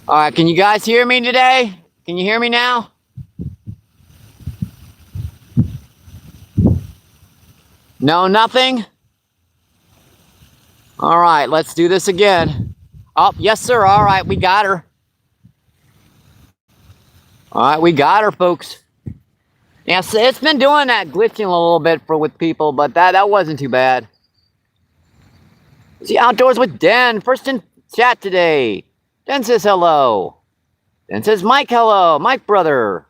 All right, can you guys hear me today? Can you hear me now? No, nothing? All right, let's do this again. Oh, yes, sir. All right, we got her. All right, we got her, folks. Yeah, so it's been doing that, glitching a little bit with people, but that wasn't too bad. See, Outdoors with Den, first in chat today. Den says hello. Den says Mike, hello. Mike, brother.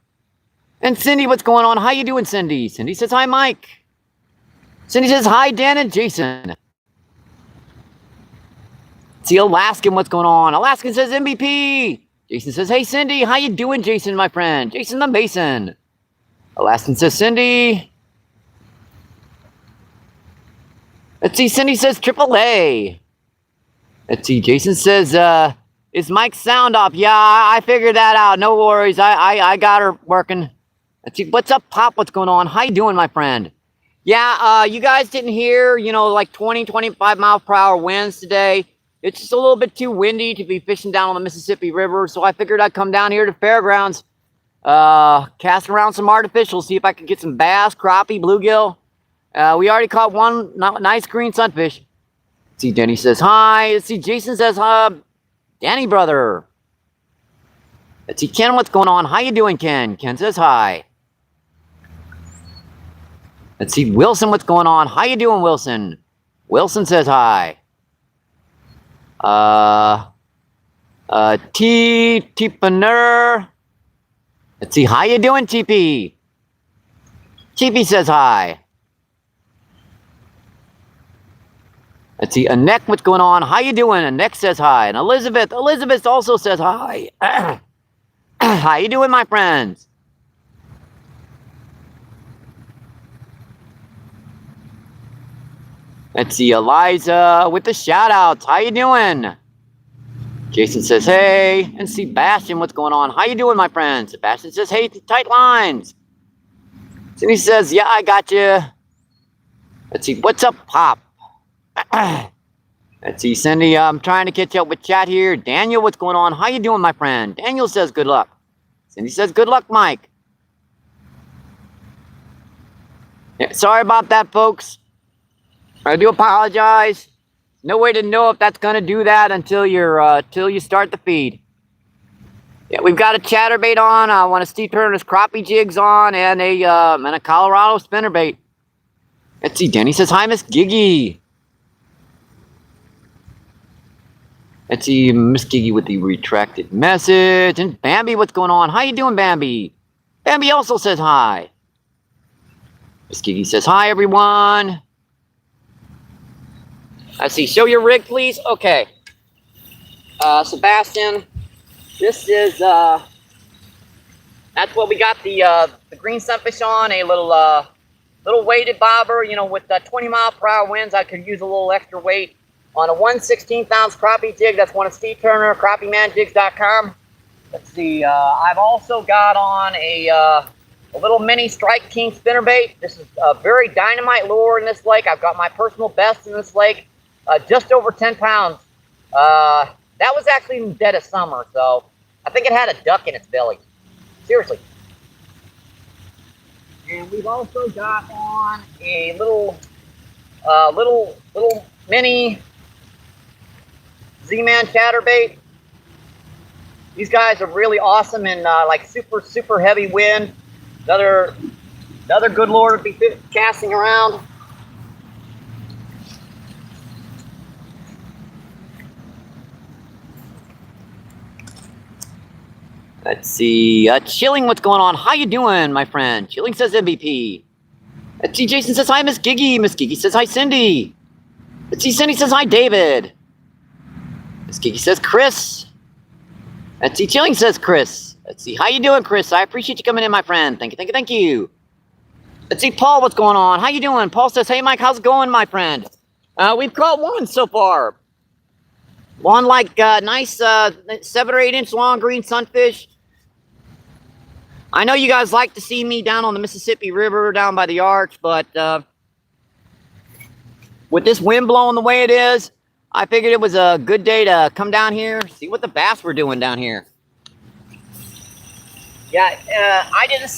And Cindy, what's going on? How you doing, Cindy? Cindy says hi, Mike. Cindy says hi, Dan and Jason. See, Alaskan, what's going on? Alaskan says MVP. Jason says, hey, Cindy, how you doing, Jason, my friend? Jason the Mason. Alaskan says, Cindy. Let's see, Cindy says AAA. Let's see, Jason says, is Mike's sound off? Yeah, I figured that out. No worries. I got her working. Let's see, what's up, Pop? What's going on? How you doing, my friend? Yeah, you guys didn't hear, like 20, 25 mile per hour winds today. It's just a little bit too windy to be fishing down on the Mississippi River, so I figured I'd come down here to Fairgrounds, cast around some artificial, see if I could get some bass, crappie, bluegill. We already caught one nice green sunfish. Let's see, Danny says hi. Let's see, Jason says hi. Danny, brother. Let's see, Ken, what's going on? How you doing, Ken? Ken says hi. Let's see, Wilson, what's going on? How you doing, Wilson? Wilson says hi. T-Paner. Let's see, how you doing, TP? TP says hi. Let's see, Anek, what's going on? How you doing? Anek says hi. And Elizabeth also says hi. How you doing, my friends? Let's see, Eliza with the shout-outs. How you doing? Jason says, hey. And Sebastian, what's going on? How you doing, my friend? Sebastian says, hey, tight lines. Cindy says, yeah, I got you. Let's see, what's up, Pop? Let's see, Cindy, I'm trying to catch up with chat here. Daniel, what's going on? How you doing, my friend? Daniel says, good luck. Cindy says, good luck, Mike. Yeah, sorry about that, folks. I do apologize. No way to know if that's gonna do that until you start the feed. Yeah, we've got a chatterbait on. I want a Steve Turner's crappie jigs on, and a Colorado spinnerbait. Let's see. Danny says hi, Miss Giggy. Let's see, Miss Giggy with the retracted message. And Bambi, what's going on? How you doing, Bambi? Bambi also says hi. Miss Giggy says hi, everyone. Let's see, show your rig, please. Okay. Sebastian, this is, that's what we got the green sunfish on, a little weighted bobber, with 20 mile per hour winds, I could use a little extra weight on a 1/16 ounce crappie jig. That's one of Steve Turner, crappiemanjigs.com. Let's see, I've also got on a little mini Strike King spinnerbait. This is a very dynamite lure in this lake. I've got my personal best in this lake. Just over 10 pounds. That was actually in the dead of summer, so I think it had a duck in its belly. Seriously. And we've also got on a little mini Z-Man chatterbait. These guys are really awesome in like super heavy wind. Another good lure to be casting around. Let's see, Chilling, what's going on? How you doing, my friend? Chilling says MVP. Let's see, Jason says hi, Miss Giggy. Miss Giggy says hi, Cindy. Let's see, Cindy says hi, David. Miss Giggy says Chris. Let's see, Chilling says Chris. Let's see, how you doing, Chris? I appreciate you coming in, my friend. Thank you. Let's see, Paul, what's going on? How you doing? Paul says, hey, Mike, how's it going, my friend? We've caught one so far. One nice 7 or 8 inch long green sunfish. I know you guys like to see me down on the Mississippi River, down by the arch, but with this wind blowing the way it is, I figured it was a good day to come down here, see what the bass were doing down here. Yeah, I didn't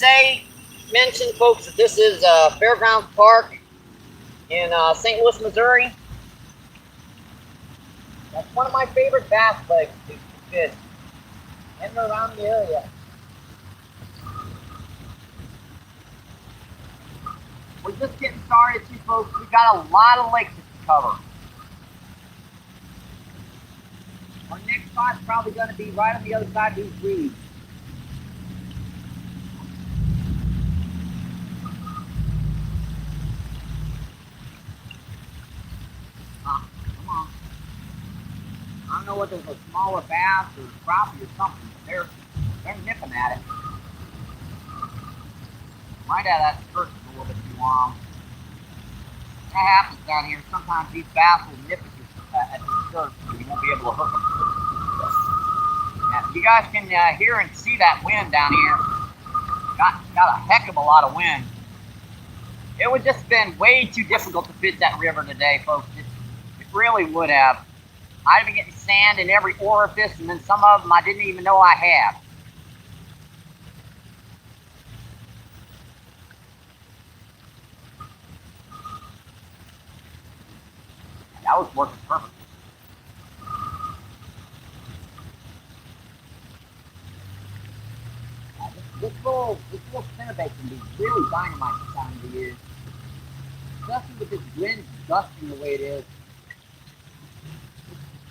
mention, folks, that this is Fairgrounds Park in St. Louis, Missouri. That's one of my favorite bass lakes to fish in and around the area. We're just getting started too, folks. We got a lot of lakes to cover. Our next spot's probably going to be right on the other side of these weeds. Come on. I don't know whether it's a smaller bass or crappie or something, but they're nipping at it. Might have that skirt a little bit too long. That happens down here. Sometimes these bass will nip at your skirt, so you won't be able to hook them. Now, you guys can hear and see that wind down here. Got a heck of a lot of wind. It would just been way too difficult to fish that river today, folks. It really would have. I'd been getting sand in every orifice, and then some of them I didn't even know I had. That was working perfect. This little spinnerbait can be really dynamite this time of the year. Especially with this wind gusting the way it is.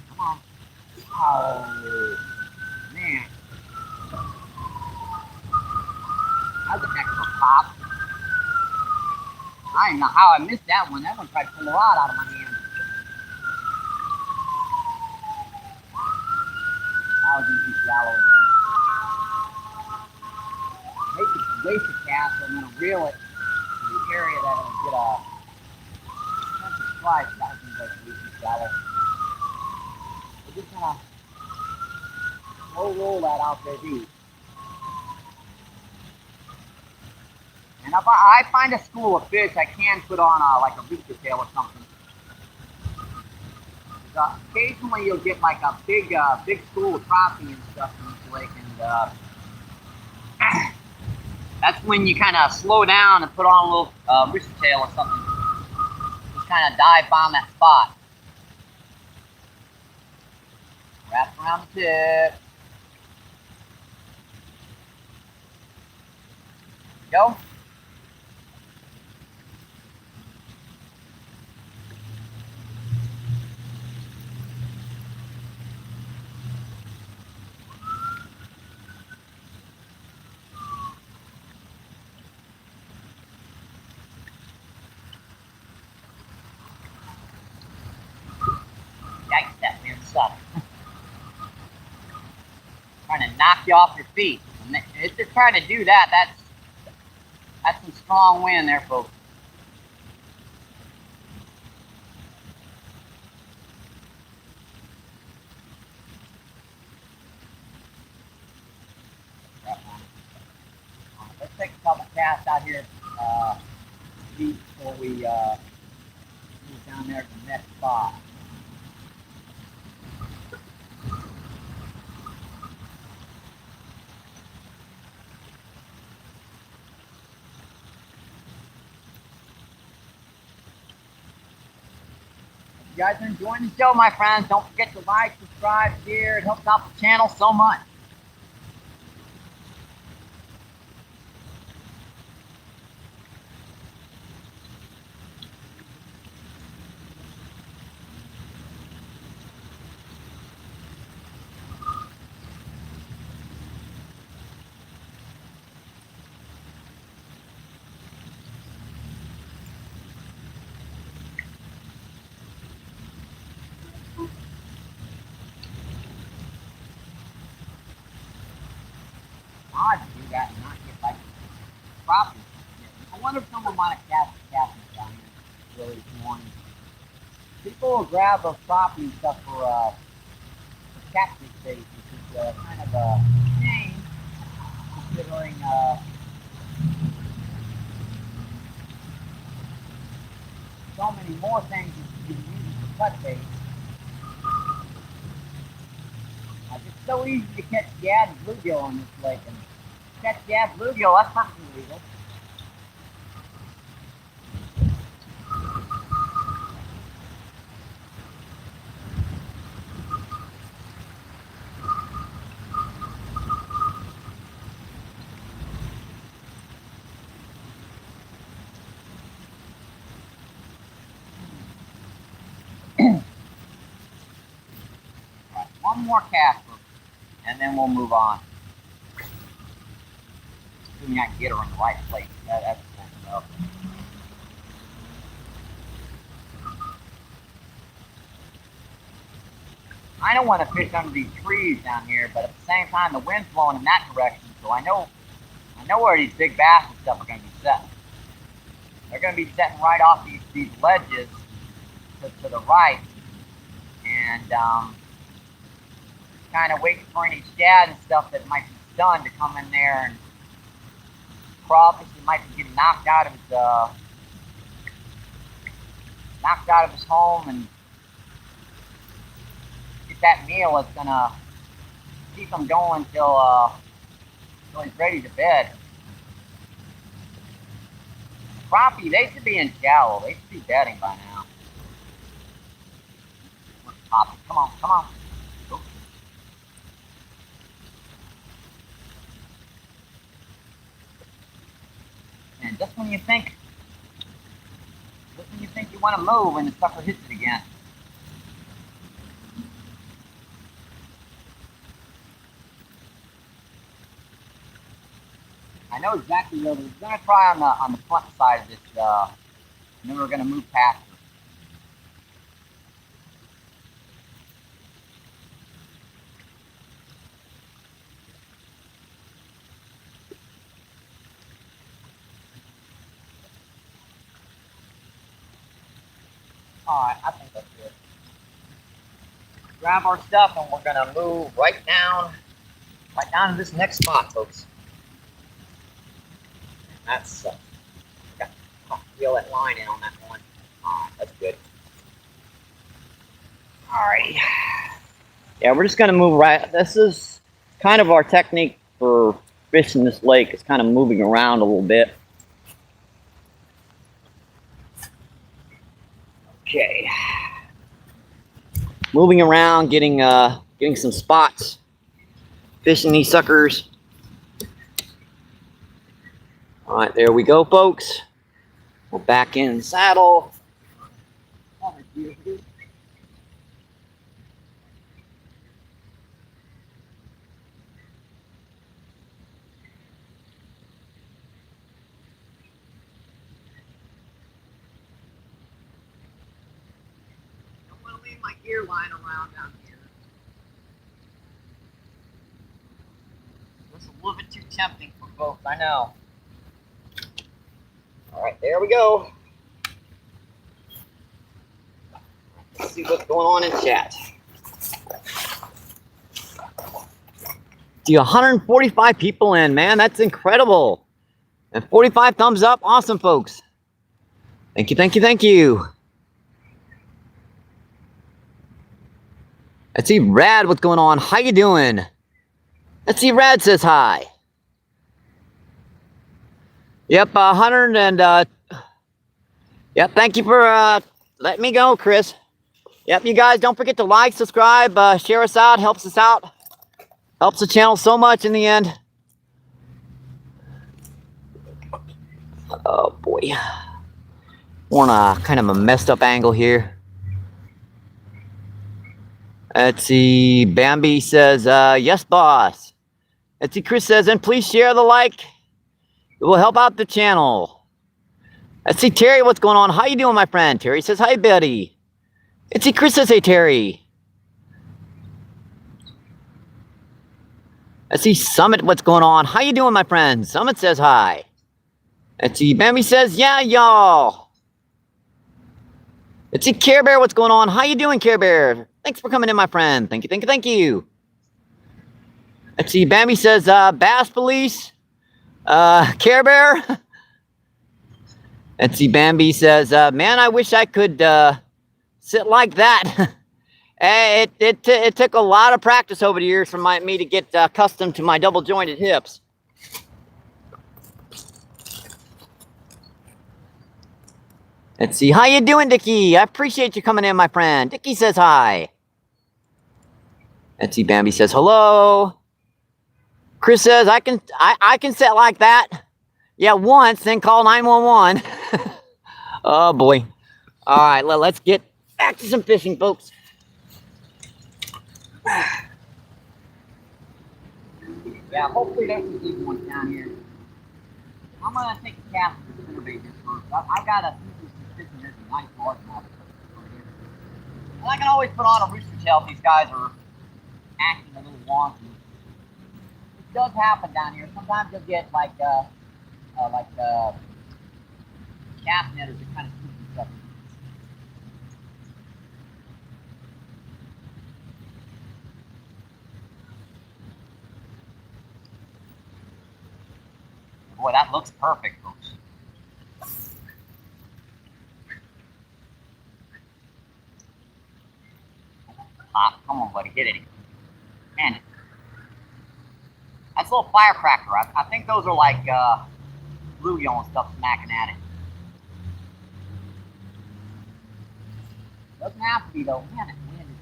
Come on. Oh, man. That's an extra pop. I don't know how I missed that one. That one tried to pull a rod out of my hand. That was going to be shallow again. Maybe waste the cast, so I'm going to reel it to the area that it'll get a sense of slice. That was going to be too shallow. We're just going to slow roll that out there deep. And if I find a school of fish, I can put on like a rooster tail or something. Occasionally you'll get like a big school of crappie and stuff in this lake, and that's when you kind of slow down and put on a little rooster tail or something. Just kind of dive bomb that spot. Wrap around the tip. Go. Yikes, that man sucked. Trying to knock you off your feet. If they're trying to do that, that's some strong wind there, folks. Let's take a couple casts out here deep before we move down there to the next spot. If you guys are enjoying the show, my friends, don't forget to like, subscribe, share. It helps out the channel so much. Odd to do that and not get like crappie. I wonder if someone might have cast down here early this morning. People will grab those crappie and stuff for catfish bait, which is kind of a shame considering so many more things that you can use for cut bait. It's so easy to catch gad and bluegill on this lake, and Yeah, bluegill, that's perfectly legal. One more cast, and then we'll move on. Assuming I can get her in the right place. That's cool enough. I don't want to fish under these trees down here, but at the same time, the wind's blowing in that direction, so I know where these big bass and stuff are going to be setting. They're going to be setting right off these ledges to the right, and kind of waiting for any shad and stuff that might be done to come in there, and crawfish that might be getting knocked out of his home, and get that meal that's gonna keep him going till he's ready to bed. Crappie, they should be in shallow. They should be bedding by now. Come on, come on. Go. And just when you think you want to move, and the sucker hits it again. I know exactly where we're going to try on the front side of this, and then we're going to move past her. Alright, I think that's good. Grab our stuff, and we're going to move right down to this next spot, folks. That's got to feel that line in on that one. Alright, that's good. Alright. Yeah, we're just going to move right. This is kind of our technique for fishing this lake. It's kind of moving around a little bit. Okay. Moving around, getting some spots. Fishing these suckers. All right, there we go, folks. We're back in the saddle. Don't want to leave my gear lying around down here. This is a little bit too tempting for folks, I know. All right, there we go. Let's see what's going on in chat. See, 145 people in, man. That's incredible. And 45 thumbs up. Awesome, folks. Thank you, thank you, thank you. Let's see, Rad, what's going on? How you doing? Let's see, Rad says hi. Yep, 100 and, yep, thank you for, letting me go, Chris. Yep, you guys, don't forget to like, subscribe, share us out, helps us out. Helps the channel so much in the end. Oh, boy. We're on a kind of a messed up angle here. Let's see, Bambi says, yes, boss. Let's see, Chris says, and please share the like. It will help out the channel. Let's see, Terry, what's going on? How you doing, my friend? Terry says, hi, Betty. Let's see, Chris says, hey, Terry. Let's see, Summit, what's going on? How you doing, my friend? Summit says hi. Let's see, Bambi says, yeah, y'all. Let's see, Care Bear, what's going on? How you doing, Care Bear? Thanks for coming in, my friend. Thank you, thank you, thank you. Let's see, Bambi says, Bass Police. Care Bear. Let's see, Bambi says, man, I wish I could sit like that. It took a lot of practice over the years for me to get accustomed to my double jointed hips. Let's see. How you doing, Dickie? I appreciate you coming in, my friend. Dickie says hi. Let's see. Bambi says hello. Chris says I can set like that. Yeah, once, then call 911. Oh boy. All right, let's get back to some fishing, folks. Yeah, hopefully there's some big ones down here. I'm gonna take a cast of the spinnerbait here first. I gotta see some fishing. There's a nice largemouth. And I can always put on a rooster tail if these guys are acting a little wonky. It does happen down here. Sometimes you'll get like cast netters that kind of scoop stuff. Boy, that looks perfect, folks. Ah, come on, buddy, get it. Man, that's a little firecracker. I think those are like bluegill and stuff smacking at it. Doesn't have to be though. Man, that wind is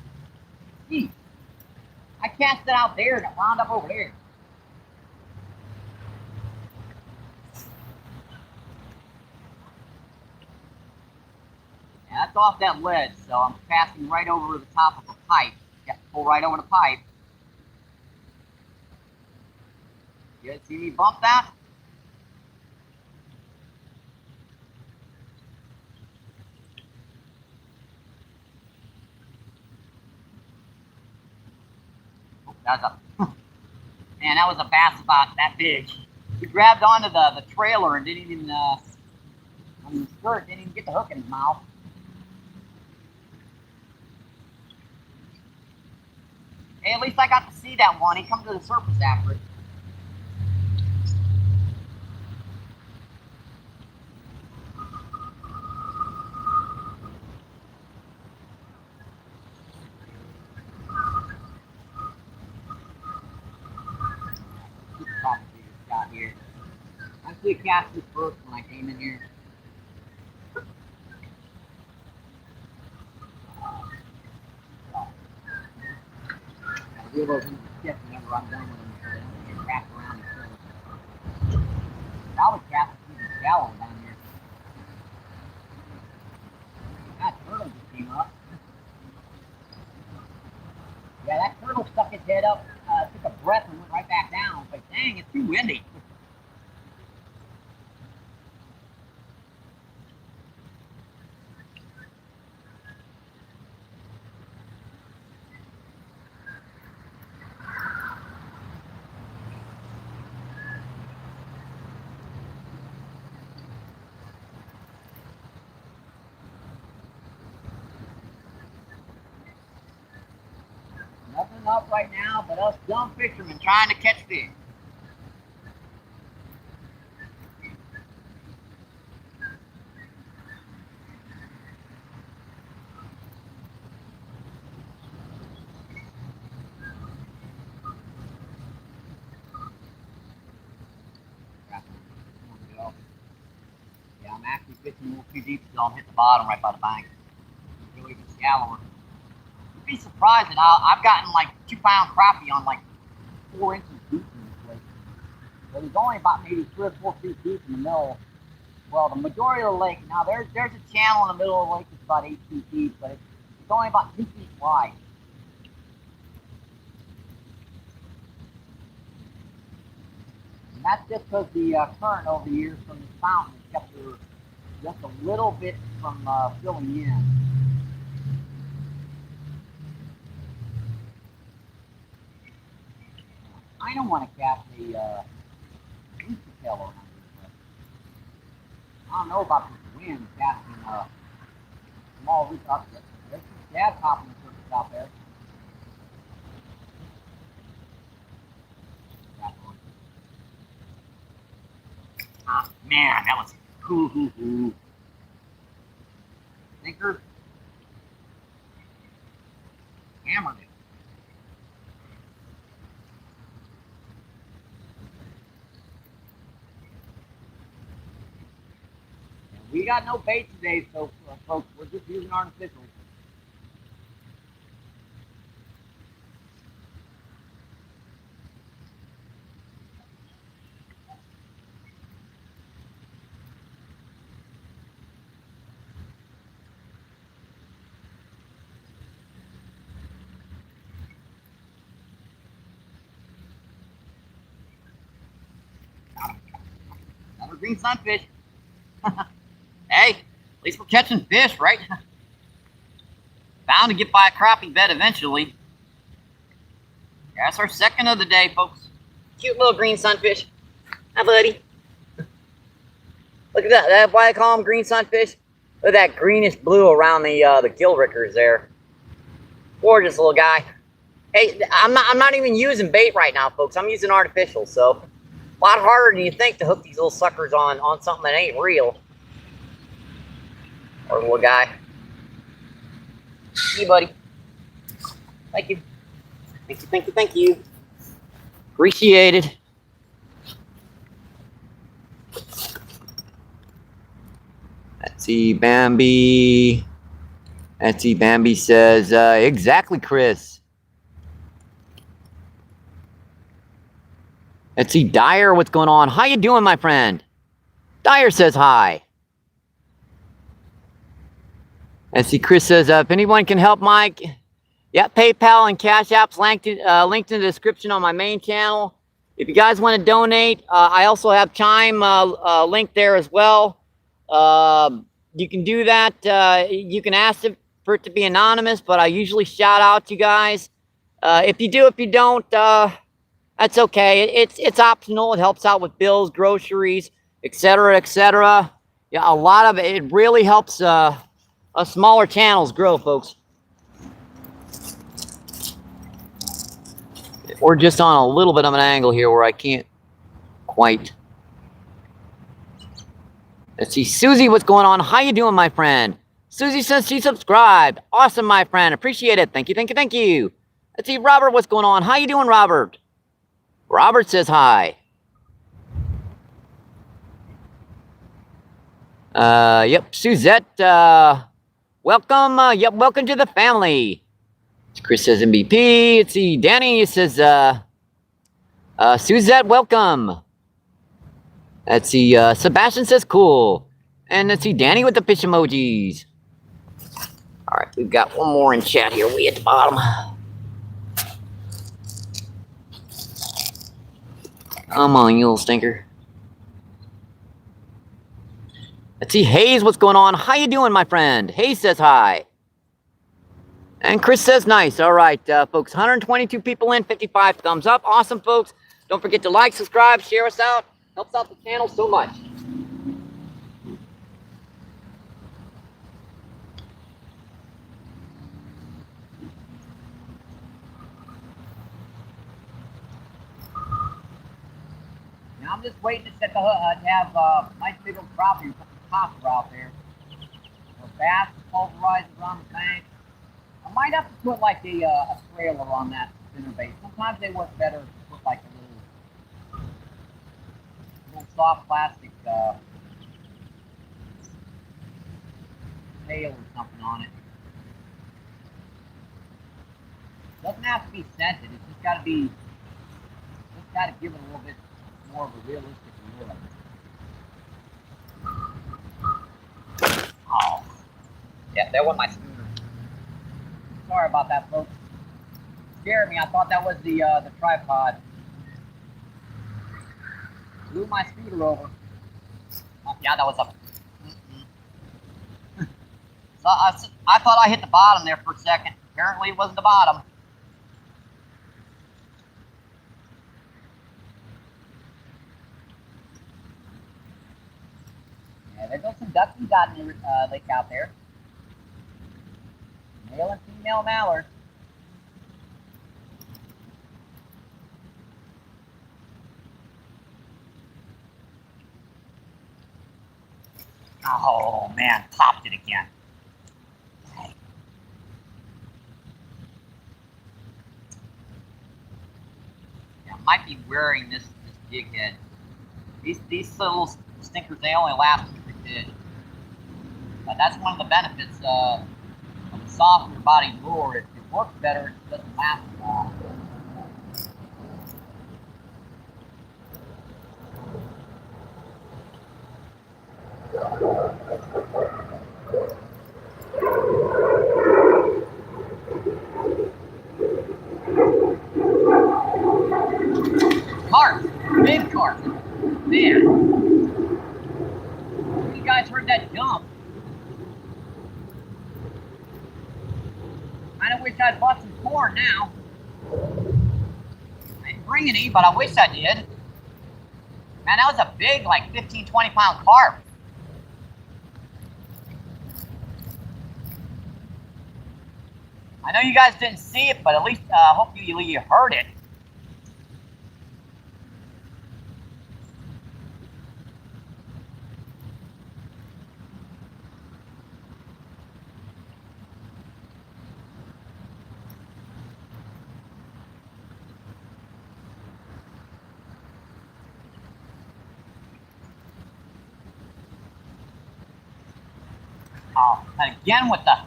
deep. I cast it out there and it wound up over there. Yeah, that's off that ledge, so I'm casting right over the top of a pipe. Got to pull right over the pipe. You guys see me bump that? Oh, that's a man, that was a bass about that big. He grabbed onto the trailer and didn't even on the skirt, didn't even get the hook in his mouth. Hey, at least I got to see that one. He comes to the surface after it. Got here. I see a cast this first when I came in here. I'll do those in the skip whenever I'm done with them so they don't get wrapped around each other. Probably cast is even shallow down here. That turtle just came up. Yeah, that turtle stuck its head up, took a breath and went right back down. It's like, dang, it's too windy. Nothing up right now but us dumb fishermen trying to catch fish. Yeah, I'm actually fishing a little too deep, so I'll hit the bottom right by the bank. Go even shallower. You'd be surprised that I've gotten like 2-pound crappie on like 4 inches deep in this lake. But it's only about maybe 3 or 4 feet deep in the middle. Well, the majority of the lake, now there's a channel in the middle of the lake that's about 8 feet deep, but it's only about 2 feet wide. And that's just because the current over the years from this fountain has kept her just a little bit from filling in. I don't want to cast a rooster tail around here. I don't know about this wind casting small rooster up there. There's some dad hopping the surface out there. Ah, man, that was hoo. Thinker. Hammered it. got no bait today, so folks, we're just using artificial. Another green sunfish. Hey, at least we're catching fish, right? Bound to get by a crappie bed eventually. Yeah, that's our second of the day, folks. Cute little green sunfish. Hi, buddy. Look at that. That's why I call them green sunfish. Look at that greenish blue around the gill rickers there. Gorgeous little guy. Hey, I'm not even using bait right now, folks. I'm using artificial, so a lot harder than you think to hook these little suckers on something that ain't real. Or little guy. Hey, buddy. Thank you. Thank you, thank you, thank you. Appreciated. Let's see, Bambi. Let's see, Bambi says, exactly, Chris. Let's see, Dyer, what's going on? How you doing, my friend? Dyer says hi. Let's see, Chris says, if anyone can help Mike, yeah, PayPal and Cash App's linked in the description on my main channel. If you guys want to donate, I also have Chime linked there as well. You can do that. You can ask for it to be anonymous, but I usually shout out you guys. If you do, if you don't, that's okay. It's optional. It helps out with bills, groceries, etc., etc. Yeah, a lot of it really helps smaller channels grow, folks. We're just on a little bit of an angle here where I can't quite. Let's see, Susie, what's going on? How you doing, my friend? Susie says she subscribed. Awesome, my friend. Appreciate it. Thank you, thank you, thank you. Let's see, Robert, what's going on? How you doing, Robert? Robert says hi. Yep, Suzette, welcome. Yep, welcome to the family. Chris says MBP. Let's see, Danny says, Suzette, welcome. Let's see, Sebastian says cool. And let's see, Danny with the fish emojis. All right, we've got one more in chat here, way at the bottom. Come on, you little stinker. Let's see, Hayes, what's going on? How you doing, my friend? Hayes says hi. And Chris says nice. All right, folks, 122 people in, 55 thumbs up. Awesome, folks. Don't forget to like, subscribe, share us out. Helps out the channel so much. Now I'm just waiting to set the hook, to have nice big old crappie put the topper out there. Or bass pulverized around the bank. I might have to put like a trailer on that spinner bait. Sometimes they work better to put like a little soft plastic tail or something on it. Doesn't have to be scented. It's just got to be. Just got to give it a little bit more of a realistic look. Oh, yeah, that wasn't my spinner. Sorry about that, folks. Scared me. I thought that was the tripod. Blew my scooter over. Oh, yeah, that was up. So I thought I hit the bottom there for a second. Apparently, it wasn't the bottom. Yeah, there goes some ducks we got in the lake out there. Male and female mallard. Oh man, popped it again. Yeah, I might be wearing this jig head. These little stinkers, they only last a fish. But that's one of the benefits of a softer body lure. It works better, it doesn't last long. Carp, big carp. Man, you guys heard that jump. Kinda wish I'd bought some corn now. I didn't bring any, but I wish I did. Man, that was a big, like 15, 20-pound carp. I know you guys didn't see it, but at least hopefully you heard it. Oh, and again with the,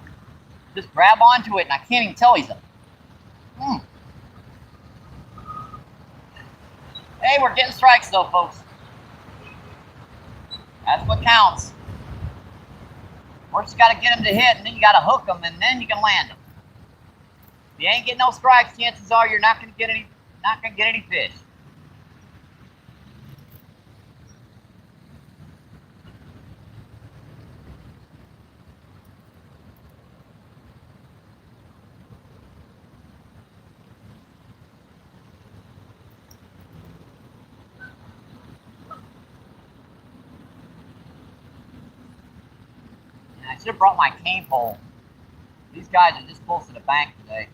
just grab onto it and I can't even tell he's a, Hey, we're getting strikes though, folks. That's what counts. First you gotta get them to hit and then you gotta hook them and then you can land them. If you ain't getting no strikes, chances are you're not gonna get any fish. I should have brought my cane pole. These guys are just close to the bank today.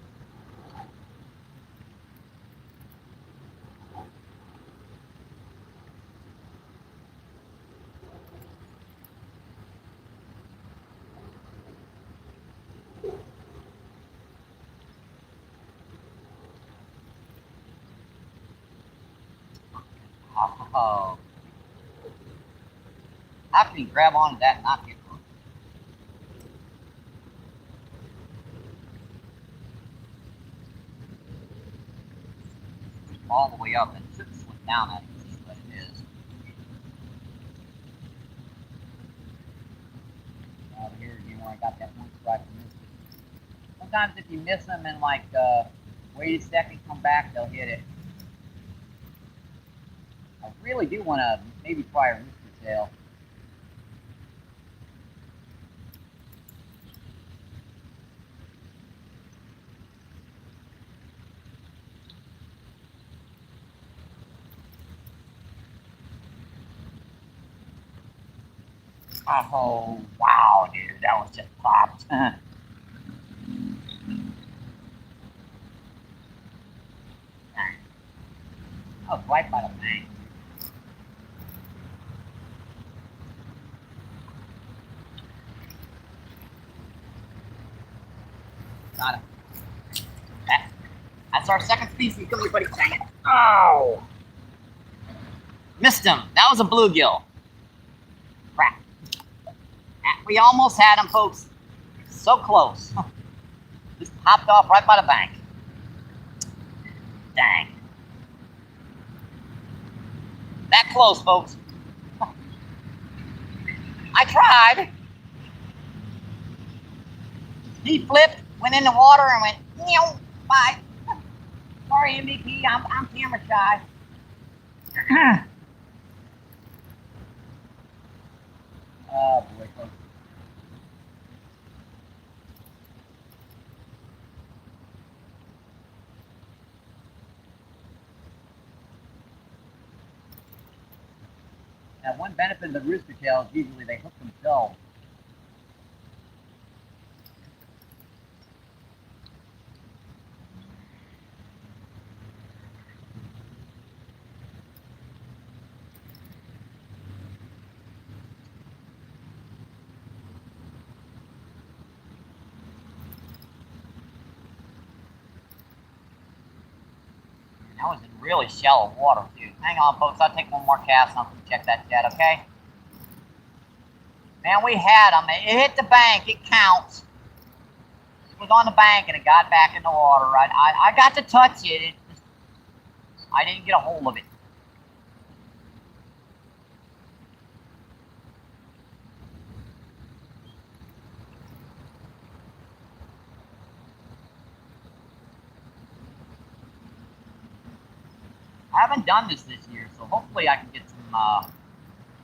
Oh. How can you grab onto that and not get hooked? All the way up and it shouldn't slip down that easy, but it is. Over here again where I got that one strike and missed it. Sometimes if you miss them and like wait a second, come back, they'll hit it. I really do want to maybe try a rooster tail. Oh, wow, dude, that was just popped. That was right by the bank. Got it. That's our second species. Come here, buddy. Dang it. Oh! Missed him. That was a bluegill. Crap. We almost had him, folks. So close. Just popped off right by the bank. Dang. That close, folks. I tried. He flipped, went in the water, and went, bye. Sorry, MVP, I'm camera shy. Oh, boy, folks. Now, one benefit of the rooster tails, usually they hook themselves. That was in really shallow water, too. Hang on, folks. I'll take one more cast and I'll check that chat, okay? Man, we had them. It hit the bank. It counts. It was on the bank and it got back in the water. I got to touch it. I didn't get a hold of it. I haven't done this year, so hopefully I can get some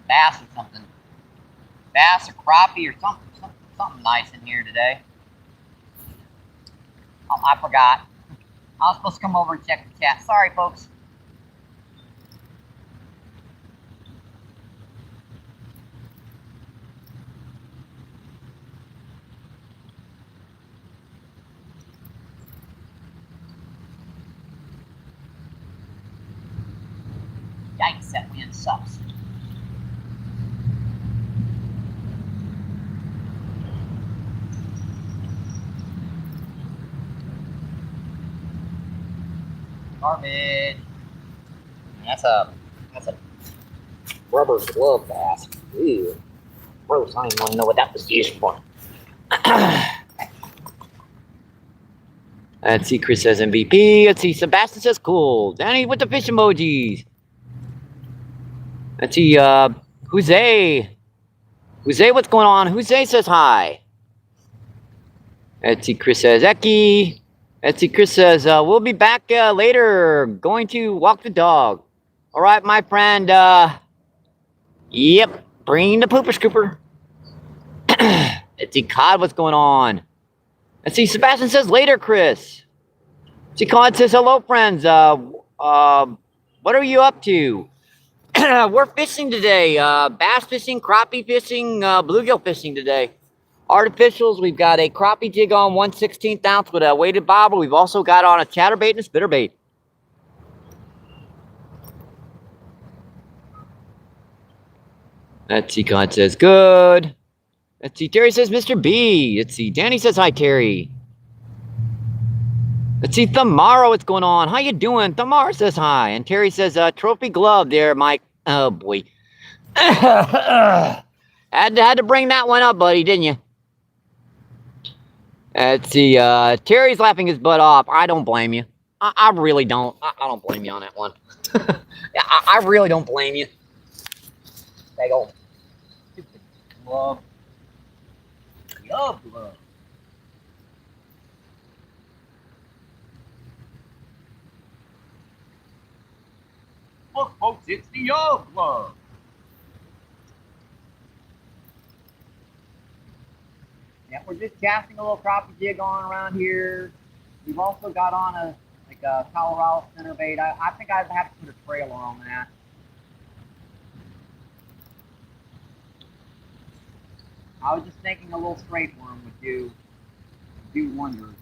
bass or something. Bass or crappie or something nice in here today. Oh, I forgot. I was supposed to come over and check the chat. Sorry, folks. Yikes, that wind sucks. Garbage. That's a rubber glove bass. Ew. Gross. I don't even want to know what that was used for. Let's see, Chris says MVP. Let's see, Sebastian says cool. Danny with the fish emojis. Let's see, Jose. Jose, what's going on? Jose says hi. Let's see, Chris says Eki. Let's see, Chris says, we'll be back later. Going to walk the dog. All right, my friend. Yep, bring the pooper scooper. Let's see, Cod, what's going on? Let's see, Sebastian says later, Chris. Let's see, Cod says hello, friends. What are you up to? We're fishing today. Bass fishing, crappie fishing, bluegill fishing today. Artificials, we've got a crappie jig on 1/16 ounce with a weighted bobber. We've also got on a chatterbait and a spinnerbait. Let's see, Con says good. Let's see, Terry says Mr. B. Let's see, Danny says hi, Terry. Let's see, Thamara, what's going on? How you doing? Thamara says hi. And Terry says, trophy glove there, Mike. Oh, boy. Had to bring that one up, buddy, didn't you? Let's see, Terry's laughing his butt off. I don't blame you. I really don't. I don't blame you on that one. Yeah, I really don't blame you. There you go. Stupid glove. Love glove. Look, folks, it's the Yub glove. Yeah, we're just casting a little crappie jig on around here. We've also got on a Colorado spinnerbait. I think I'd have to put a trailer on that. I was just thinking a little straight worm would do wonders.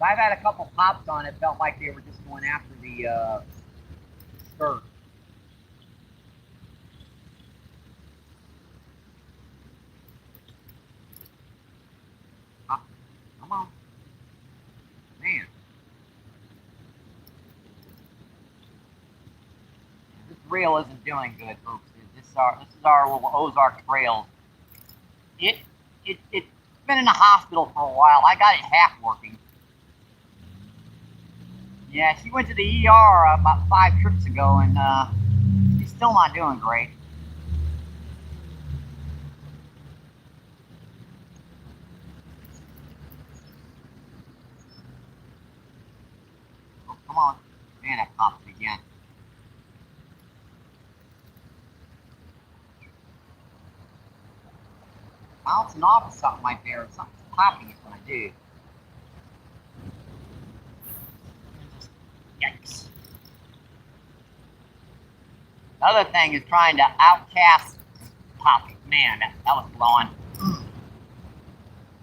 I've had a couple pops on it, felt like they were just going after the skirt. Come on. Man. This reel isn't doing good, folks. This is our little Ozark trail. It's been in the hospital for a while. I got it half working. Yeah, she went to the ER about 5 trips ago, and she's still not doing great. Oh, come on. Man, that popped it again. Bouncing off of something like there, something's popping it when I do. Yikes. Another thing is trying to outcast popping. Man, that was blowing.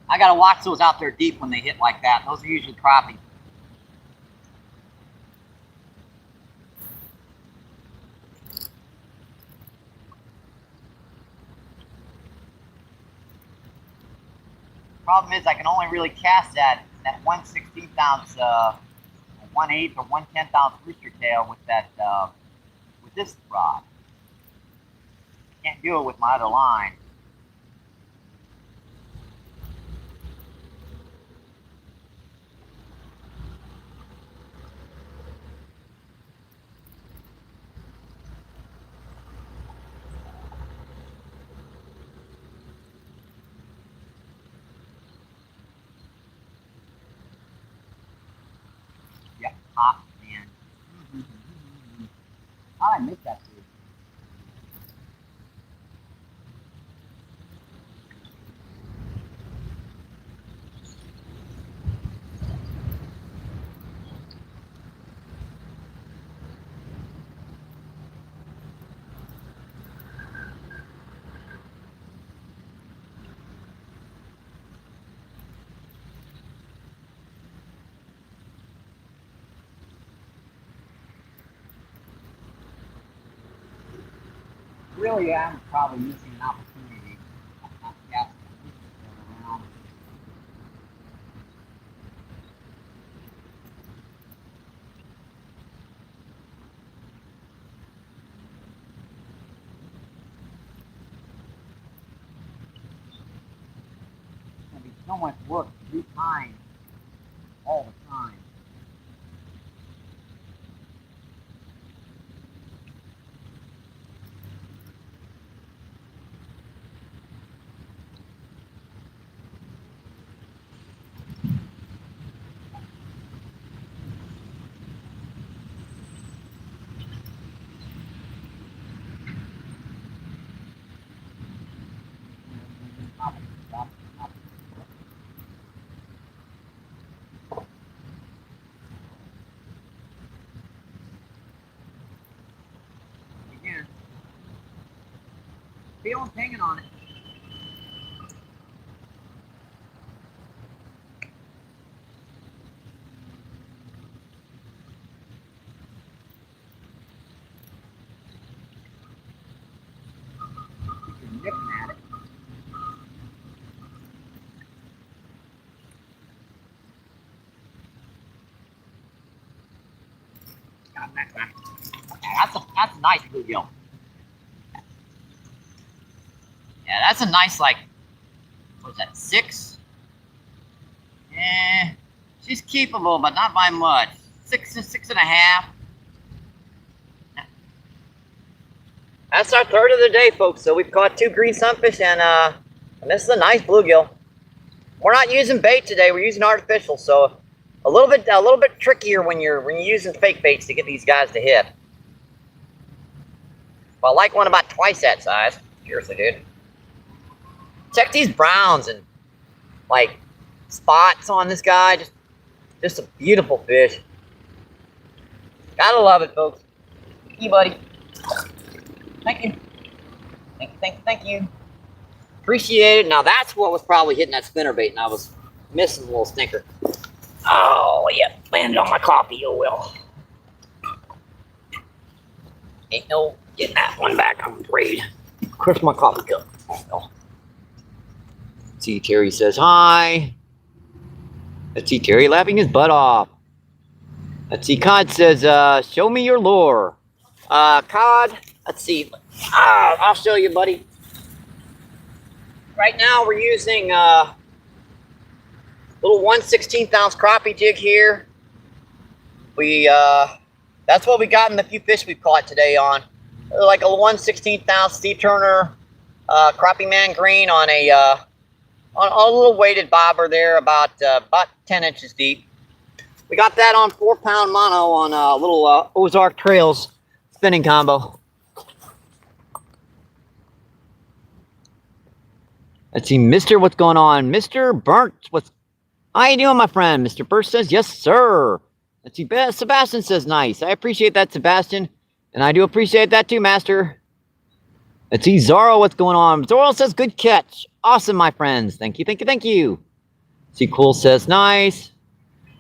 I gotta watch those out there deep when they hit like that. Those are usually crappie. Problem is, I can only really cast that 1/16 ounce, 1/8 or 1/10 ounce rooster tail with that with this rod. Can't do it with my other line. How'd I make that food? Really, I'm probably missing an opportunity. Not gas around. It's gonna be so much work to do time all the time. Again, feeling's hanging on it. You're nipping at it. That's a nice bluegill. Yeah, that's a nice, like, what's that, 6? Eh, she's keepable, but not by much. 6.5. That's our third of the day, folks. So we've caught 2 green sunfish, and this is a nice bluegill. We're not using bait today. We're using artificial, so a little bit trickier when you're using fake baits to get these guys to hit. But I like one about twice that size. Seriously, dude. Check these browns and like spots on this guy. Just a beautiful fish. Gotta love it, folks. Thank you, buddy. Thank you. Thank you, thank you, thank you. Appreciate it. Now that's what was probably hitting that spinnerbait, and I was missing a little stinker. Oh, yeah. Landed on my coffee, oh well. Ain't no getting that one back, I'm afraid. Where's my coffee cup? Oh, no. See, Terry says hi. Let's see, Terry laughing his butt off. Let's see, Cod says, show me your lure. Cod, let's see. I'll show you, buddy. Right now we're using little 1/16 ounce crappie jig here. That's what we got in the few fish we've caught today on. Like a 1/16 ounce Steve Turner crappie man green on a little weighted bobber there, about 10 inches deep. We got that on 4-pound mono on a little Ozark Trails spinning combo. Let's see, Mr. What's going on? Mr. Burnt, how you doing, my friend? Mr. Burst says, yes, sir. Let's see, Sebastian says, nice. I appreciate that, Sebastian. And I do appreciate that too, Master. Let's see, Zorro, what's going on? Zorro says, good catch. Awesome, my friends. Thank you, thank you, thank you. Let's see, Cool says, nice.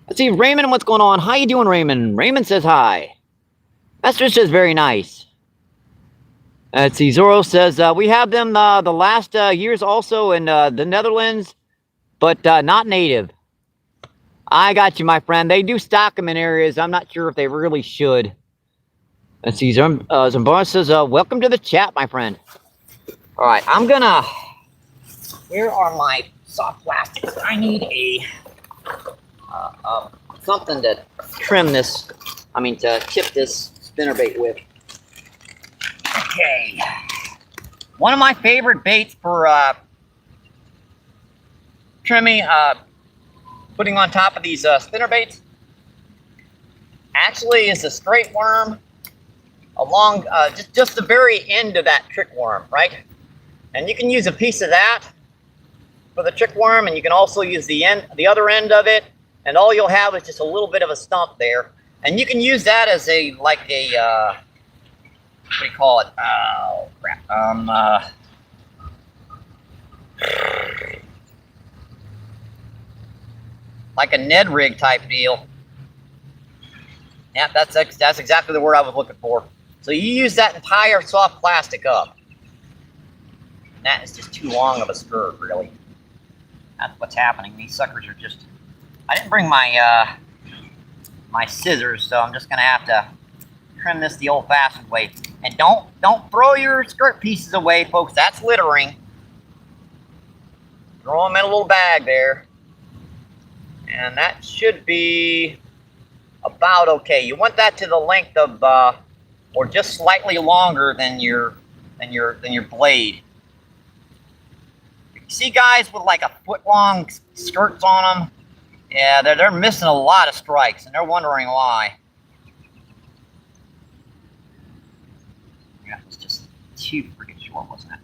Let's see, Raymond, what's going on? How you doing, Raymond? Raymond says, hi. Master says, very nice. Let's see, Zorro says, we have them the last years also in the Netherlands, but not native. I got you, my friend. They do stock them in areas. I'm not sure if they really should. Let's see, Zambara says, welcome to the chat, my friend. All right, I'm gonna... Where are my soft plastics? I need a... something to trim this, to tip this spinnerbait with. Okay. One of my favorite baits for trimming, putting on top of these spinnerbaits actually is a straight worm along just the very end of that trick worm, right? And you can use a piece of that for the trick worm, and you can also use the other end of it, and all you'll have is just a little bit of a stump there, and you can use that as a what do you call it? Oh crap! Like a Ned rig type deal. Yeah, that's exactly the word I was looking for. So you use that and tie your soft plastic up. That is just too long of a skirt, really. That's what's happening. These suckers are just... I didn't bring my my scissors, so I'm just gonna have to trim this the old-fashioned way. And don't throw your skirt pieces away, folks. That's littering. Throw them in a little bag there. And that should be about okay. You want that to the length of, or just slightly longer than your blade. You see guys with like a foot-long skirts on them? Yeah, they're missing a lot of strikes, and they're wondering why. Yeah, it's just too freaking short, wasn't it?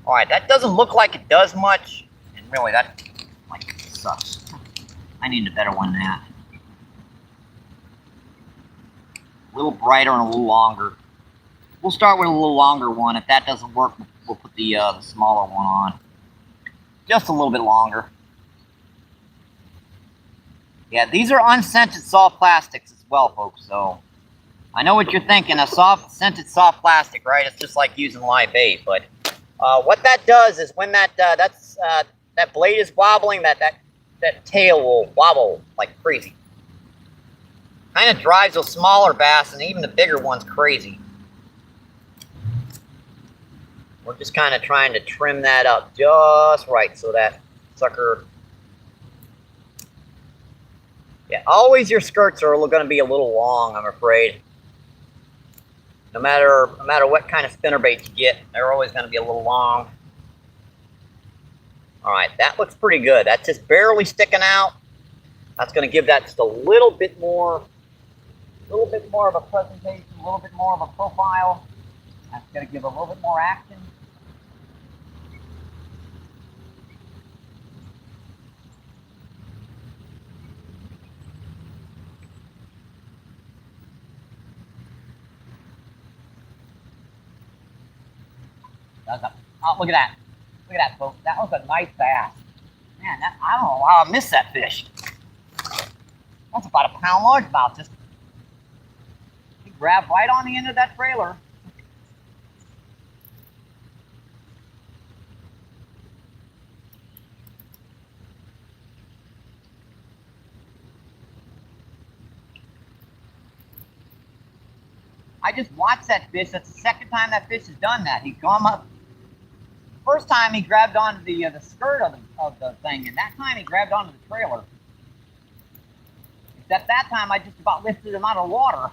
All right, that doesn't look like it does much, and really, that like sucks. I need a better one than that. A little brighter and a little longer. We'll start with a little longer one. If that doesn't work, we'll put the smaller one on. Just a little bit longer. Yeah, these are unscented soft plastics as well, folks. So I know what you're thinking. A scented soft plastic, right? It's just like using live bait. But what that does is when that blade is wobbling, that tail will wobble like crazy. Kind of drives those smaller bass and even the bigger ones crazy. We're just kind of trying to trim that up just right so that sucker... Yeah, always your skirts are going to be a little long, I'm afraid. No matter what kind of spinnerbait you get, they're always going to be a little long. All right, that looks pretty good. That's just barely sticking out. That's going to give that just a little bit more of a presentation, a little bit more of a profile. That's going to give a little bit more action. Oh, look at that. Look at that, folks. That was a nice bass. Man, I don't know how I missed that fish. That's about a pound largemouth. Just he grabbed right on the end of that trailer. I just watched that fish. That's the second time that fish has done that. He's gone up. First time he grabbed onto the skirt of the thing, and that time he grabbed onto the trailer. Except that time I just about lifted him out of the water.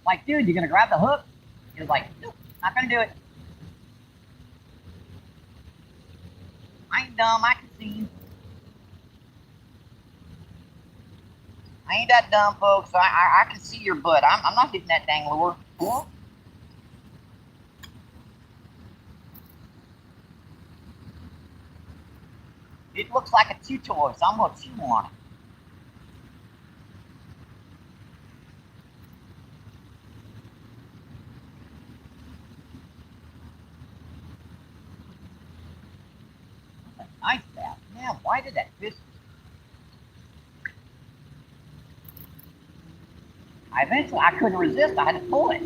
Like, dude, you gonna grab the hook? He was like, nope, not gonna do it. I ain't dumb, I can see. I ain't that dumb, folks. I can see your butt. I'm not hitting that dang lure. It looks like a chew-toy, so I'm going to chew on it. That's a nice bass. Man, why did that fish... Eventually, I couldn't resist. I had to pull it.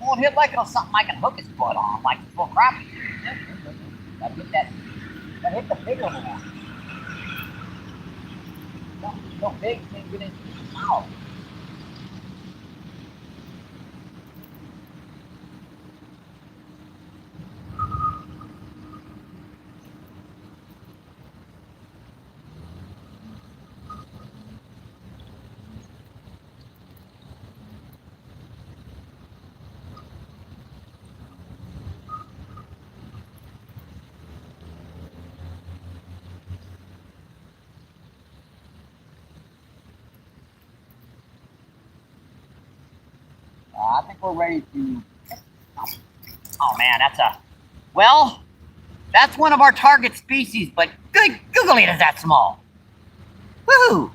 Won't hit like it on something I can hook his butt on, like the full crappie. Gotta hit that. Gotta hit the bigger one. Something so big you can't get into his mouth. I think we're ready to. Oh man, well, that's one of our target species, but good googly is that small. Woohoo!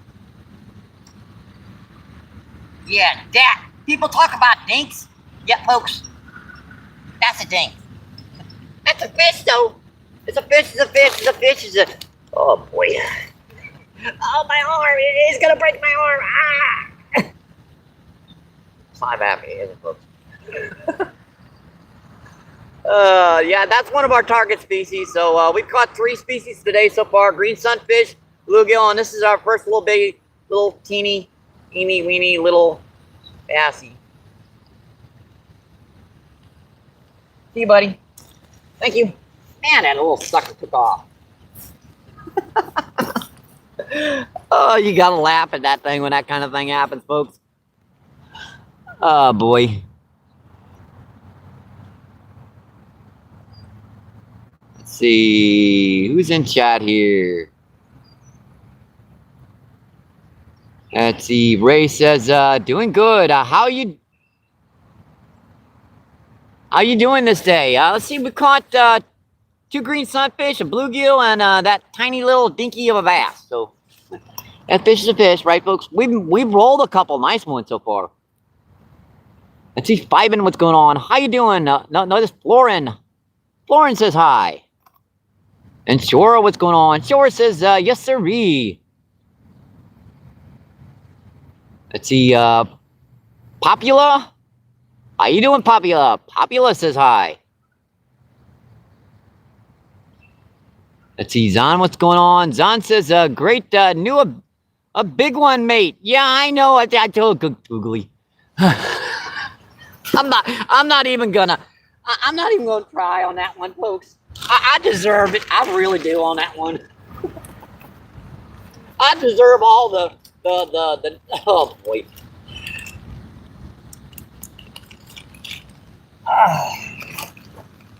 Yeah, that. People talk about dinks. Yeah, folks, that's a dink. That's a fish, though. It's a fish, it's a fish, it's a fish, it's a... Oh, boy. Oh, my arm. It is going to break my arm. Ah! It's not happy, is it, folks? Yeah, that's one of our target species. So we've caught 3 species today so far. Green sunfish, bluegill, and this is our first little baby, little teeny, weeny little bassy. See you, buddy. Thank you. Man, that little sucker took off. Oh, you gotta laugh at that thing when that kind of thing happens, folks. Oh, boy. Let's see. Who's in chat here? Let's see. Ray says, doing good. How you doing this day? Let's see. We caught 2 green sunfish, a bluegill, and that tiny little dinky of a bass. So that fish is a fish, right, folks? We've rolled a couple nice ones so far. Let's see, Fibin, what's going on? How you doing? No, this Florin. Florin says hi. And Shora, what's going on? Shora says, yes, sirree. Let's see, Popula. How you doing, Popula? Popula says hi. Let's see, Zon, what's going on? Zon says, great, new a big one, mate. Yeah, I know. I told Googly. I'm not even gonna try on that one, folks. I deserve it. I really do on that one. I deserve all the oh boy.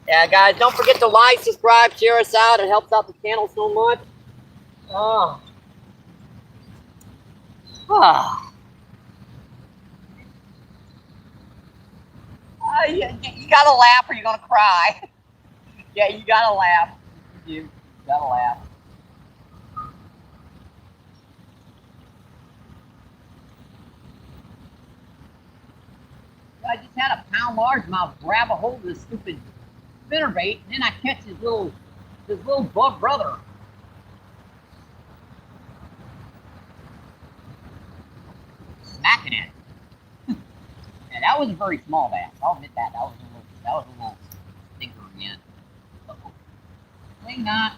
Yeah, guys, don't forget to like, subscribe, share us out. It helps out the channel so much. Oh. You gotta laugh or you're gonna cry. Yeah, you gotta laugh. You gotta laugh. I just had a pound largemouth grab a hold of this stupid spinnerbait, and then I catch his little bug brother. Smacking it. Yeah, that was a very small bass. I'll admit that. That was a little stinker again. Uh-oh. Wing knot.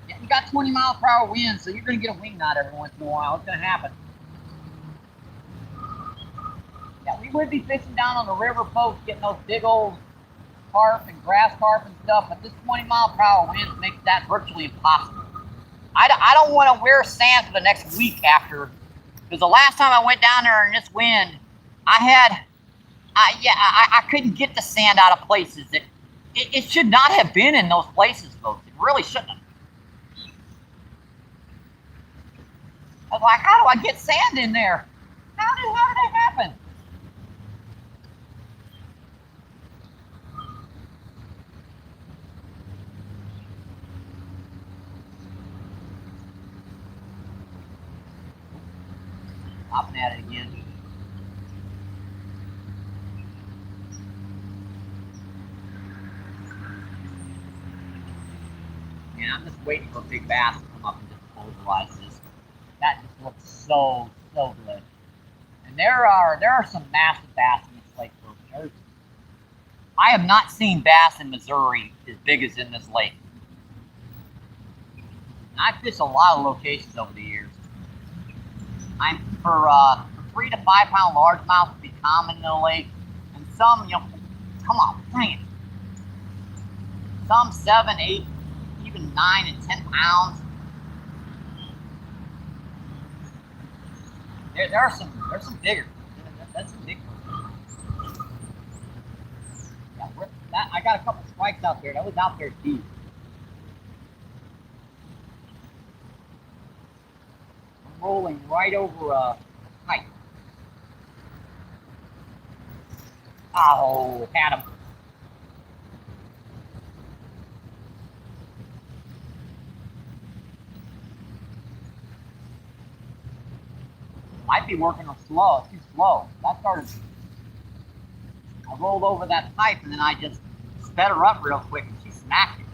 Yeah, you got 20-mile-per-hour winds, so you're gonna get a wing knot every once in a while. It's gonna happen. Yeah, we would be fishing down on the river, folks, getting those big old carp and grass carp and stuff, but this 20-mile-per-hour wind makes that virtually impossible. I don't want to wear sand for the next week after, because the last time I went down there in this wind, I couldn't get the sand out of places. It should not have been in those places, folks. It really shouldn't have. I was like, how do I get sand in there? How did that happen? Hopping at it again. And I'm just waiting for a big bass to come up and just pulverize this. That just looks so good. And there are some massive bass in this lake. I have not seen bass in Missouri as big as in this lake. I've fished a lot of locations over the years. For 3 to 5 pound largemouth would be common in the lake, and some, come on, dang it. Some 7, 8, even 9 and 10 pounds. There's some bigger. That's some big ones. Yeah, I got a couple spikes out there. That was out there deep. I'm rolling right over a pipe. Oh, had him. Might be working slow. It's too slow. That started. I rolled over that pipe and then I just sped her up real quick and she smacked it.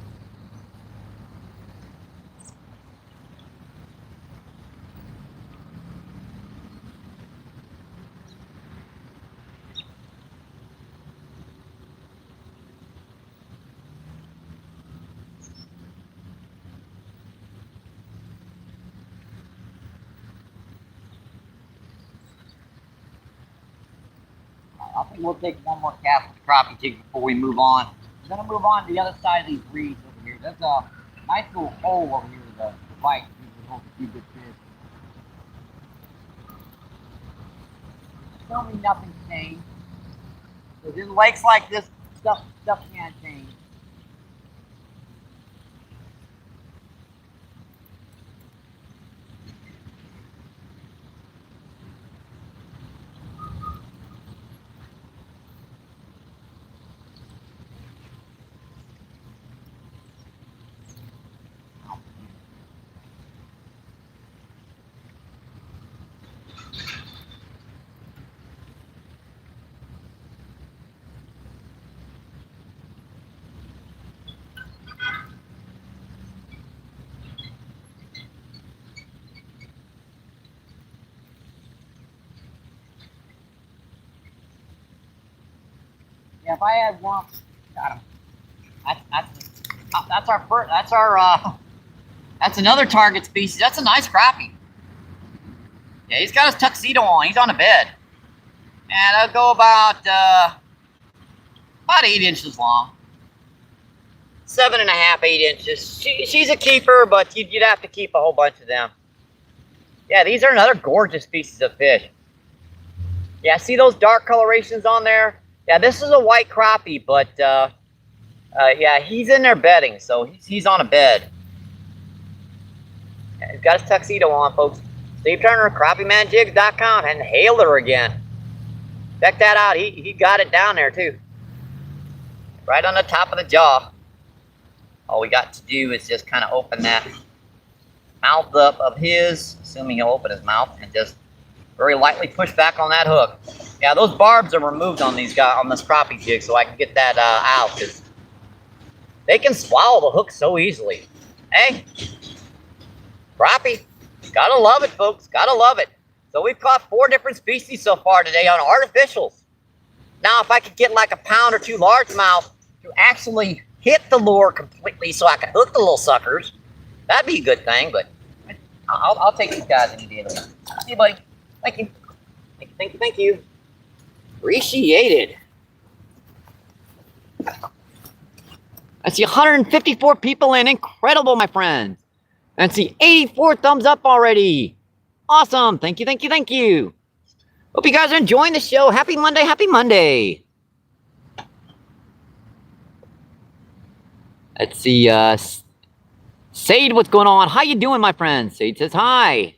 I think we'll take one more cast with the crappie jig before we move on. I'm going to move on to the other side of these reeds over here. There's a nice little hole over here to the right. We can hold a few good fish. Tell me nothing's changed. Because in lakes like this, stuff can't change. Yeah, if I had one, got him. That's our first. That's another target species. That's a nice crappie. Yeah, he's got his tuxedo on. He's on a bed, and it'll go about 8 inches long, 7.5, 8 inches. She's a keeper, but you'd have to keep a whole bunch of them. Yeah, these are another gorgeous species of fish. Yeah, see those dark colorations on there? Yeah, this is a white crappie, but yeah, he's in there bedding, so he's on a bed. Yeah, he's got his tuxedo on, folks. Steve Turner, CrappieManJigs.com, and hailed her again. Check that out. He got it down there too, right on the top of the jaw. All we got to do is just kind of open that mouth up of his, assuming he'll open his mouth, and just very lightly push back on that hook. Yeah, those barbs are removed on these guys, on this crappie jig, so I can get that out, because they can swallow the hook so easily. Hey, crappie, gotta love it, folks, gotta love it. So we've caught 4 different species so far today on artificials. Now, if I could get like a pound or 2 largemouth to actually hit the lure completely so I can hook the little suckers, that'd be a good thing, but I'll take these guys any day of the week. See you, buddy. Thank you. Thank you, thank you, thank you. Appreciated. I see 154 people in. Incredible, my friends. And I see 84 thumbs up already. Awesome. Thank you, thank you, thank you. Hope you guys are enjoying the show. Happy Monday, happy Monday. Let's see. Sade, what's going on? How you doing, my friend? Sade says hi.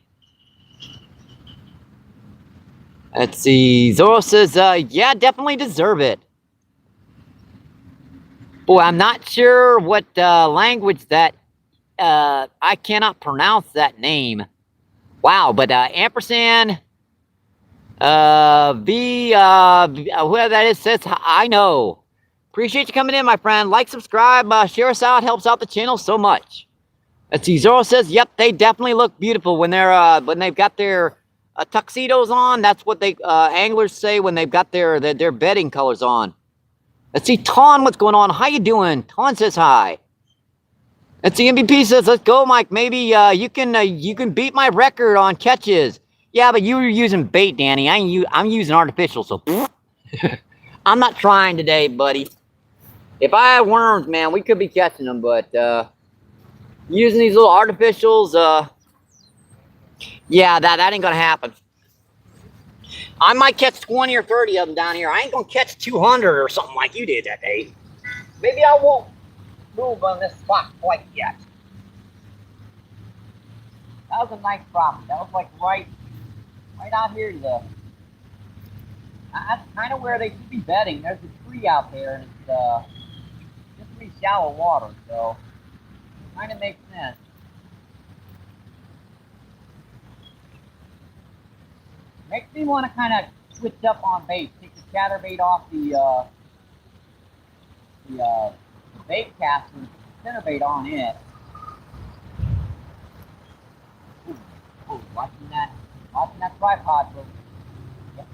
Let's see. Zoro says, yeah, definitely deserve it. Boy, I'm not sure what language that, I cannot pronounce that name. Wow, but ampersand, whoever that is says, I know. Appreciate you coming in, my friend. Like, subscribe, share us out. Helps out the channel so much. Let's see. Zoro says, yep, they definitely look beautiful when they're, when they've got their tuxedos on. That's what they anglers say when they've got their bedding colors on. Let's see, Ton, what's going on? How you doing? Ton says hi. Let's see, MBP says, let's go, Mike. Maybe you can beat my record on catches. Yeah, but you were using bait, Danny. I'm using artificial, so I'm not trying today, buddy. If I had worms, man, we could be catching them, but using these little artificials, yeah, that ain't gonna happen. I might catch 20 or 30 of them down here. I ain't gonna catch 200 or something like you did that day. Maybe I won't move on this spot quite yet. That was a nice property. That was like right out here to the That's kind of where they should be bedding. There's a tree out there, and it's just pretty shallow water, so it kind of makes sense. Makes me want to kind of switch up on bait, take the chatterbait off the bait caster, spinnerbait on it. Ooh, watching that tripod, folks.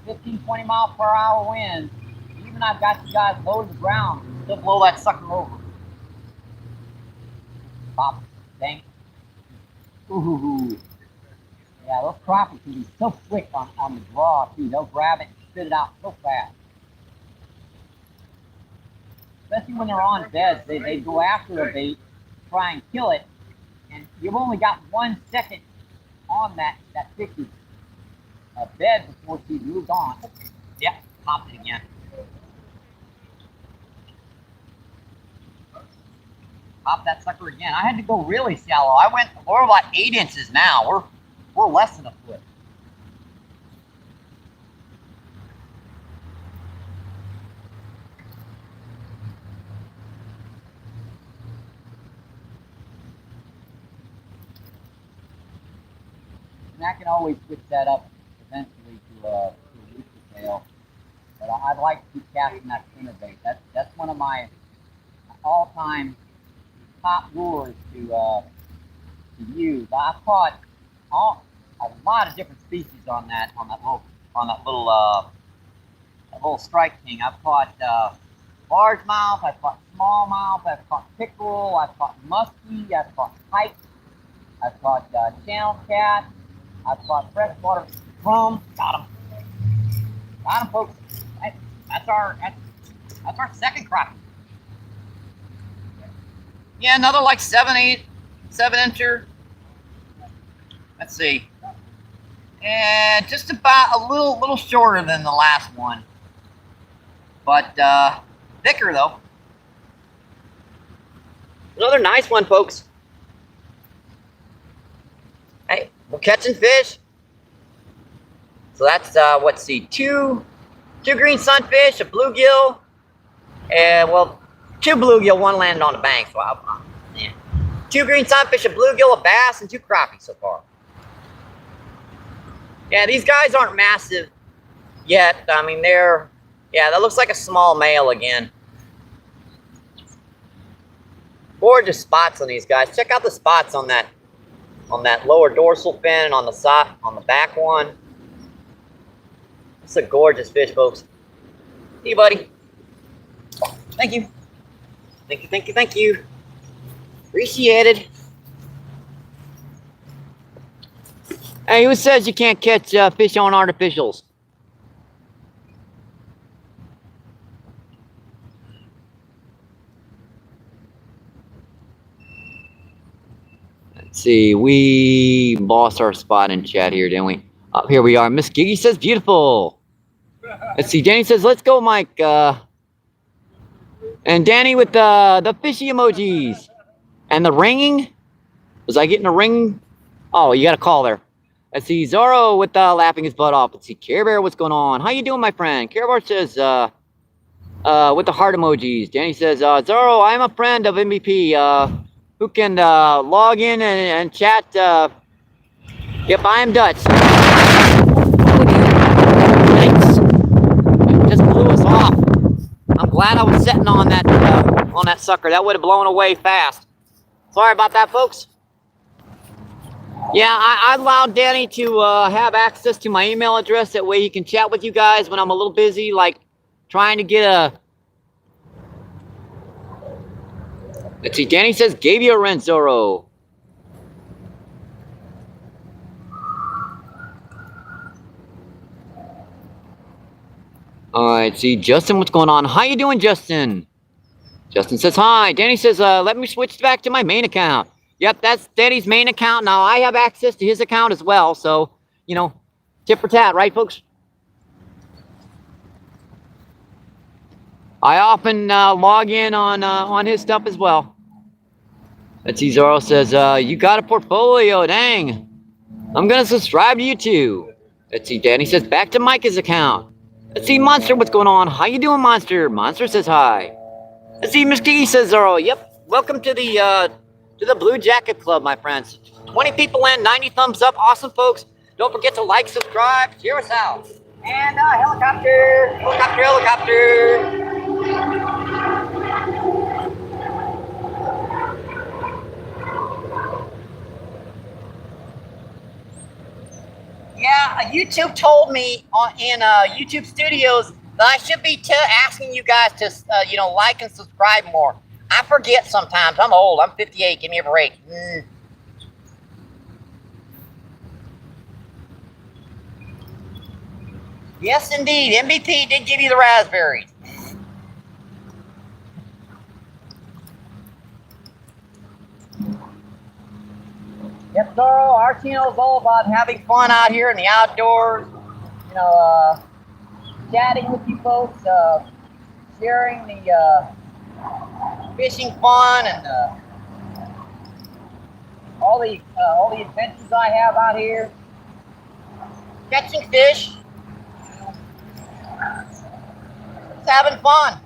15, 20 mile per hour winds. Even I've got you guys low to the ground, still blow that sucker over. Pop, dang. Ooh. Yeah, those crappies can be so quick on the draw, too. They'll grab it and spit it out so fast. Especially when they're on beds, they go after a bait, try and kill it, and you've only got 1 second on that fishy bed before she's moved on. Yep, popped it again. Pop that sucker again. I had to go really shallow. We're about 8 inches now. We're less than a foot. And I can always switch that up eventually to a rooster tail. But I'd like to keep casting that spinnerbait. That's one of my all-time top lures to use. I caught a lot of different species on that little strike king. I've caught largemouth, I've caught smallmouth, I've caught pickerel, I've caught muskie, I've caught pike, I've caught channel cat, I've caught freshwater drum. Got him, folks. That's our second crappie. Yeah, another like 7 incher. Let's see. And just about a little shorter than the last one. But thicker though. Another nice one, folks. Hey, we're catching fish. So that's let's see, two green sunfish, a bluegill, and well, 2 bluegill, 1 landed on the bank. So yeah. 2 green sunfish, a bluegill, a bass, and 2 crappie so far. Yeah, these guys aren't massive yet. I mean, yeah, that looks like a small male again. Gorgeous spots on these guys. Check out the spots on that lower dorsal fin and on the side, on the back one. It's a gorgeous fish, folks. See you, buddy. Thank you. Thank you. Appreciated. Hey, who says you can't catch fish on artificials? Let's see, we lost our spot in chat here, didn't we? Up here we are. Miss Giggy says beautiful. Let's see, Danny says let's go, Mike. And Danny with the fishy emojis and the ringing. Was I getting a ring? Oh, you got a call there. Let's see, Zorro with laughing his butt off. Let's see, Care Bear, what's going on? How you doing, my friend? Care Bear says with the heart emojis. Danny says Zorro, I'm a friend of MVP. Who can log in and chat. Yep, I am Dutch. Thanks. It just blew us off. I'm glad I was sitting on that sucker. That would have blown away fast. Sorry about that, folks. Yeah, I allowed Danny to have access to my email address. That way he can chat with you guys when I'm a little busy, like trying to get a... Let's see, Danny says, gave you a rent, Zorro. Alright, see, Justin, what's going on? How you doing, Justin? Justin says, hi. Danny says, let me switch back to my main account. Yep, that's Danny's main account. Now, I have access to his account as well. So, you know, tit for tat, right, folks? I often log in on his stuff as well. Let's see, Zorro says, you got a portfolio, dang. I'm going to subscribe to you too. Let's see, Danny says, back to Micah's account. Let's see, Monster, what's going on? How you doing, Monster? Monster says hi. Let's see, Miss Kiki says Zoro. Yep, welcome to the Blue Jacket Club, my friends. 20 people in, 90 thumbs up. Awesome, folks. Don't forget to like, subscribe, share us out. And helicopter, helicopter, helicopter. Yeah, YouTube told me in YouTube Studios that I should be asking you guys to, like and subscribe more. I forget sometimes. I'm old. I'm 58. Give me a break. Yes, indeed. MVP did give you the raspberries. Yep, Zoro, our channel is all about having fun out here in the outdoors. Chatting with you folks, sharing the fishing fun and all the adventures I have out here. Catching fish. Just having fun.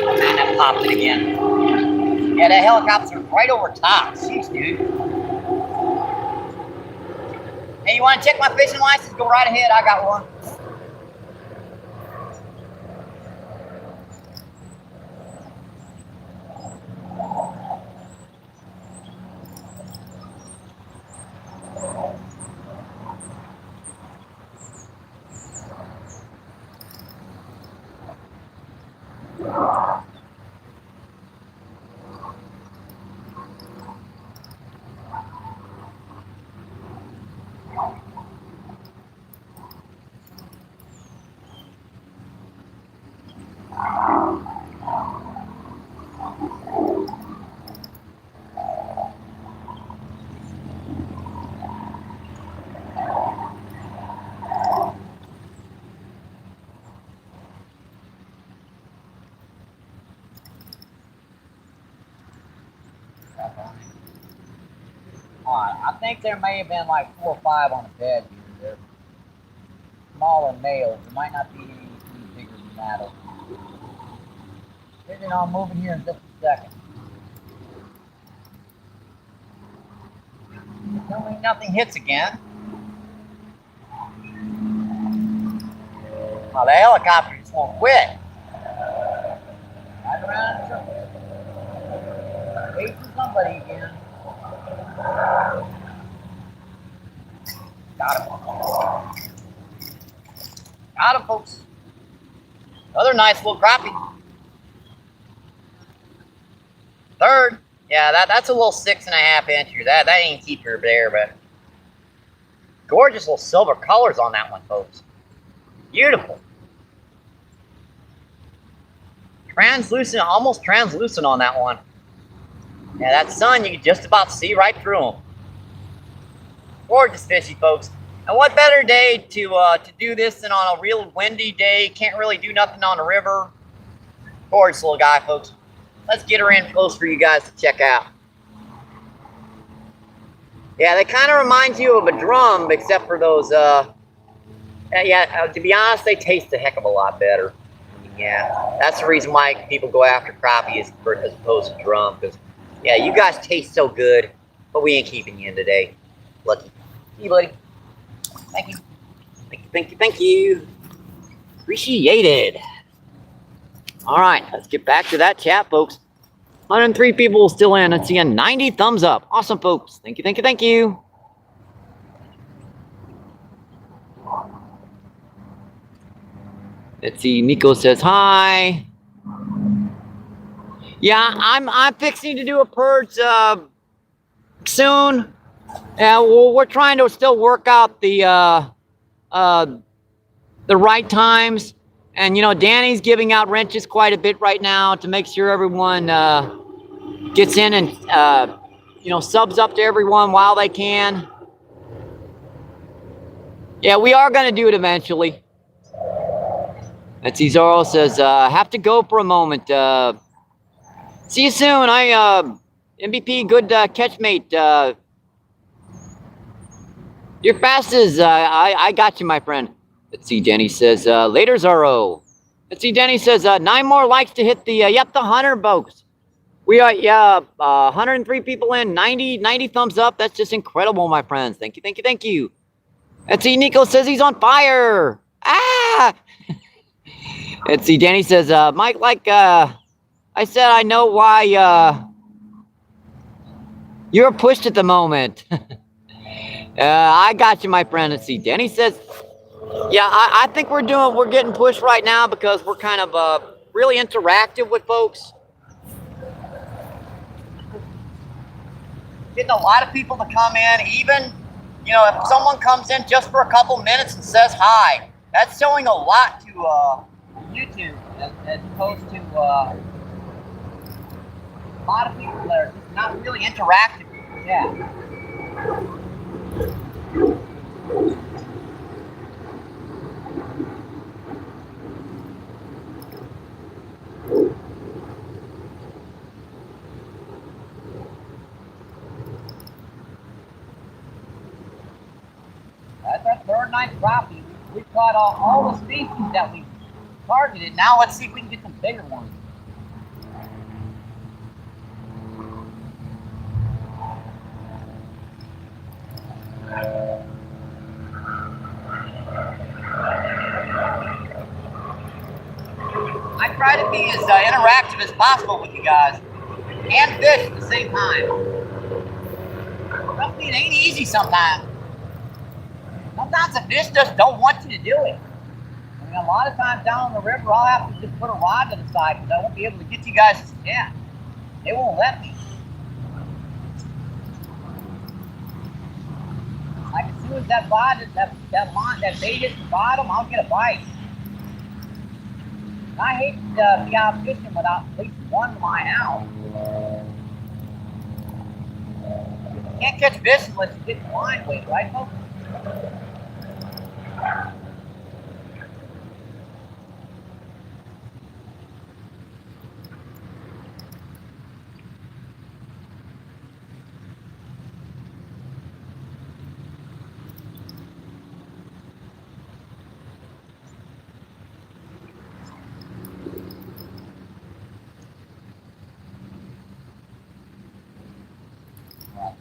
Oh man, that popped it again. Yeah, that helicopter's right over top. Jeez, dude. Hey, you want to check my fishing license? Go right ahead. I got one. I think there may have been like 4 or 5 on the bed here. They're smaller males. There might not be any bigger than that. Figuring on moving here in just a second. Tell me nothing hits again. Oh, the helicopter just won't quit. Right around in circles. Chasing somebody again. Got him. Got him, folks. Another nice little crappie. Third. Yeah, that's a little 6.5 incher. That ain't keeper there, but gorgeous little silver colors on that one, folks. Beautiful. Translucent, almost translucent on that one. Yeah, that sun, you can just about see right through them. Gorgeous fishy, folks. And what better day to do this than on a real windy day? Can't really do nothing on the river. Gorgeous little guy, folks. Let's get her in close for you guys to check out. Yeah, they kind of remind you of a drum, except for those, to be honest, they taste a heck of a lot better. Yeah, that's the reason why people go after crappie as opposed to drum, because, yeah, you guys taste so good, but we ain't keeping you in today. Lucky. See you, buddy. Thank you. Thank you, thank you, thank you. Appreciated. All right, let's get back to that chat, folks. 103 people still in. Let's see, 90 thumbs up. Awesome, folks. Thank you, thank you, thank you. Let's see, Miko says hi. Yeah, I'm fixing to do a purge soon. Yeah, well, we're trying to still work out the right times. And, Danny's giving out wrenches quite a bit right now to make sure everyone gets in and, subs up to everyone while they can. Yeah, we are going to do it eventually. And Cesaro says, have to go for a moment. See you soon. MVP, good catch, mate. You're fastest. I got you, my friend. Let's see. Denny says, later, Zorro. Let's see. Denny says, 9 more likes to hit the, yep, the 100, folks. We are, yeah, 103 people in, 90 thumbs up. That's just incredible, my friends. Thank you, thank you, thank you. Let's see. Nico says he's on fire. Ah! Let's see. Danny says, Mike, like, I said, I know why, you're pushed at the moment. I got you, my friend. Let's see. Danny says, yeah, I think we're getting pushed right now because we're kind of really interactive with folks. Getting a lot of people to come in, even, you know, if someone comes in just for a couple minutes and says hi, that's showing a lot to YouTube as opposed to a lot of people that are just not really interactive. Yeah. That's our third night crappie. We've caught all the species that we targeted. Now let's see if we can get some bigger ones. I try to be as interactive as possible with you guys and fish at the same time. Trust me, it ain't easy sometimes. Sometimes the fish just don't want you to do it. I mean, a lot of times down on the river, I'll have to just put a rod to the side because I won't be able to get you guys to stand. They won't let me. Like as soon as that line, that bait hits the bottom, I'll get a bite. I hate to be out fishing without at least one line out. You can't catch fish unless you get the line weight, right, folks?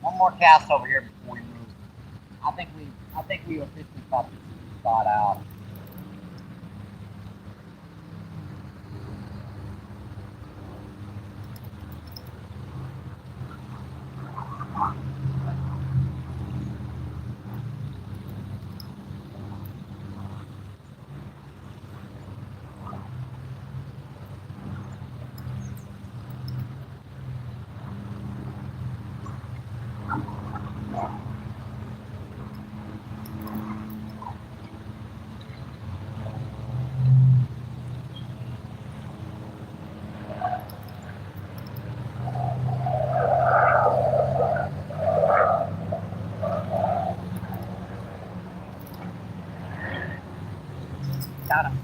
One more cast over here before we move. I think we officially got this spot out. Got him.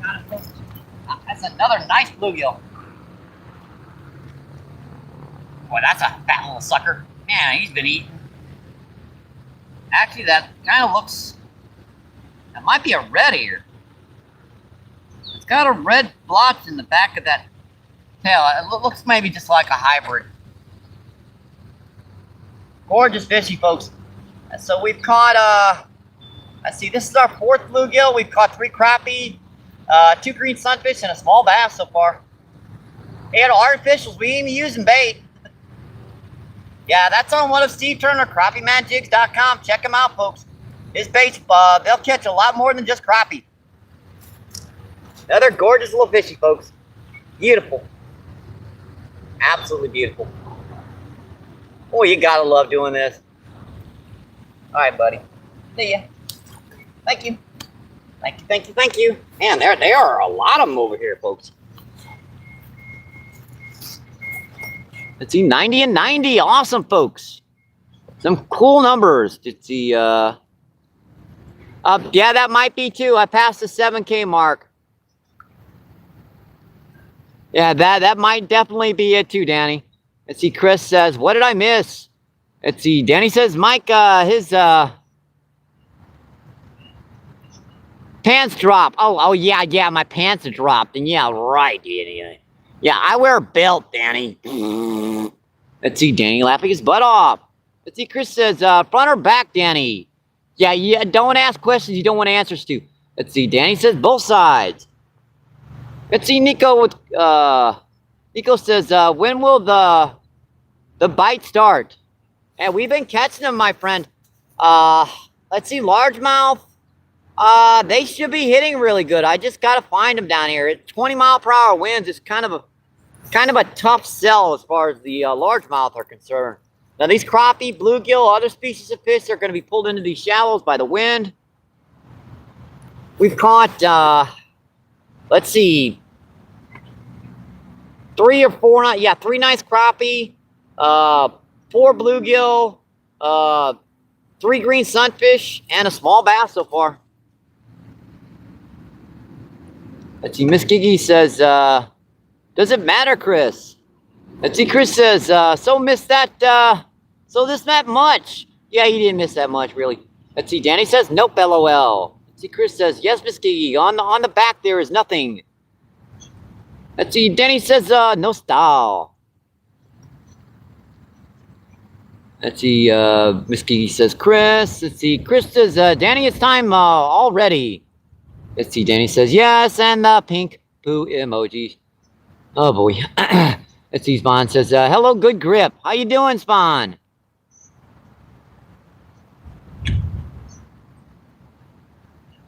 Got him. That's another nice bluegill. Boy, that's a fat little sucker. Man, he's been eating. Actually, that kind of looks... That might be a red ear. It's got a red blotch in the back of that tail. It looks maybe just like a hybrid. Gorgeous fishy, folks. And so we've caught... Let's see, this is our 4th bluegill. We've caught 3 crappie, 2 green sunfish, and a small bass so far. Hey, artificials, we ain't using bait. Yeah, that's on one of Steve Turner, crappiemanjigs.com. Check him out, folks. His baits, they'll catch a lot more than just crappie. Another gorgeous little fishy, folks. Beautiful. Absolutely beautiful. Boy, you gotta love doing this. All right, buddy. See ya. Thank you. Thank you, thank you, thank you. Man, there are a lot of them over here, folks. Let's see, 90 and 90. Awesome, folks. Some cool numbers. Let's see, yeah, that might be too. I passed the 7K mark. Yeah, that might definitely be it too, Danny. Let's see, Chris says, what did I miss? Let's see, Danny says, Mike, his pants dropped. Oh, yeah, my pants are dropped. And yeah, right, Danny. Yeah, I wear a belt, Danny. Let's see, Danny laughing his butt off. Let's see, Chris says, front or back, Danny? Yeah, don't ask questions you don't want answers to. Let's see, Danny says, both sides. Let's see, Nico with, Nico says, when will the bite start? And we've been catching them, my friend. Let's see, largemouth. They should be hitting really good. I just gotta find them down here. At 20-mile-per-hour winds, it's kind of a tough sell as far as the largemouth are concerned. Now these crappie, bluegill, other species of fish are going to be pulled into these shallows by the wind. We've caught, let's see, 3 or 4, yeah, 3 nice crappie, 4 bluegill, 3 green sunfish, and a small bass so far. Let's see, Miss Gigi says, does it matter, Chris? Let's see, Chris says, so missed that, so this that much. Yeah, he didn't miss that much, really. Let's see, Danny says, nope, LOL. Let's see, Chris says, yes, Miss Gigi, on the back there is nothing. Let's see, Danny says, no style. Let's see, Miss Gigi says, Chris. Let's see, Chris says, Danny, it's time already. Let's see, Danny says, yes, and the pink poo emoji. Oh, boy. Let's see, Spawn says, hello, good grip. How you doing, Spawn?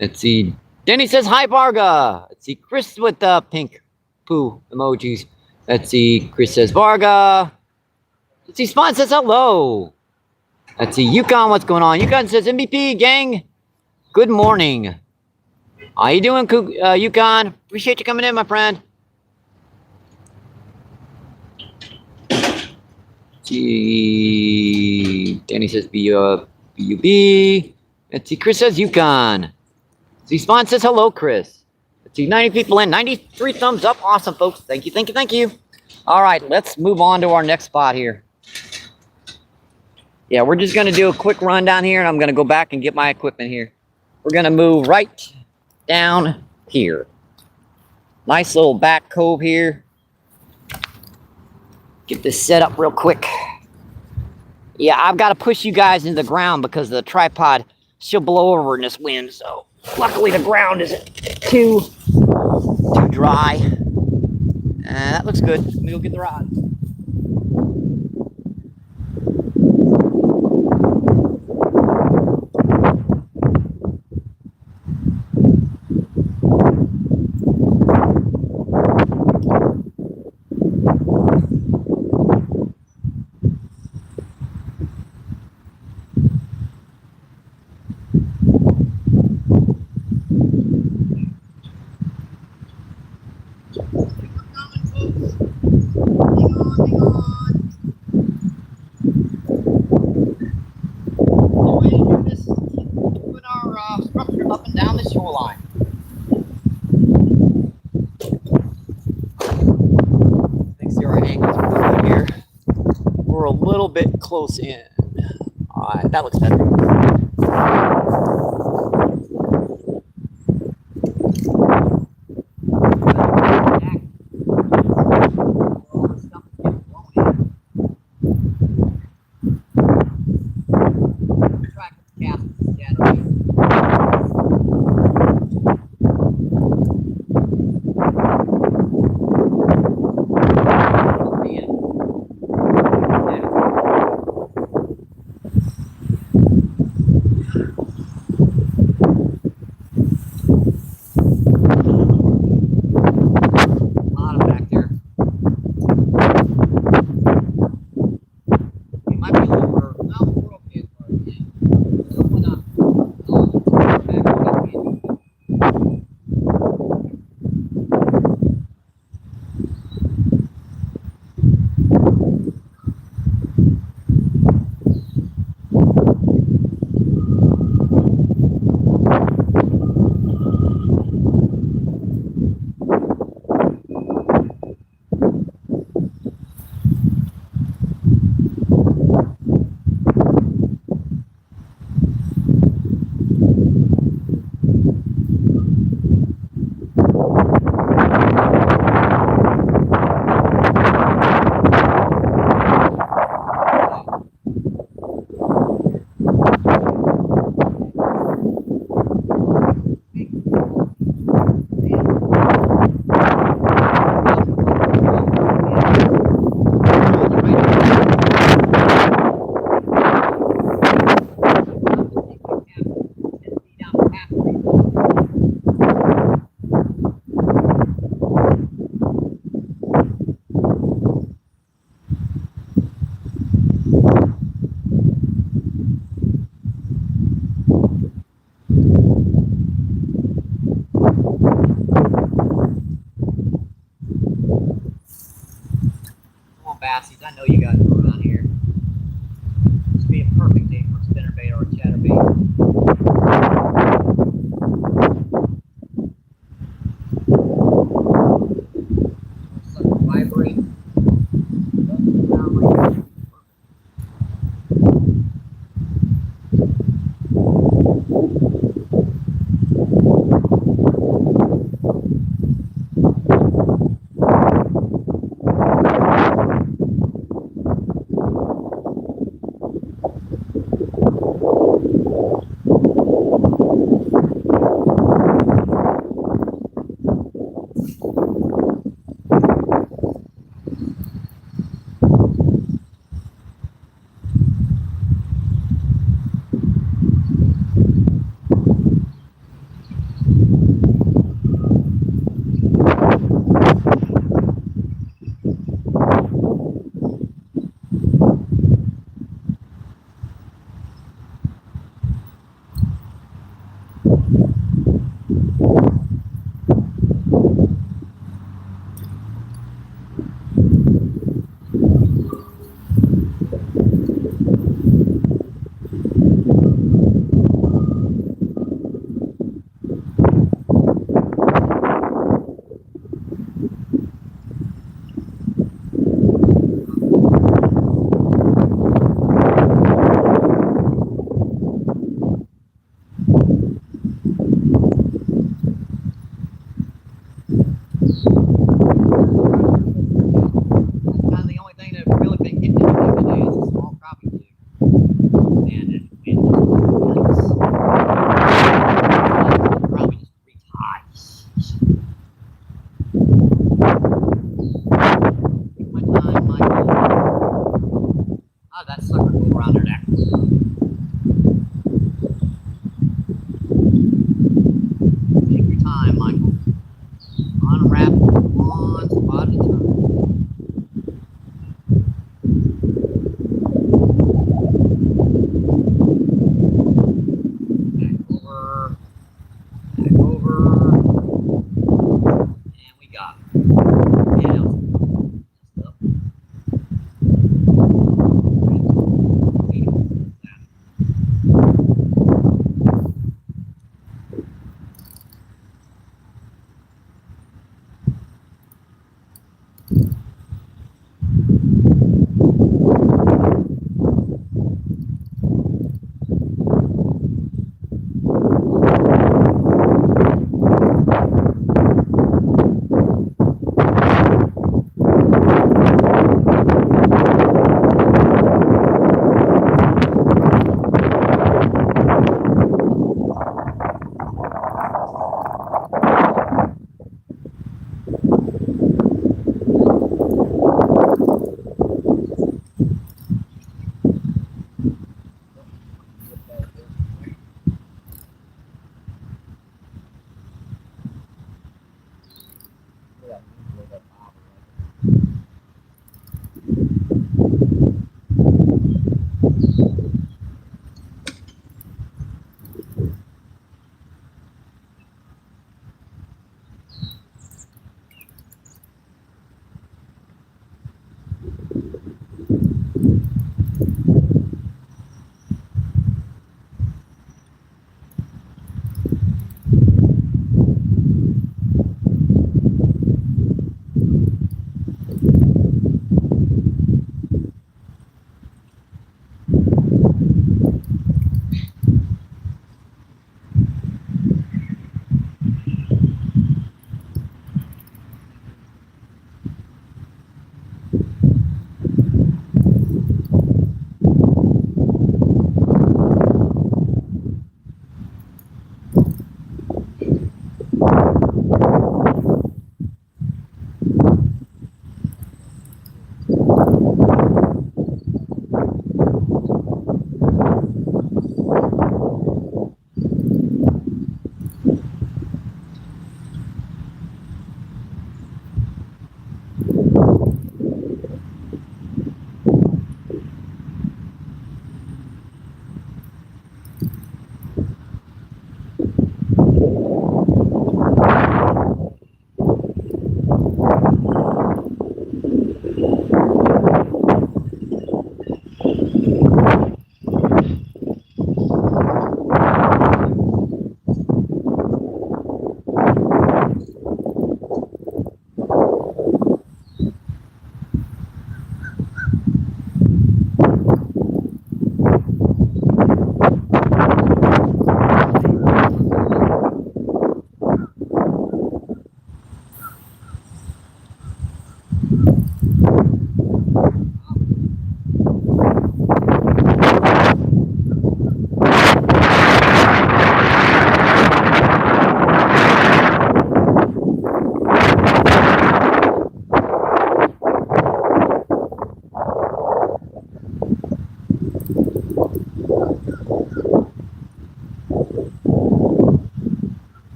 Let's see, Danny says, hi, Varga. Let's see, Chris with the pink poo emojis. Let's see, Chris says, Varga. Let's see, Spawn says, hello. Let's see, Yukon, what's going on? Yukon says, MVP, gang, good morning. How you doing, Yukon? Appreciate you coming in, my friend. Danny says B-U-B. Let's see, Chris says Yukon. See, Spawn says hello, Chris. Let's see, 90 people in, 93 thumbs up. Awesome, folks. Thank you. All right, let's move on to our next spot here. Yeah, we're just going to do a quick run down here, and I'm going to go back and get my equipment here. We're going to move right down here. Nice little back cove here. Get this set up real quick. Yeah, I've got to push you guys into the ground because the tripod she'll blow over in this wind. So luckily the ground isn't too dry. And that looks good. Let me go get the rod. Up and down the shoreline. Thanks to our angles over here. We're a little bit close in. Alright, that looks better.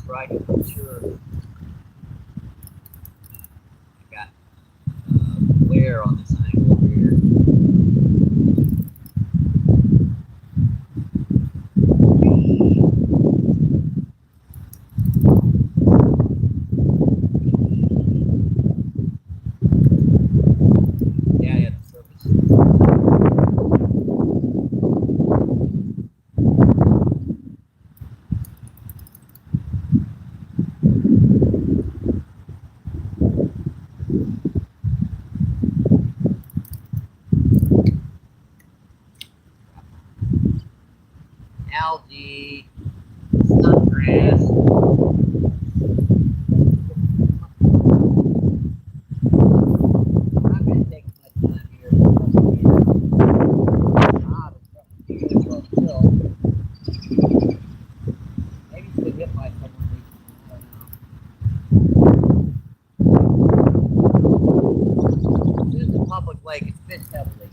Right, I'm sure. I got glare on this angle over here. Yeah, the surface. Algae, stunt grass. I'm not going to take much time here. Maybe you could hit by someone. I don't know. This is a public lake. It's fished heavily.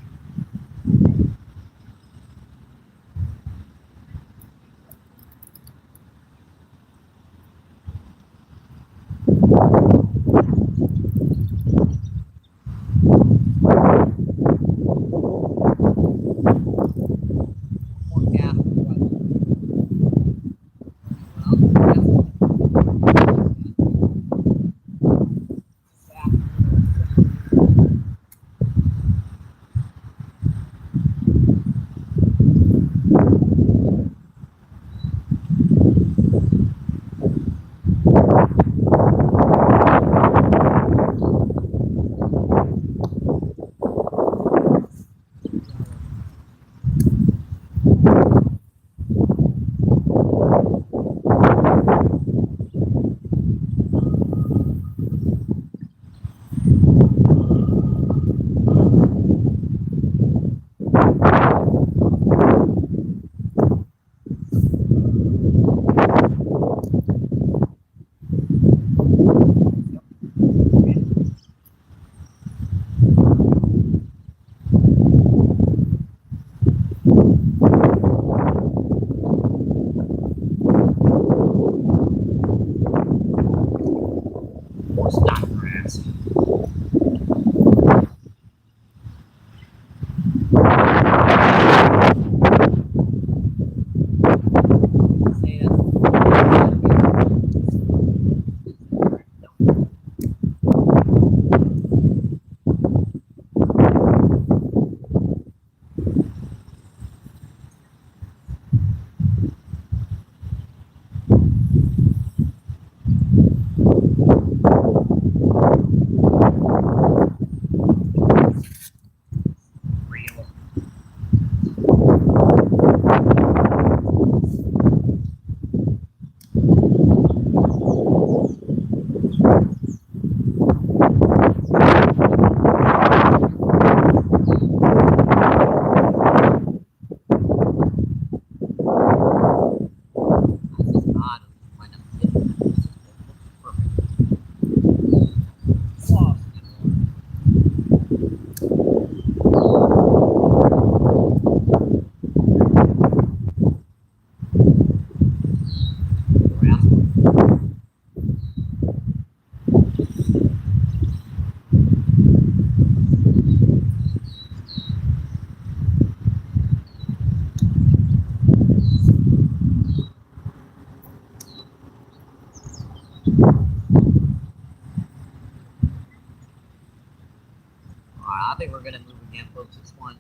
think we're gonna move again, folks. This spot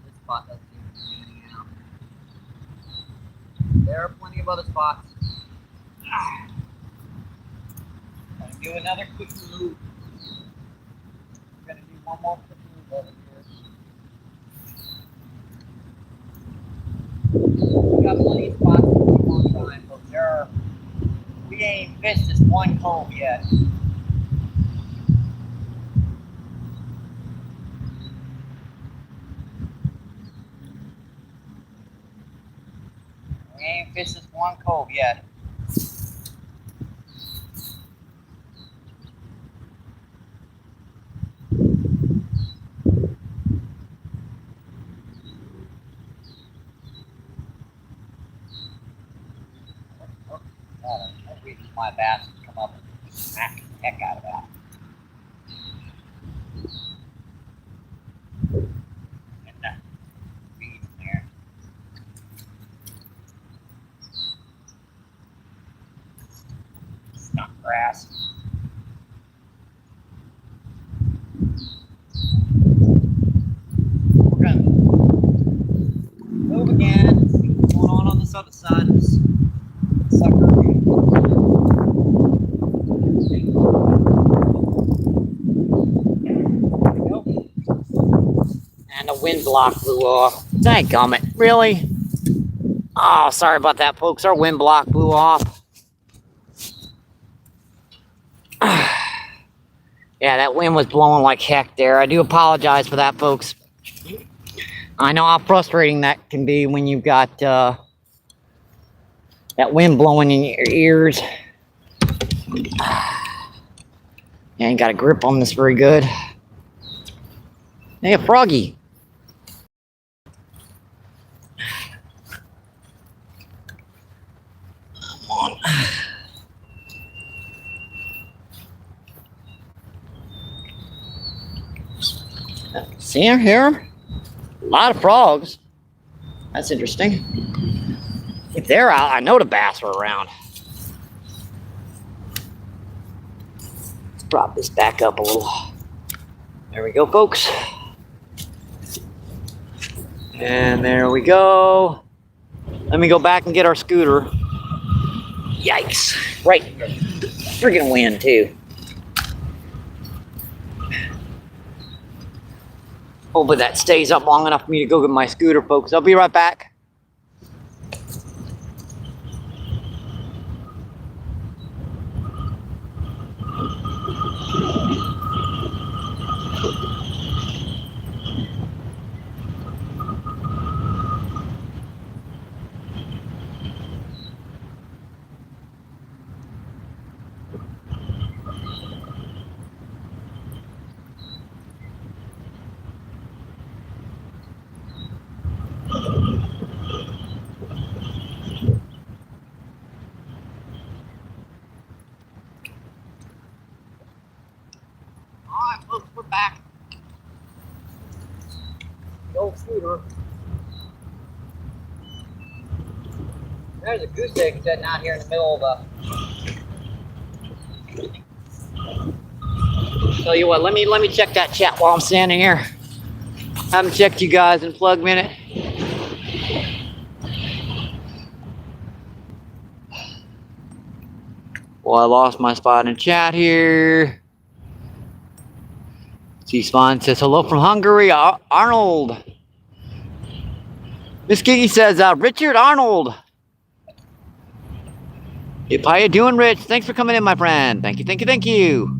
doesn't seem to be meaning out. There are plenty of other spots. Gonna do another quick move. We're gonna do one more quick move over here. We got plenty of spots to keep on trying, folks. We ain't fished this one cove yet. We ain't fished this one cove yet. That reason my bass would come up and smack the heck out of that. And that weed in there. Skunk grass. We're gonna move again. See what's going on this other side of this sucker. And the wind block blew off. Dadgummit, really? Oh, sorry about that, folks. Our wind block blew off. Yeah, that wind was blowing like heck there. I do apologize for that, folks. I know how frustrating that can be when you've got that wind blowing in your ears. Yeah, ain't got a grip on this very good. Hey, a froggy. Come on. See here? A lot of frogs. That's interesting. If they're out, I know the bass are around. Let's prop this back up a little. There we go, folks. And there we go. Let me go back and get our scooter. Yikes. Right. Friggin' wind, too. Hopefully that stays up long enough for me to go get my scooter, folks. I'll be right back. Alright, folks, we're back. The old scooter. There's a goose egg sitting out here in the middle of Tell you what, let me check that chat while I'm standing here. Haven't checked you guys in plug minute. Well, I lost my spot in chat here. C-Spawn says hello from Hungary, Arnold. Miss Kiki says Richard Arnold. Yep, how you doing, Rich? Thanks for coming in, my friend. Thank you, thank you, thank you.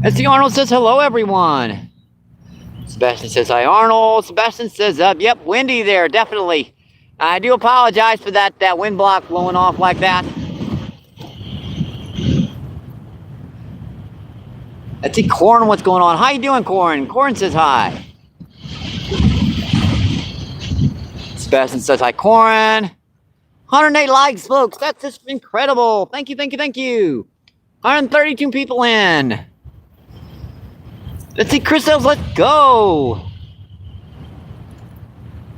S.C. Arnold says hello, everyone. Sebastian says hi, Arnold. Sebastian says yep, windy there, definitely. I do apologize for that wind block blowing off like that. Let's see, Corn, what's going on? How you doing, Corn? Corn says hi. Sebastian says hi, Corn. 108 likes, folks. That's just incredible. Thank you, thank you, thank you. 132 people in. Let's see, Chris Ells, let's go.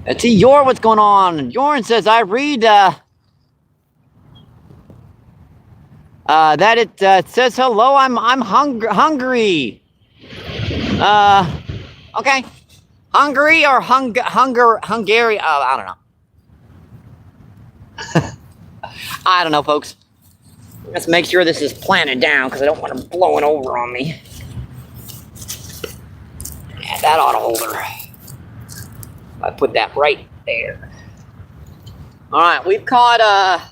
Let's see, Yor, what's going on? Yorn says, I read that it says hello, I'm hungry. Okay. Hungary or Hungary? I don't know. I don't know, folks. Let's make sure this is planted down because I don't want them blowing over on me. Yeah, that ought to hold her. I put that right there. All right, we've caught I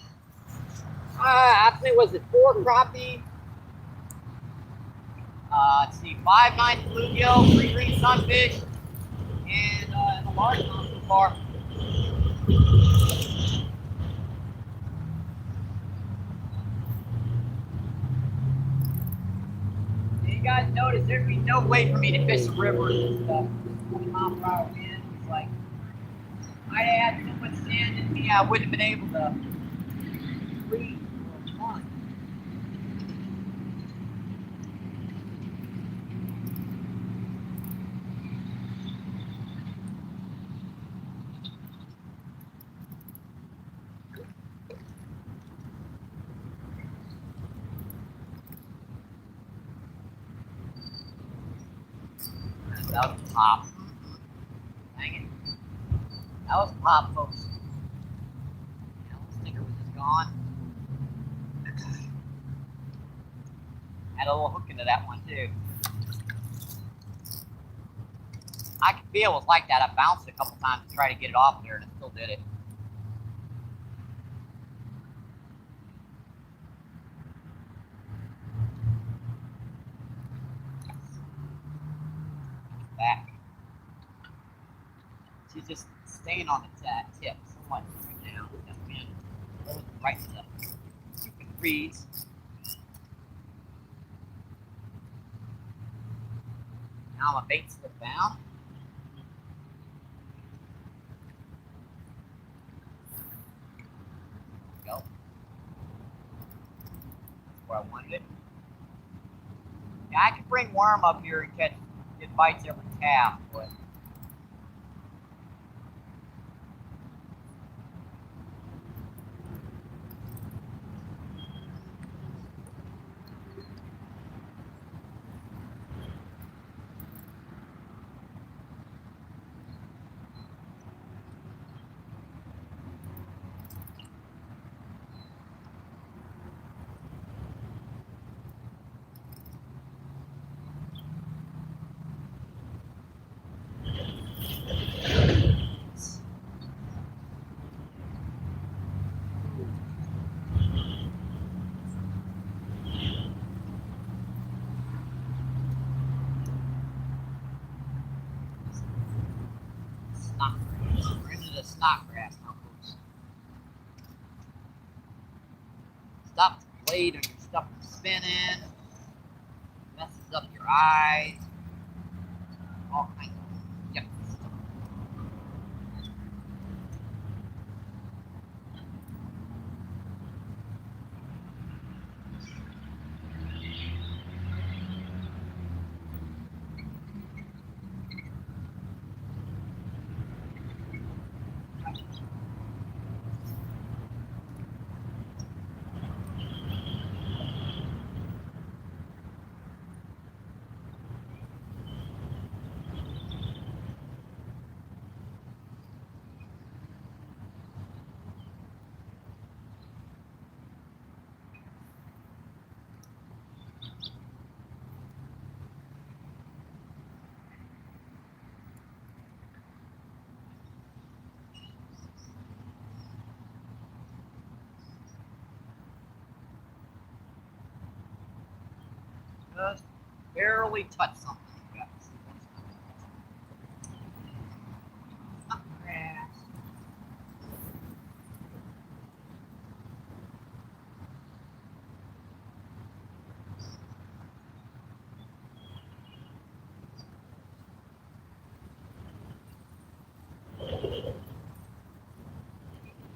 think was it 4 crappie. Let's see, 5 nice bluegill, 3 green sunfish, and the large one so far. You guys notice there'd be no way for me to fish the river with stuff. 20-mile-per-hour wind. It's like I had so much sand in me, I wouldn't have been able to breathe for fun. That was pop. Dang it. That was pop, folks. That little stinker was just gone. Had a little hook into that one too. I could feel it was like that. I bounced it a couple times to try to get it off there and it still did it. Back. She's just staying on the tip somewhat right now. That's been right to the stupid reeds. Now my bait slipped down. There we go. That's where I wanted it. Yeah, I could bring worm up here and get bites every calf, but we're into the snot grass now, folks. Stop the blade on your stuff from spinning. Messes up your eyes. All kinds of yucky stuff. Just barely touch something. Snot grass.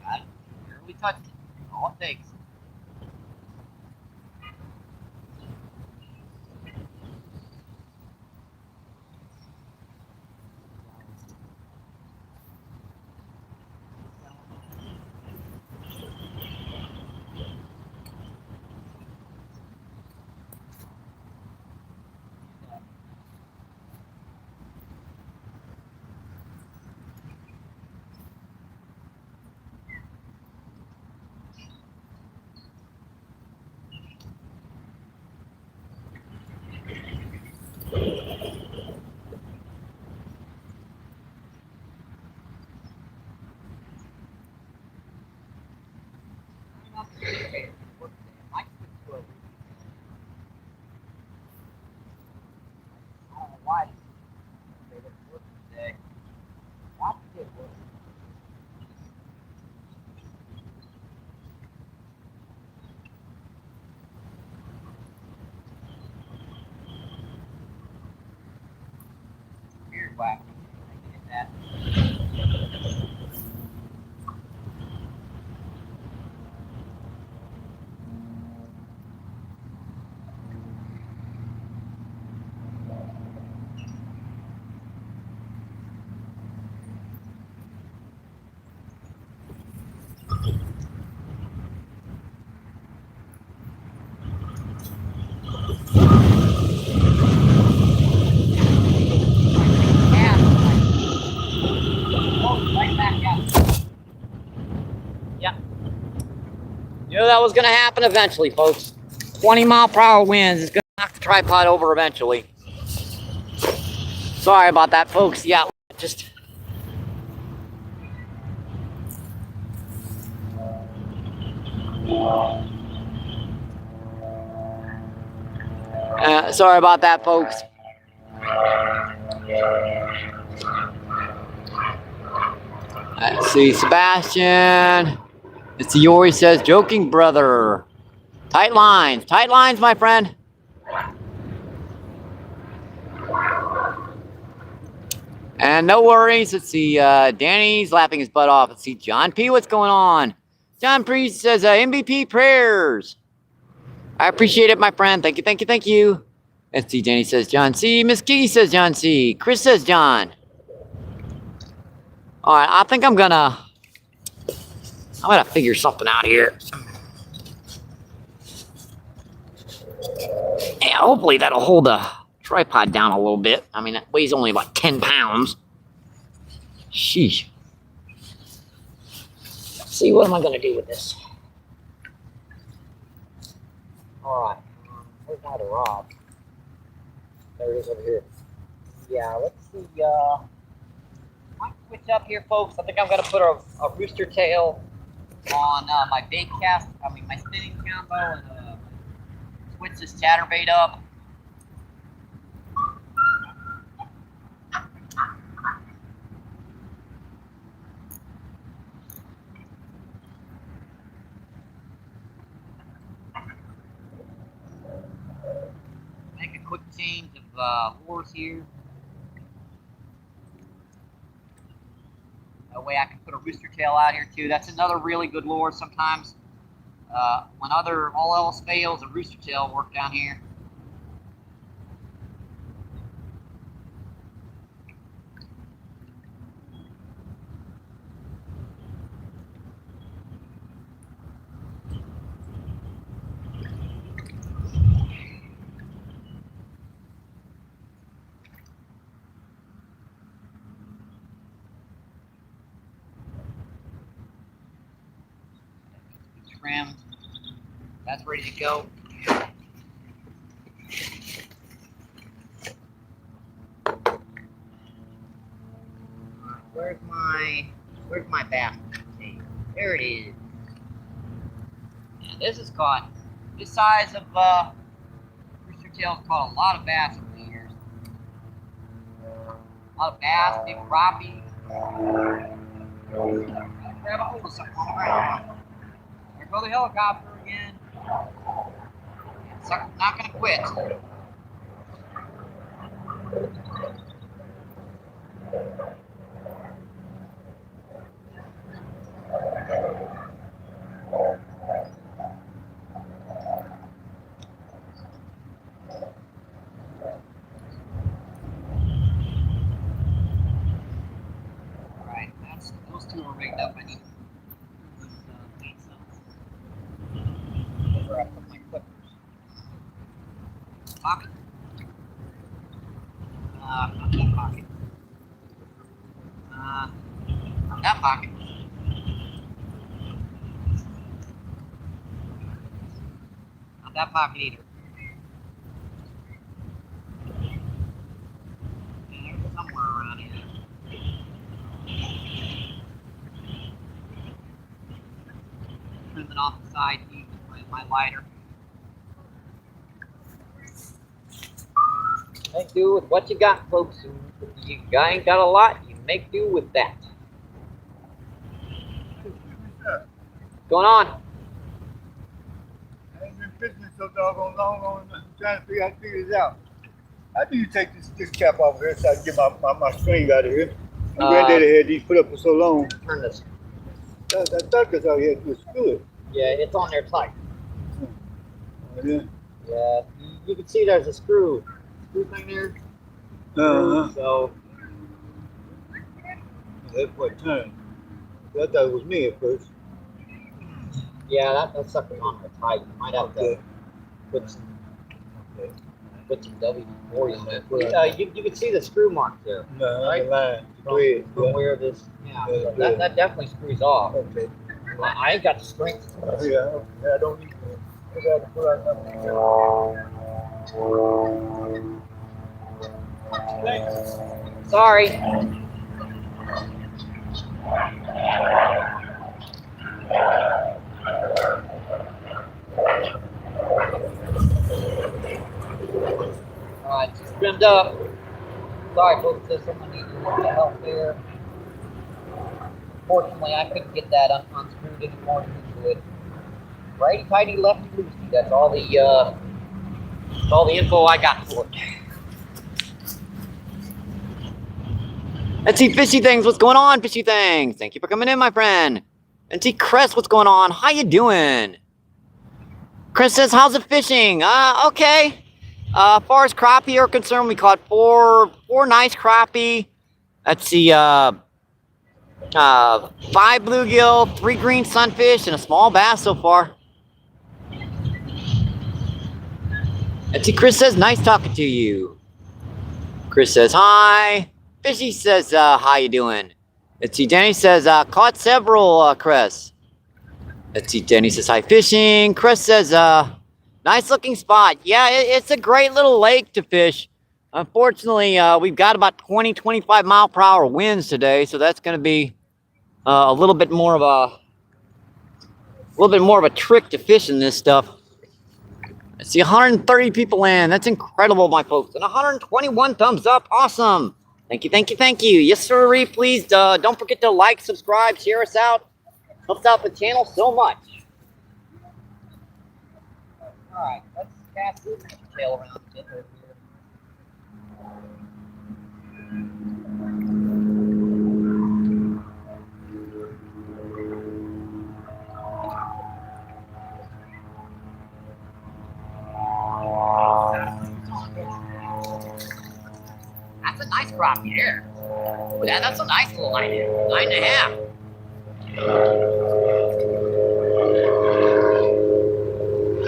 Got it. Barely touched it. All it takes. whack. Get that. You know that was going to happen eventually, folks. 20-mile-per-hour winds is going to knock the tripod over eventually. Sorry about that, folks. Yeah, just... sorry about that, folks. Let's see, Sebastian. It's Yori says, joking brother. Tight lines, my friend. And no worries. Let's see, Danny's laughing his butt off. Let's see, John P, what's going on? John P says, MBP prayers. I appreciate it, my friend. Thank you, thank you, thank you. Let's see, Danny says, John C. Miss Kiki says, John C. Chris says, John. All right, I think I'm gonna figure something out here. Yeah, hopefully that'll hold the tripod down a little bit. I mean, it weighs only about 10 pounds. Sheesh. Let's see, what am I gonna do with this? All right, where's my other rod? There it is over here. Yeah, let's see, might switch up here, folks. I think I'm gonna put a rooster tail on my bait cast, my spinning combo, and switch this chatterbait up. Make a quick change of lures here. That way I can put a rooster tail out here too. That's another really good lure sometimes. When all else fails, a rooster tail will work down here. Trimmed. That's ready to go. Where's my basket? There it is. And this is caught. This size of rooster tail's caught a lot of bass over the years. A lot of bass, big crappie. Grab a hold of something on the ground. There go the helicopter again. Sucker's not gonna quit. Alright, those two are rigged up. I need where I put my clippers. Pocket. Not that pocket. Not that pocket. Not that pocket either. Yeah, there's somewhere around here. Trimming off the side here with my lighter. Make do with what you got, folks. If you ain't got a lot, you make do with that. What's going on? I ain't been fishing so doggone long, I'm trying to figure this out. I need to take this cap off here so I can get my string out of here. My granddaddy had these put up for so long. Turn this. I thought that's all he had to do was screw it. Yeah, it's on there tight. Yeah. Yeah, you can see there's a screw thing there. So that's what turned. I thought it was me at first. yeah, that sucker's on there tight. You might have to put some WD-40 on it. You can see the screw mark there. No, right? the line. From where this, so that definitely screws off. Okay. I ain't got the strength. Yeah, I don't need to. I got to put out nothing. Sorry. Alright, it's trimmed up. Sorry folks, there's someone needing a little help there. Fortunately, I couldn't get that unscrewed anymore than usually. Righty tighty, lefty loosey. That's all the info I got for it. Let's see, Fishy Things. What's going on, Fishy Things? Thank you for coming in, my friend. And see, Chris, what's going on? How you doing? Chris says, how's it fishing? Okay. As far as crappie are concerned, we caught four nice crappie. Let's see, 5 bluegill, 3 green sunfish, and a small bass so far. Let's see, Chris says, nice talking to you. Chris says, hi. Fishy says, how you doing? Let's see, Danny says, caught several, Chris. Let's see, Danny says, hi fishing. Chris says, nice looking spot. Yeah, it's a great little lake to fish. Unfortunately, we've got about 20-25 mile per hour winds today, so that's going to be a little bit more of a trick to fishing this stuff. Let's see, 130 people in. That's incredible, my folks. And 121 thumbs up. Awesome. Thank you, thank you, thank you. Yes, sir. Please don't forget to like, subscribe, share us out. Helps out the channel so much. All right, let's cast this tail around a bit over here. That's a nice crappie there. Yeah, that's a nice little 9.5.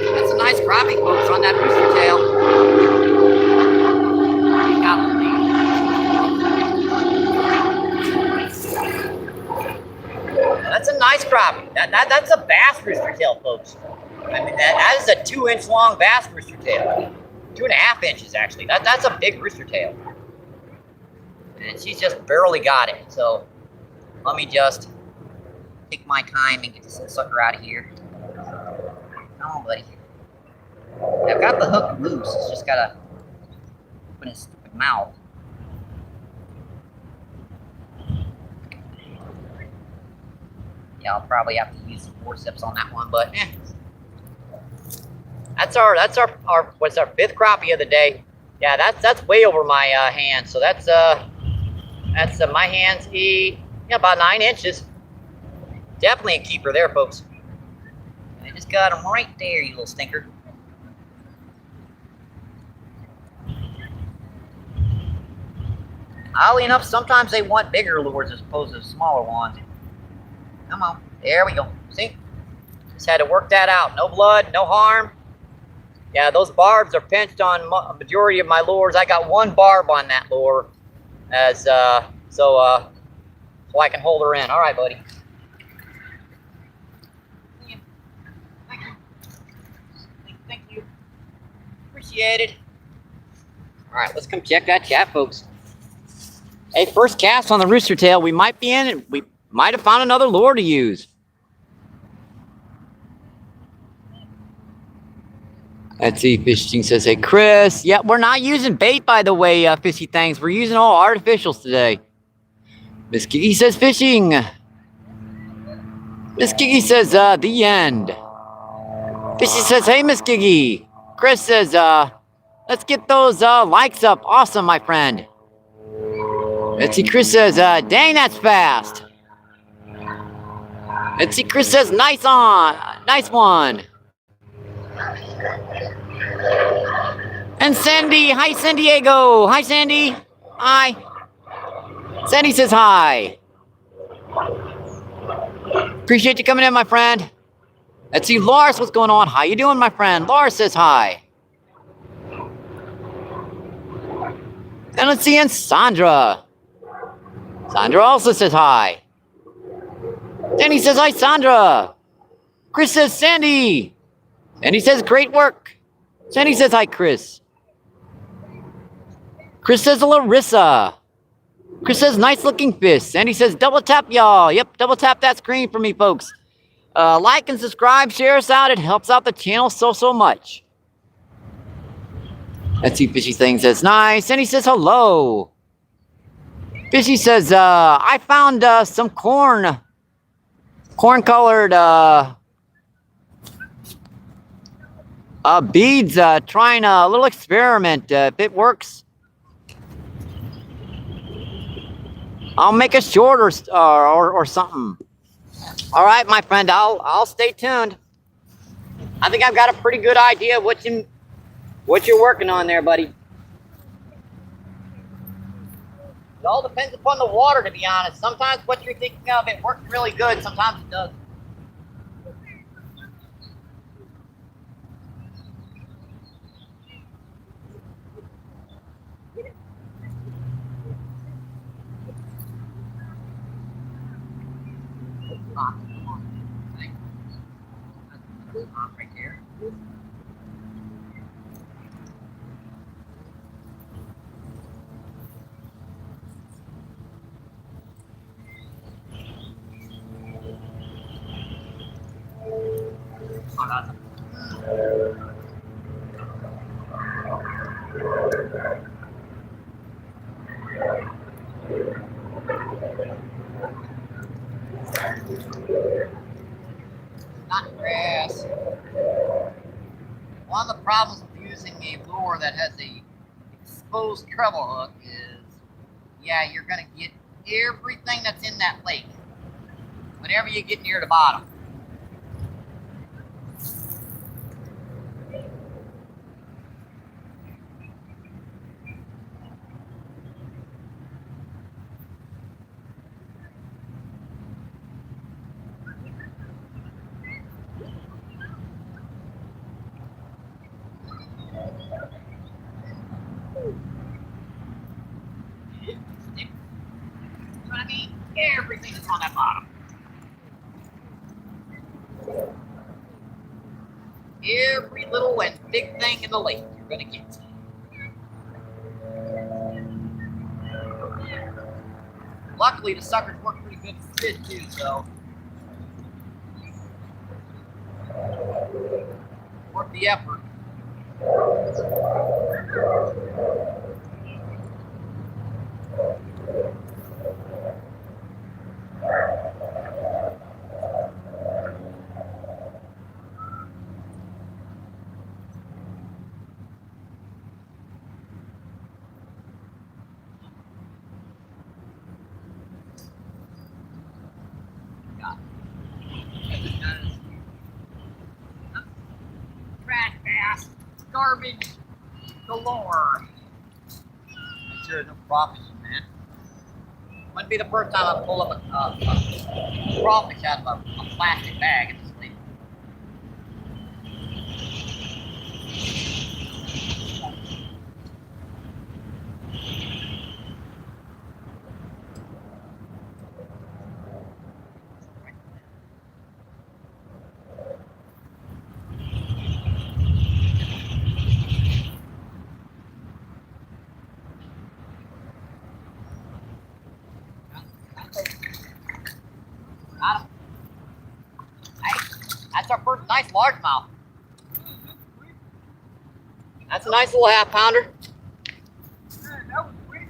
That's a nice crappie, folks, on that rooster tail. That's a nice crappie. That's a bass rooster tail, folks. I mean, that is a 2-inch long bass rooster tail. 2.5 inches, actually. That's a big rooster tail. And she's just barely got it. So let me just take my time and get this sucker out of here. Come on, buddy. I've got the hook loose. It's just gotta open his stupid mouth. Yeah, I'll probably have to use some forceps on that one, but That's our what's our 5th crappie of the day. Yeah, that's way over my hand. So that's my hands eat about 9 inches. Definitely a keeper there, folks. And I just got him right there, you little stinker. Oddly enough, sometimes they want bigger lures as opposed to smaller ones. Come on, there we go. See? Just had to work that out. No blood, no harm. Yeah, those barbs are pinched on a majority of my lures. I got 1 barb on that lure, as so I can hold her in. All right, buddy. Thank you. Appreciate it. All right, let's come check that chat, folks. Hey, first cast on the rooster tail. We might be in it. We might have found another lure to use. Let's see, Fishing says, hey, Chris. Yeah, we're not using bait, by the way, Fishy Things. We're using all artificials today. Miss Kiki says, fishing. Miss Kiki says, the end. Fishy says, hey, Miss Kiki. Chris says, Let's get those likes up. Awesome, my friend. Let's see, Chris says, dang, that's fast. Let's see, Chris says, nice one. And Sandy, hi, San Diego. Hi, Sandy. Hi. Sandy says hi. Appreciate you coming in, my friend. Let's see, Lars, what's going on? How you doing, my friend? Lars says hi. And let's see, and Sandra. Sandra also says hi. Danny says hi, Sandra. Chris says Sandy. Sandy says great work. Sandy says hi, Chris. Chris says Larissa. Chris says nice looking fish. Sandy says double tap, y'all. Yep, double tap that screen for me, folks. Like and subscribe, share us out. It helps out the channel so much. Let's see, Fishy Thing says nice. Sandy says hello. Fishy says, I found some corn-colored beads, trying a little experiment. If it works, I'll make a short or something. All right, my friend, I'll stay tuned. I think I've got a pretty good idea of what you're working on there, buddy. It all depends upon the water, to be honest. Sometimes what you're thinking of, it works really good. Sometimes it doesn't. Right there. Not grass. One of the problems with using a lure that has a exposed treble hook is, yeah, you're gonna get everything that's in that lake whenever you get near the bottom. I mean, everything is on that bottom. Every little and big thing in the lake you're gonna get. Luckily, the suckers work pretty good for fish too, so worth the effort. Trash bass, garbage galore. Make sure there's no crawfish in that. Wouldn't be the first time I pull up a crawfish out of a plastic bag in this lake. Got him. Hey, that's our first nice largemouth. That's a nice little half pounder. Man, that was quick.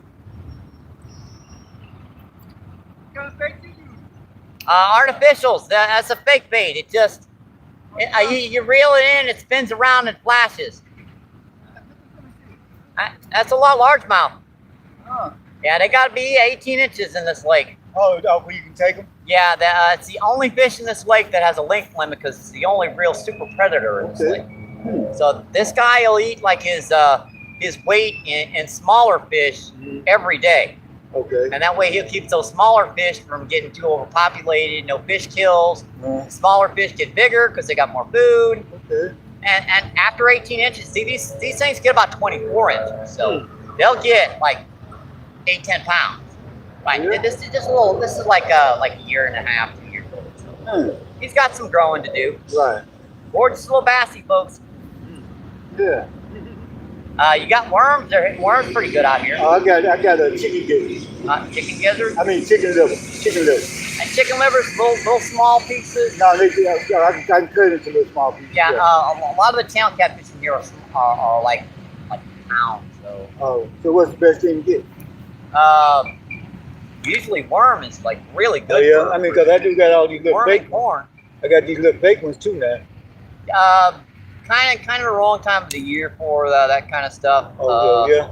What kind of bait you use? Artificials. That's a fake bait. It just, you reel it in, it spins around and flashes. That's a lot largemouth. Huh. Yeah, they got to be 18 inches in this lake. Oh, where you can take them? Yeah, it's the only fish in this lake that has a length limit because it's the only real super predator in this lake. So this guy will eat like his weight in smaller fish every day. Okay. And that way he'll keep those smaller fish from getting too overpopulated, no fish kills. Smaller fish get bigger because they got more food. Okay. And after 18 inches, see these things get about 24 inches. So they'll get like 8-10 pounds. Right. Yeah. This is like a year and a half, 2 years old. So he's got some growing to do. Right. Gorgeous little bassy, folks. Yeah. You got worms. Worms pretty good out here. I got a chicken gizzard. Chicken gizzard. I mean chicken liver. Chicken liver. And chicken livers, little small pieces. No, I can cut it into little small pieces. Yeah, a lot of the town catfish in here are like pounds. So. Oh, so what's the best thing to get? Usually worm is like really good. Oh yeah, I mean, because I do got all these little worm baked and corn. I got these little baked ones too now. Kind of the wrong time of the year for that kind of stuff. Oh yeah.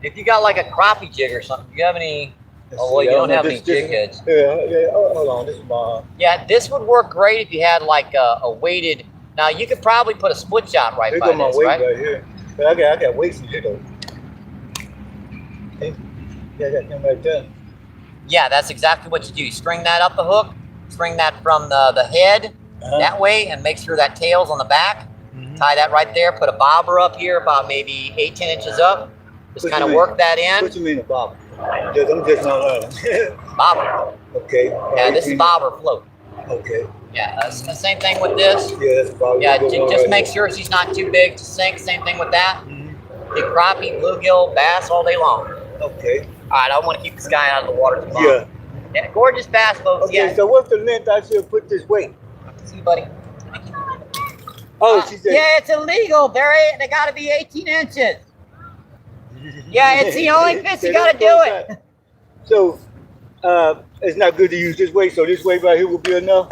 If you got like a crappie jig or something, do you have any? Oh well, you don't have any jig heads. Yeah. Oh, hold on, this is my. Yeah, this would work great if you had like a weighted. Now you could probably put a split shot right by my this, weight right? here. But I got weights in here though. Okay. Yeah, I got them right there. Yeah, that's exactly what you do. You string that up the hook, string that from the head that way, and make sure that tail's on the back. Tie that right there. Put a bobber up here, about maybe 8-10 inches up. Just kind of work that in. What you mean a bobber? I'm just not learning. Bobber. Okay. Yeah, this is bobber float. Okay. Yeah, that's the same thing with this. Yeah, that's bobber. Yeah, just make sure she's not too big to sink. Same thing with that. Big crappie, bluegill, bass all day long. Okay. All right, I don't want to keep this guy out of the water too long. Yeah, gorgeous bass, folks. Okay, Yeah. so what's the length I should put this weight? See, buddy. Oh, she said. Yeah, it's illegal. They got to be 18 inches. Yeah, it's the only fish you got to do it. So, it's not good to use this weight. So this weight right here will be enough.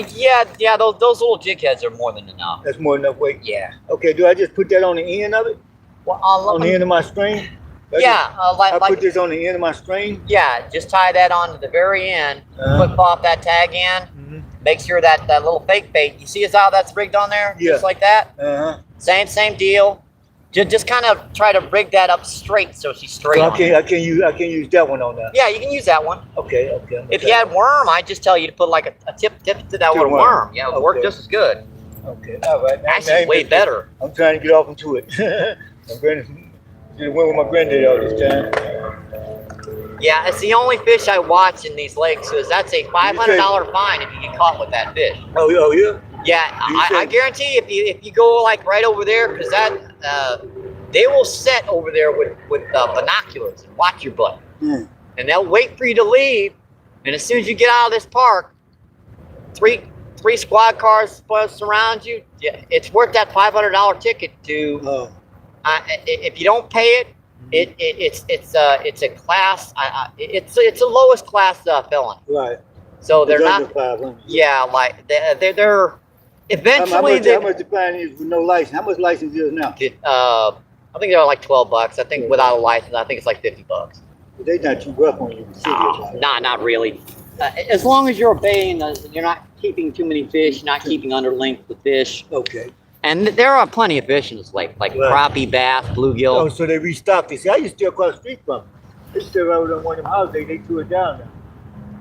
Yeah. Those little jig heads are more than enough. That's more than enough weight. Yeah. Okay. Do I just put that on the end of it? Well, On the end of my string? I put this on the end of my string. Yeah, just tie that on to the very end. Flip off that tag end. Make sure that little fake bait. You see how that's rigged on there? Yeah. Just like that. Same deal. Just kind of try to rig that up straight so she's straight. So I can use that one on there. Yeah, you can use that one. Okay. If you had worm, I'd just tell you to put like a tip to that one worm. Yeah, it would work just as good. Okay. All right. Actually, way better. I'm trying to get off into it. My granddad went with my granddaddy all this time. Yeah, it's the only fish I watch in these lakes because that's a $500 fine if you get caught with that fish. Oh yeah. Yeah, I guarantee if you go like right over there, because they will set over there with binoculars and watch your butt, and they'll wait for you to leave. And as soon as you get out of this park, three squad cars surround you. Yeah, it's worth that $500 ticket to. If you don't pay it, it's a class. It's a lowest class felon. Right. So they're not. Under 500. Yeah, like they're eventually. How much the fine is with no license? How much license is now? I think they're like $12. I think without a license, I think it's like $50. They're not too rough on you. Nah, not really. As long as you're obeying, you're not keeping too many fish, not keeping underlength the fish. Okay. And there are plenty of fish in this lake, like crappie, bass, bluegill. Oh, so they restocked it. See, I used to stay across the street from them. They still out on one of them houses. They threw it down now.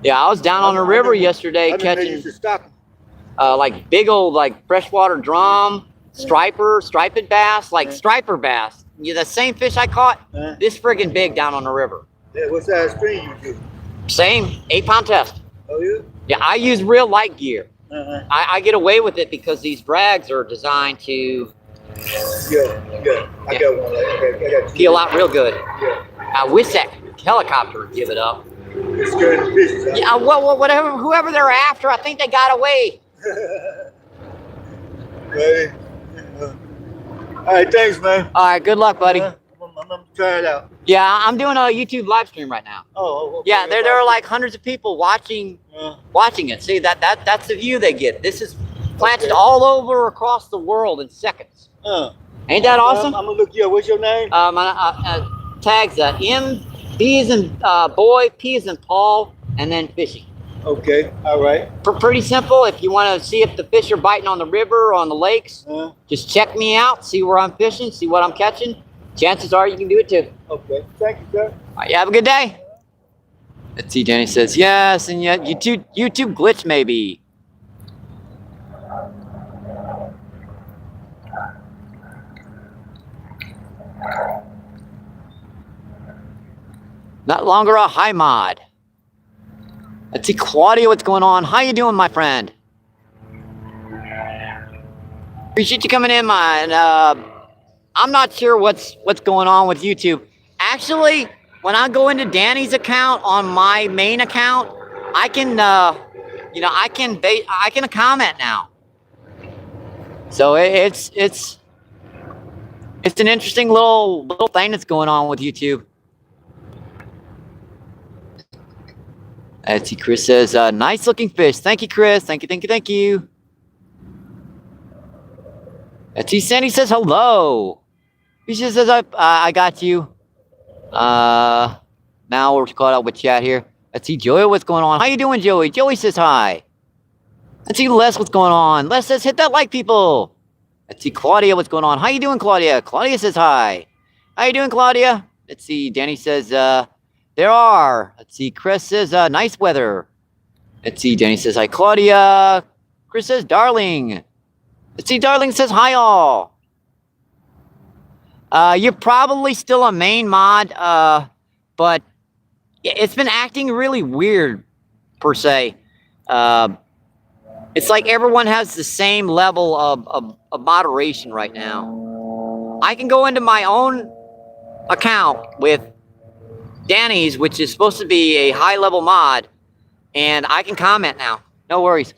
Yeah, I was down on the river yesterday catching they used to stock them. like big old like freshwater drum, striped bass, like striper bass. Yeah, the same fish I caught, this friggin' big down on the river. Yeah, what size string you do? Same, 8-pound test. Oh, yeah? Yeah, I use real light gear. I get away with it because these drags are designed to Yeah. I got one. I got two. peel out real good. Yeah. I wish that helicopter would give it up. It's scared the fishes out. Yeah, well, whatever, whoever they're after, I think they got away. Ready? All right, thanks, man. All right, good luck, buddy. I'm gonna try it out. Yeah, I'm doing a YouTube live stream right now. Oh, okay. Yeah, there are like hundreds of people watching it. See, that's the view they get. This is planted all over across the world in seconds. Ain't that awesome? I'm gonna look you up. What's your name? Tags M, B is in boy, P is in Paul, and then fishing. Okay, all right. Pretty simple. If you want to see if the fish are biting on the river or on the lakes, just check me out, see where I'm fishing, see what I'm catching. Chances are you can do it too. Okay, thank you, sir. All right, you have a good day. Let's see, Danny says yes, and yet YouTube glitch maybe. Not longer a high mod. Let's see, Claudia, what's going on? How you doing, my friend? Appreciate you coming in, man. I'm not sure what's going on with YouTube. Actually, when I go into Danny's account on my main account, I can, I can comment now. So it's an interesting little thing that's going on with YouTube. Let's see, Chris says, nice looking fish. Thank you, Chris. Thank you. Let's see, Sandy says hello. He just says, I got you. Now we're caught up with chat here. Let's see, Joey, what's going on? How you doing, Joey? Joey says hi. Let's see, Les, what's going on? Les says, hit that like, people. Let's see, Claudia, what's going on? How you doing, Claudia? Claudia says hi. How you doing, Claudia? Let's see, Danny says, there are. Let's see, Chris says, nice weather. Let's see, Danny says, hi, Claudia. Chris says, darling. Let's see, darling says, hi, all. You're probably still a main mod, but it's been acting really weird, per se. It's like everyone has the same level of moderation right now. I can go into my own account with Danny's, which is supposed to be a high-level mod, and I can comment now. No worries.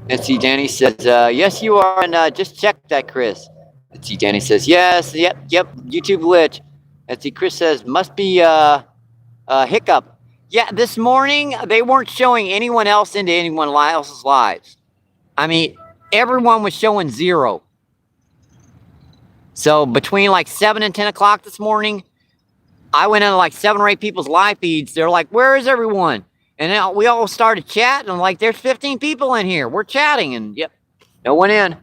Let's see, Danny says, yes, you are, and just check that, Chris. Let's see, Danny says, yes, yep, YouTube glitch. Let's see, Chris says, must be a hiccup. Yeah, this morning, they weren't showing anyone else into anyone else's lives. I mean, everyone was showing 0. So between like 7 and 10 o'clock this morning, I went into like 7 or 8 people's live feeds. They're like, where is everyone? And then we all started chatting. I'm like, there's 15 people in here. We're chatting. And yep, no one in.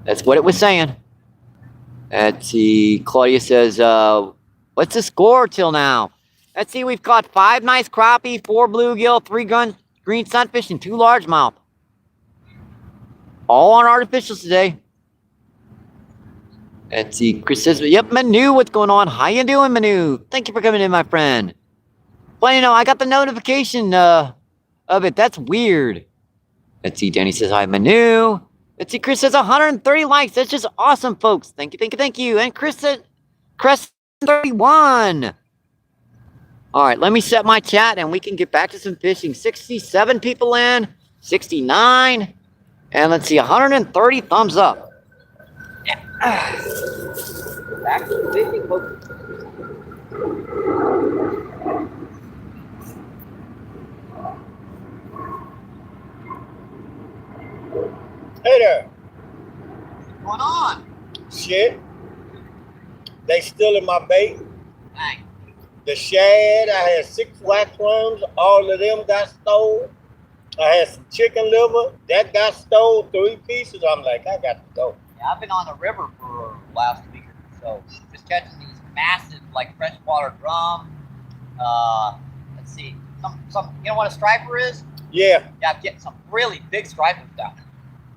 That's what it was saying. Let's see. Claudia says, what's the score till now? Let's see. We've caught 5 nice crappie, 4 bluegill, 3 green sunfish, and 2 largemouth. All on artificials today. Let's see. Chris says, yep, Manu, what's going on? How you doing, Manu? Thank you for coming in, my friend. Well, you know, I got the notification of it. That's weird. Let's see. Danny says, hi, Manu. Let's see. Chris says 130 likes. That's just awesome, folks. Thank you. And Chris said, 31. All right, let me set my chat and we can get back to some fishing. 67 people in, 69. And let's see, 130 thumbs up. Back to the fishing, folks. Hey there. What's going on? Shit. They still in my bait. Dang. The shad, I had 6 wax worms. All of them got stole. I had some chicken liver. That got stole, 3 pieces. I'm like, I got to go. Yeah, I've been on the river for last week or so. Just catching these massive, like, freshwater drum. Let's see. Some. You know what a striper is? Yeah. Yeah, I'm getting some really big stripers down there.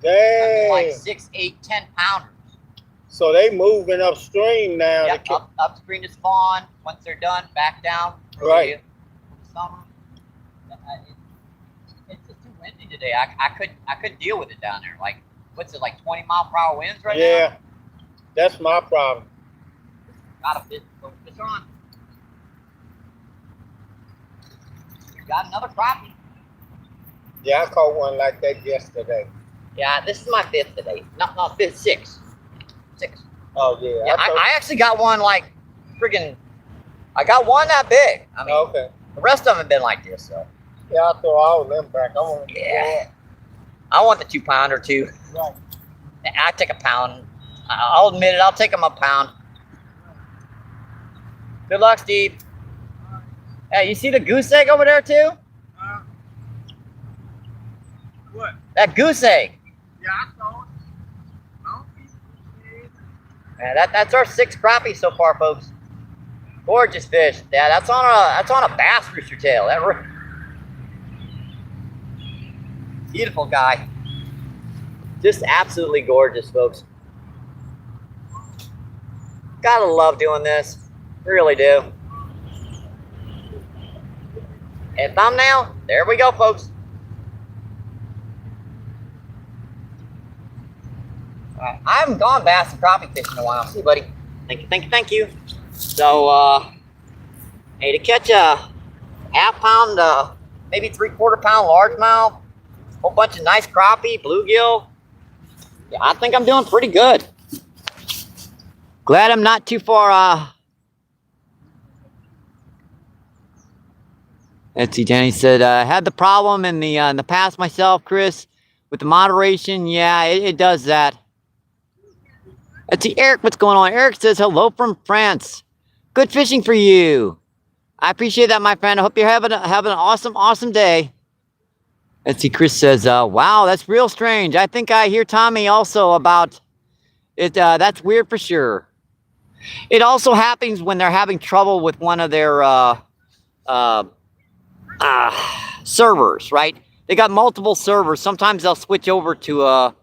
Dang. Like 6, 8, 10 pounders. So they moving upstream now. Yep, upstream to spawn. Once they're done, back down. Right. Summer. It's just too windy today. I couldn't deal with it down there. Like, what's it, like 20-mile-per-hour winds right now? Yeah, that's my problem. Got a bit. Fish on. We got another crappie. Yeah, I caught one like that yesterday. Yeah, this is my 5th today. Not 5th, 6. 6. Oh, yeah. Yeah, I actually got one like friggin'. I got one that big. I mean, okay. The rest of them have been like this, so. Yeah, I'll throw all of them back. I want Yeah. I want the 2-pounder too. Right. I take a pound. I'll admit it. I'll take him a pound. Good luck, Steve. Hey, you see the goose egg over there too? What? That goose egg. Yeah, I saw it. Yeah, that's our 6th crappie so far, folks. Gorgeous fish. Yeah, that's on a bass rooster tail. Beautiful guy. Just absolutely gorgeous, folks. Gotta love doing this. Really do. And thumbnail. There we go, folks. I haven't gone bass and crappie fishing in a while. See, buddy. Thank you, thank you, thank you. So, hey, to catch a half-pound, maybe 3/4 pound largemouth, whole bunch of nice crappie, bluegill. Yeah, I think I'm doing pretty good. Glad I'm not too far. Let's see. Danny said, had the problem in the past myself, Chris, with the moderation. Yeah, it does that. Let's see, Eric, what's going on? Eric says, hello from France. Good fishing for you. I appreciate that, my friend. I hope you're having an awesome day. Let's see, Chris says, wow, that's real strange. I think I hear Tommy also about it. That's weird for sure. It also happens when they're having trouble with one of their servers, right? They got multiple servers. Sometimes they'll switch over to a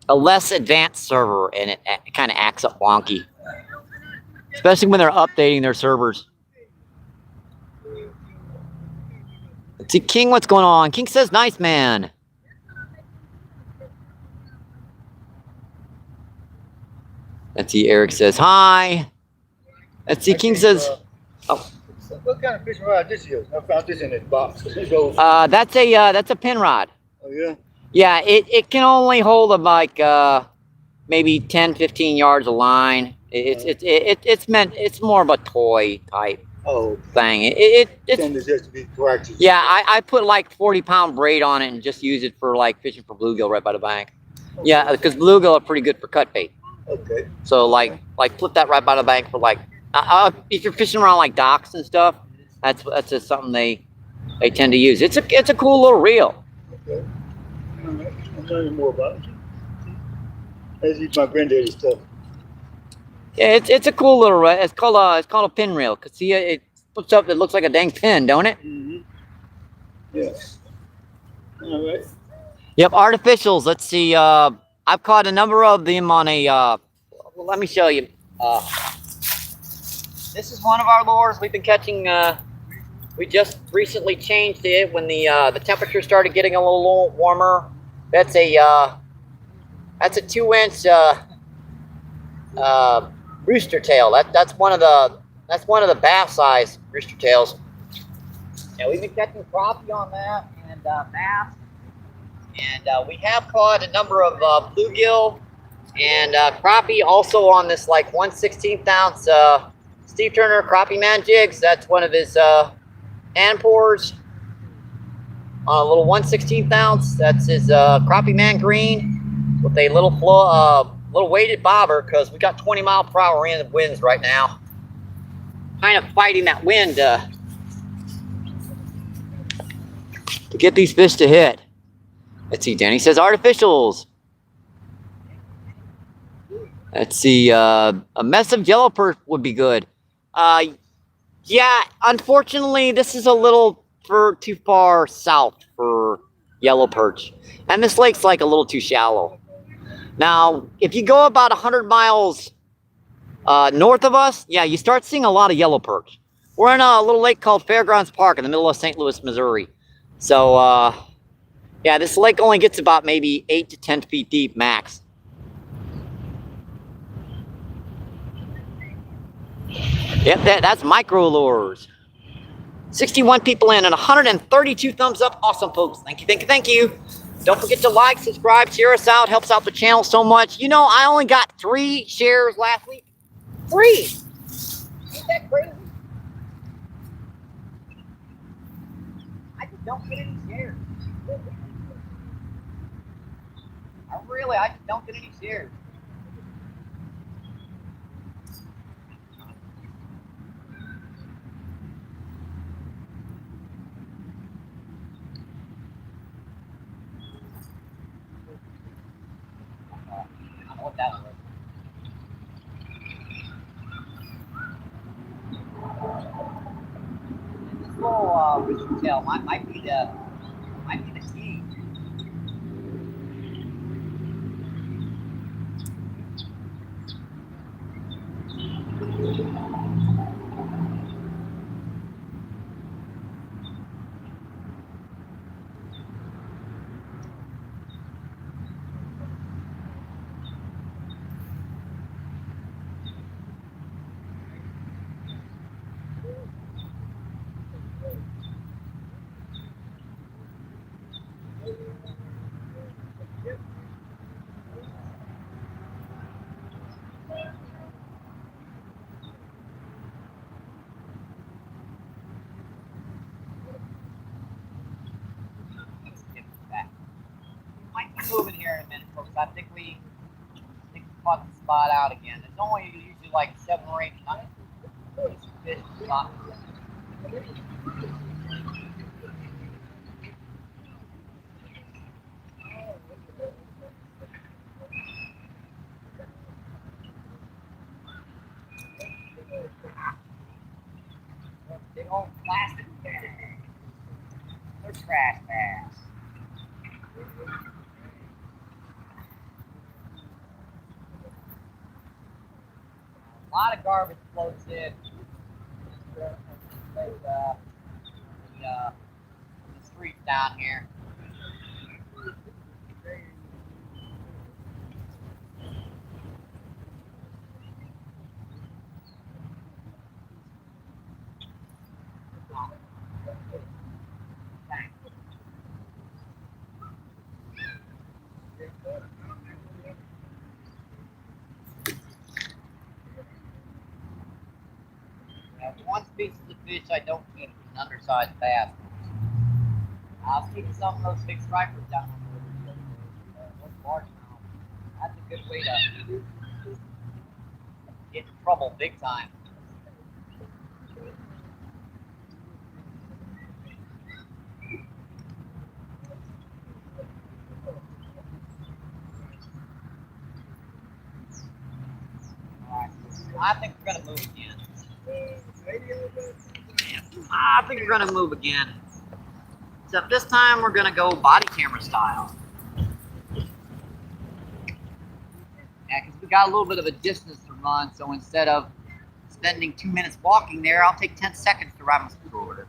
less advanced server, and it kind of acts up wonky, especially when they're updating their servers. Let's see, King, what's going on? King says, nice, man. Let's see, Eric says, hi. Let's see, King says, oh. What kind of fishing rod this is? I found this in this box. That's a pin rod. Oh, yeah? Yeah, it can only hold like maybe 10, 15 yards of line. It's more of a toy type thing. It's just to be corrected. Yeah, I put like 40-pound braid on it and just use it for like fishing for bluegill right by the bank. Okay. Yeah, because bluegill are pretty good for cut bait. Okay. So like put that right by the bank for like if you're fishing around like docks and stuff, that's just something they tend to use. It's a cool little reel. Okay. All right. I'm learning more about it. That's my granddaddy's stuff. Yeah, it's a cool little. It's called a pin reel. Cause see, it flips up. It looks like a dang pin, don't it? Mm-hmm. Yeah. All right. Yep, artificials. Let's see. I've caught a number of them on a. Well, let me show you. This is one of our lures we've been catching. We just recently changed it when the temperature started getting a little warmer. That's a 2-inch rooster tail. That's one of the bass size rooster tails. Yeah, we've been catching crappie on that and bass, and we have caught a number of bluegill and crappie also on this like 1/16 ounce Steve Turner Crappie Man jigs. That's one of his hand pours on a little 1/16 ounce. That's his Crappie Man green with a little little weighted bobber, because we got 20-mile-per-hour winds right now. Kind of fighting that wind to get these fish to hit. Let's see, Danny says artificials. Let's see, a mess of yellow perch would be good. Yeah, unfortunately, this is a little too far south for yellow perch. And this lake's like a little too shallow. Now, if you go about 100 miles north of us, yeah, you start seeing a lot of yellow perch. We're in a little lake called Fairgrounds Park in the middle of St. Louis, Missouri. So, yeah, this lake only gets about maybe 8 to 10 feet deep max. Yep, that's micro lures. 61 people in and 132 thumbs up. Awesome, folks. Thank you, thank you, thank you. Don't forget to like, subscribe, share us out. Helps out the channel so much. You know, I only got 3 shares last week. 3! Ain't that crazy? I just don't get any shares. I really. I just don't get any shares. I don't know what that was. This little whistle tail might be the key. Might be moving here in a minute, folks. I think we caught the spot out again. There's only usually like 7 or 8 fish spot. Big old plastic bag. They're trash bags. A lot of garbage floats in. The street down here. One species of fish I don't keep is an undersized bass. I was keeping some of those big stripers down on the river. Those largemouth. That's a good way to get in trouble big time. Alright, I think we're gonna move again. I think we're gonna move again. Except this time we're gonna go body camera style. Yeah, because we got a little bit of a distance to run, so instead of spending 2 minutes walking there, I'll take 10 seconds to ride my scooter over there.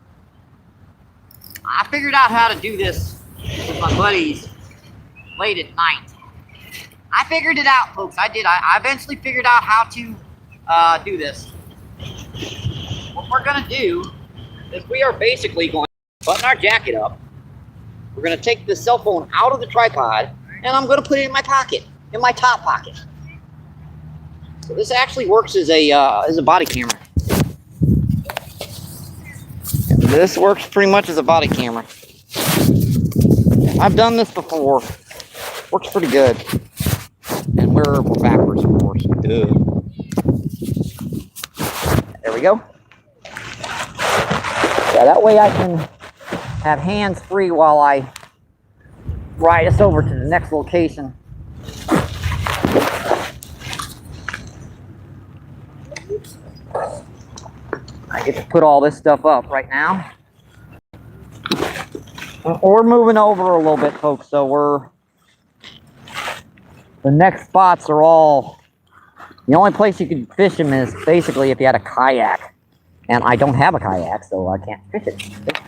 I figured out how to do this with my buddies late at night. I figured it out, folks. I did. I eventually figured out how to do this. What we're gonna do is we are basically going to button our jacket up. We're gonna take the cell phone out of the tripod, and I'm gonna put it in my pocket, in my top pocket. So this actually works as a body camera. This works pretty much as a body camera. I've done this before. Works pretty good. And we're backwards, of course. Duh. There we go. Yeah, that way I can have hands free while I ride us over to the next location. I get to put all this stuff up right now. We're moving over a little bit, folks, so the next spots are all, the only place you can fish them is basically if you had a kayak. And I don't have a kayak, so I can't fish it.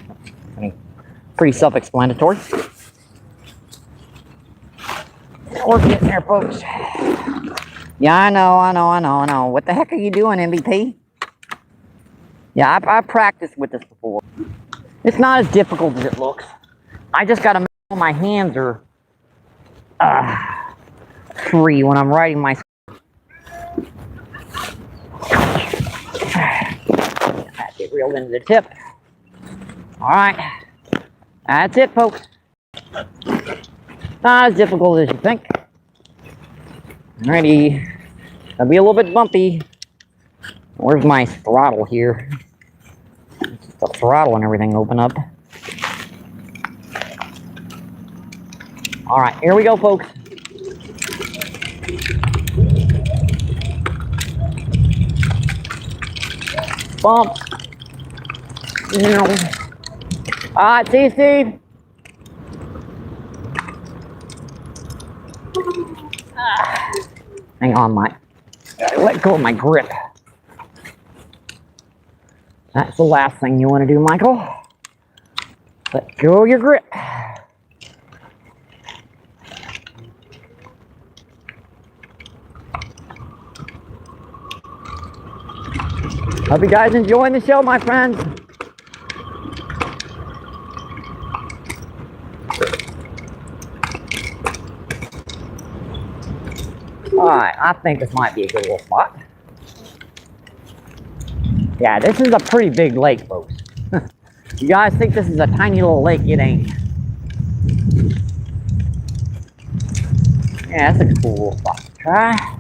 I mean, pretty self-explanatory. We're getting there, folks. Yeah, I know. What the heck are you doing, MBP? Yeah, I've practiced with this before. It's not as difficult as it looks. I just gotta make sure my hands are free when I'm riding my. Get reeled into the tip. All right, that's it, folks. Not as difficult as you think. Alrighty. It'll be a little bit bumpy. Where's my throttle here? The throttle and everything open up. Alright, here we go, folks. Bump. Alright, see you, Steve. Hang on, Mike. Let go of my grip. That's the last thing you want to do, Michael. Let go of your grip. Hope you guys enjoying the show, my friends. Alright, I think this might be a good little spot. Yeah, this is a pretty big lake, folks. You guys think this is a tiny little lake? It ain't. Yeah, that's a cool little spot to try.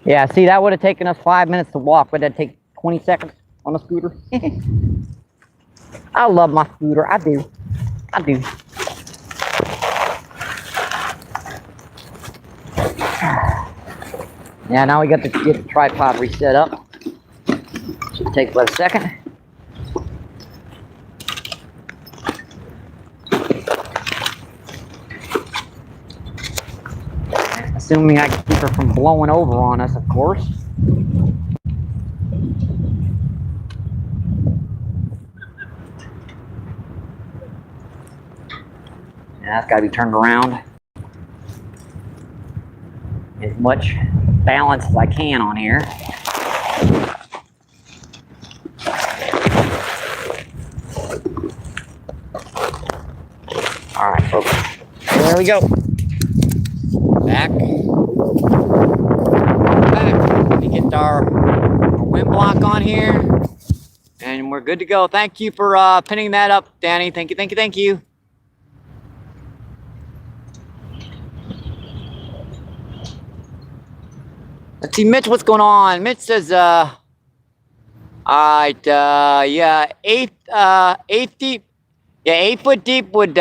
Yeah, see, that would have taken us 5 minutes to walk, but that'd take 20 seconds on a scooter. I love my scooter. I do. I do. Yeah, now we got to get the tripod reset up. Should take about a second. Assuming I can keep her from blowing over on us, of course. Yeah, that's got to be turned around. As much balance as I can on here. All right, folks. There we go. Back. Let me get our wind block on here. And we're good to go. Thank you for pinning that up, Danny. Thank you, thank you, thank you. Let's see, Mitch, what's going on? Mitch says, all right, yeah, 8 deep. Yeah, 8 foot deep would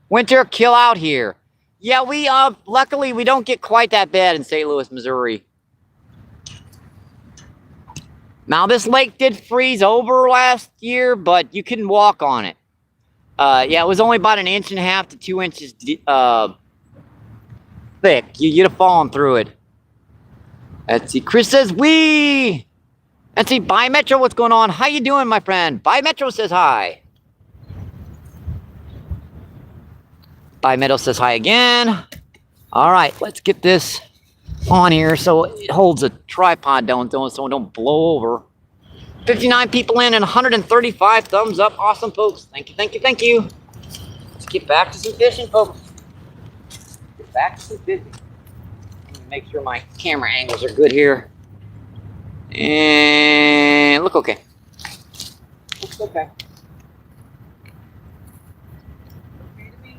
winter kill out here. Yeah, we luckily we don't get quite that bad in St. Louis, Missouri. Now this lake did freeze over last year, but you couldn't walk on it. Yeah, it was only about 1.5 inches to 2 inches thick. You'd have fallen through it. Let's see. Chris says we. Let's see. Bimetro, what's going on? How you doing, my friend? Bimetro says hi. Bimetro says hi again. All right, let's get this on here so it holds a tripod down so it don't blow over. 59 people in and 135 thumbs up. Awesome, folks. Thank you, thank you, thank you. Let's get back to some fishing, folks. Get back to some fishing. Make sure my camera angles are good here. And look okay. Looks okay. Okay to me.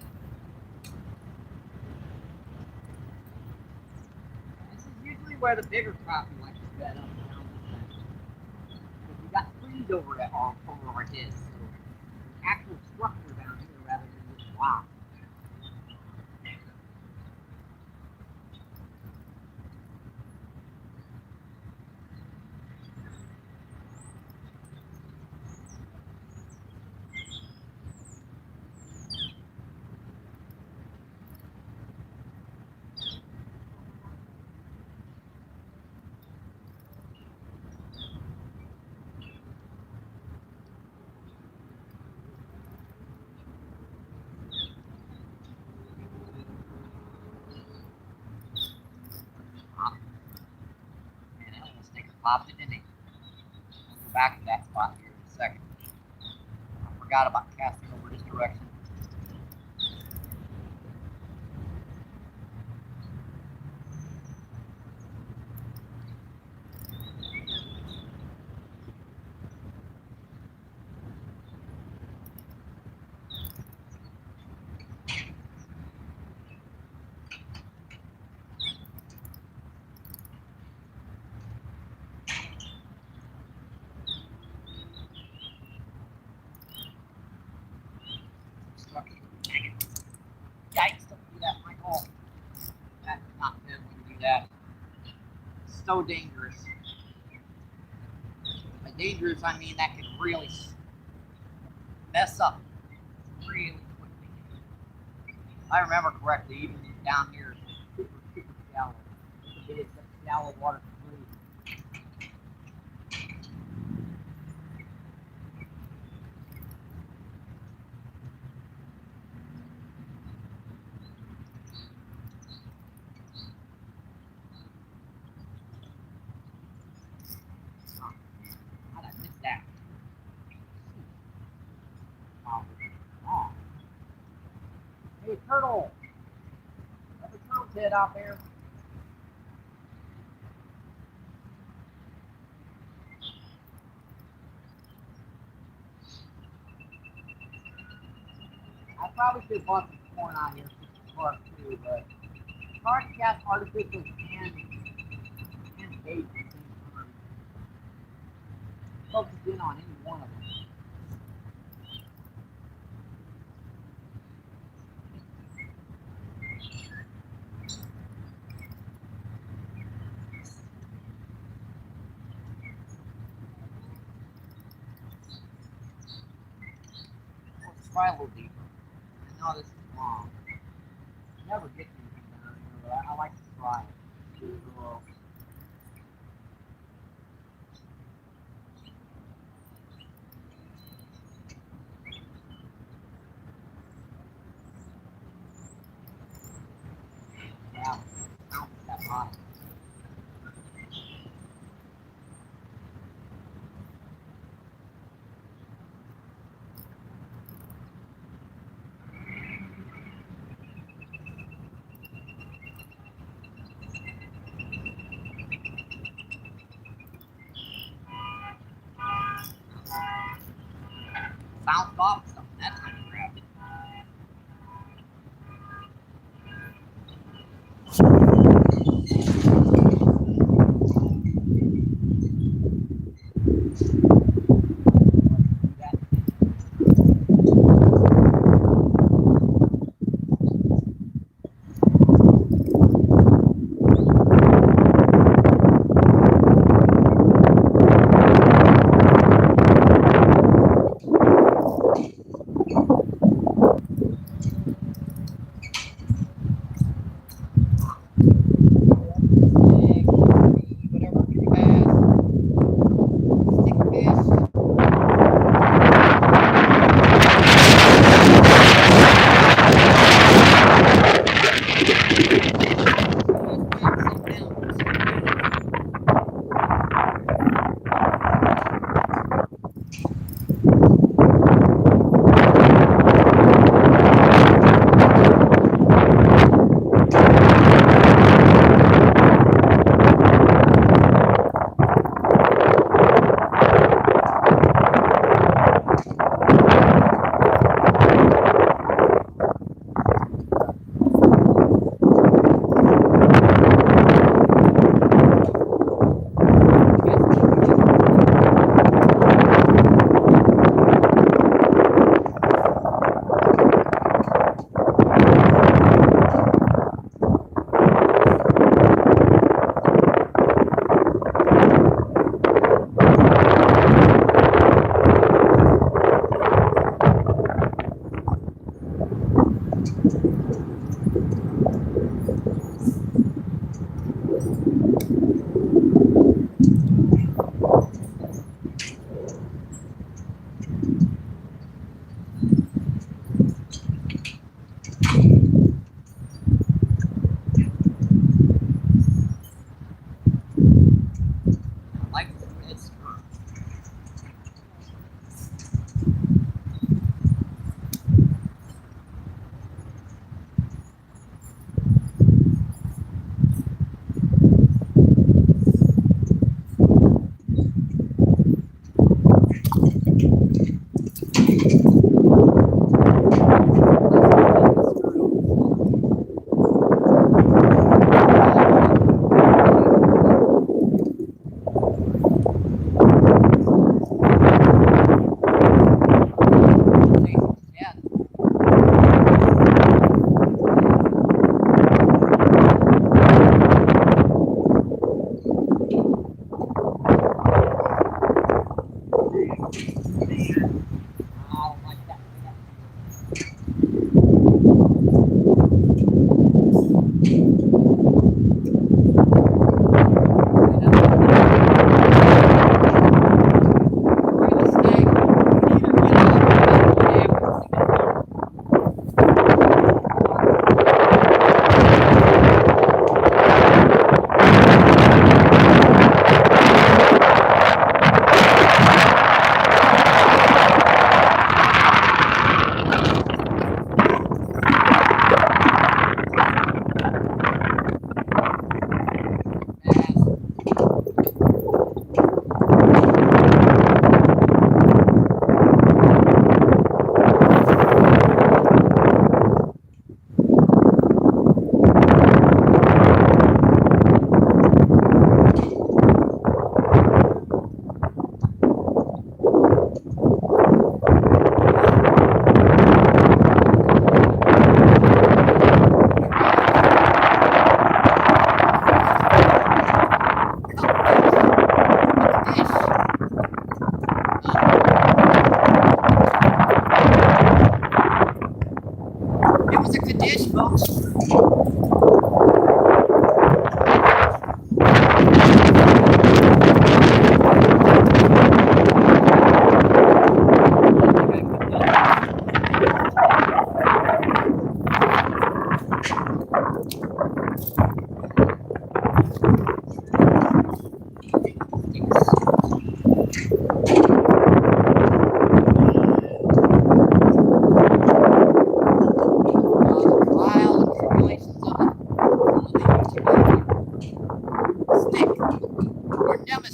This is usually where the bigger crappie likes to bed up around this thing. We got trees over it all over like this. So actual structure down here rather than just rock. Popped it, didn't he? We'll go back to that spot here in a second. I forgot about casting over this direction. so dangerous. By dangerous, I mean that can really mess up really quickly. If I remember correctly, even down here, super, super shallow. It's a shallow water completely. How did I miss that? Oh. Hey, turtle! There's a turtle's head out there. I probably should have bought some corn out here for us too, but it's hard to catch artificial and bait at the same time. Focus in on any one of them. Let's try a little deeper. I know this is long. Never get anything down here, but I like to try it. Do it a little. Yeah, not that hot. Bounced off something. That's kind of crap. Whatever you have. Stick fish.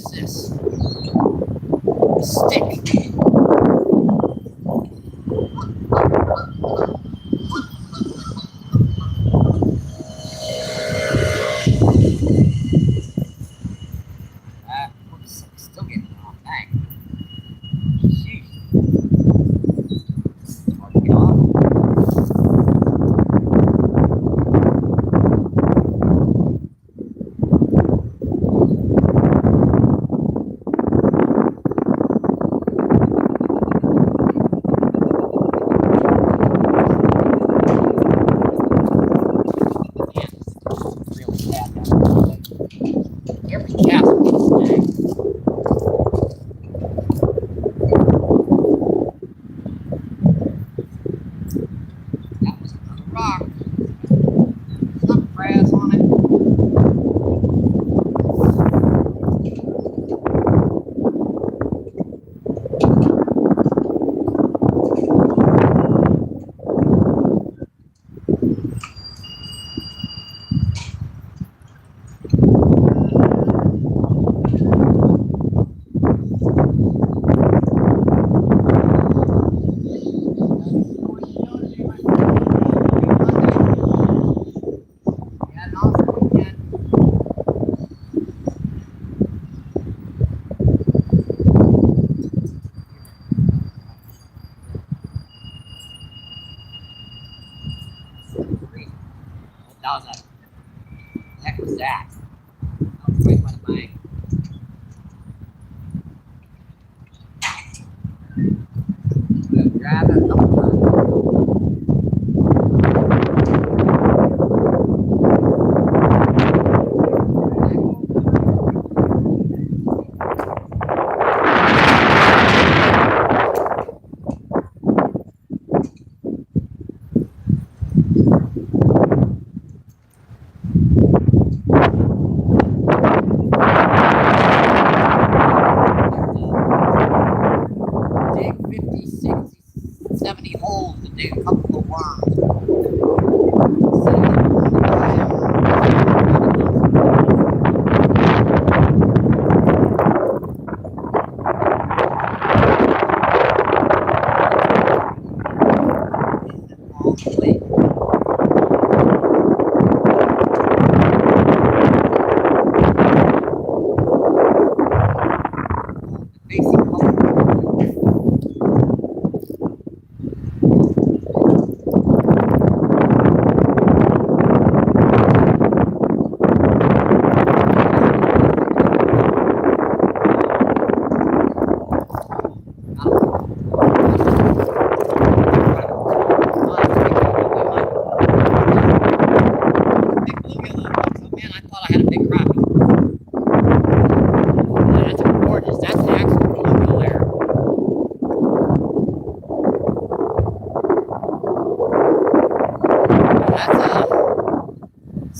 is this? A stick. Oops, still getting off. Dang. Sheesh. It's hard to get off. That was a heck was that? That was right by the bank. Grab it. Dig 50, 60, 70 holes to dig a couple of worms.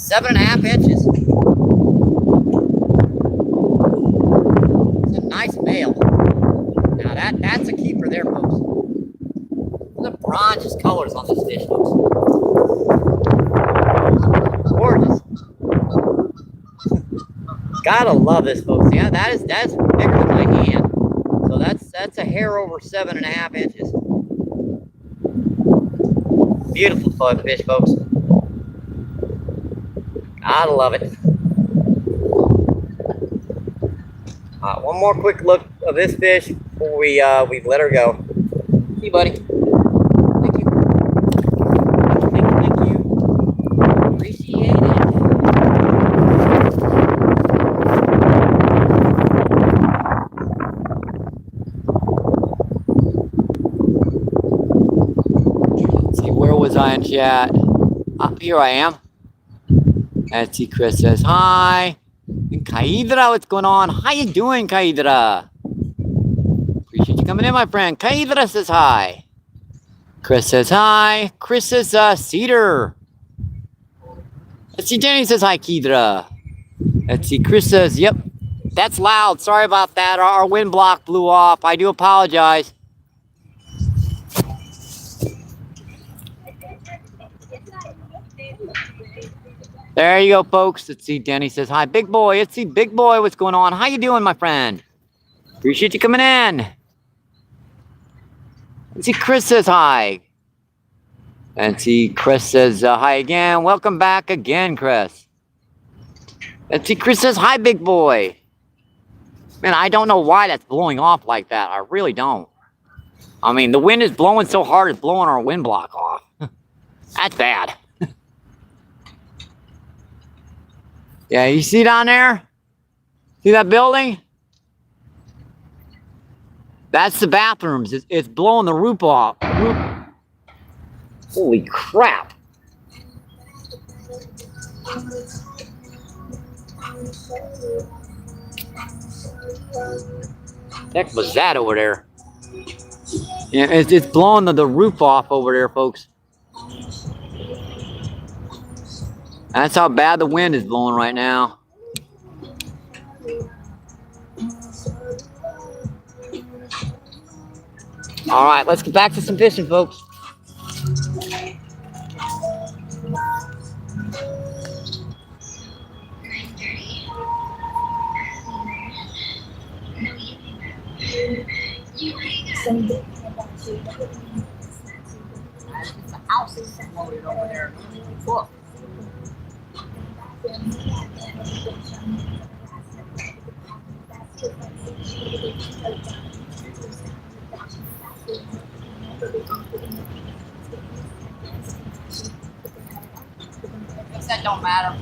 That's 7.5 inches. It's a nice male. Now that's a keeper there, folks. The bronze colors on this fish, folks. Gorgeous. Gotta love this, folks. Yeah, that's bigger than my hand. So that's a hair over 7.5 inches. Beautiful fun fish, folks. Gotta love it. One more quick look of this fish before we let her go. See you, buddy. Thank you. Thank you. Appreciate it. Let's see, where was I in chat? Here I am. Let's see, Chris says hi. And Kaidra, what's going on? How you doing, Kaidra? Appreciate you coming in, my friend. Kaidra says hi. Chris says hi. Chris says Cedar. Let's see, Jenny says hi, Kaidra. Let's see, Chris says, yep, that's loud. Sorry about that. Our wind block blew off. I do apologize. There you go, folks. Let's see. Denny says hi, big boy. Let's see, big boy. What's going on? How you doing, my friend? Appreciate you coming in. Let's see. Chris says hi. And see, Chris says hi again. Welcome back again, Chris. Let's see. Chris says hi, big boy. Man, I don't know why that's blowing off like that. I really don't. I mean, the wind is blowing so hard, it's blowing our wind block off. That's bad. Yeah, you see down there? See that building? That's the bathrooms. It's blowing the roof off. Holy crap. Heck was that over there? Yeah, it's blowing the roof off over there, folks. That's how bad the wind is blowing right now. All right, let's get back to some fishing, folks. That don't matter.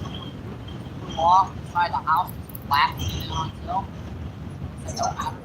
Off inside the house, flat on hill. That don't matter.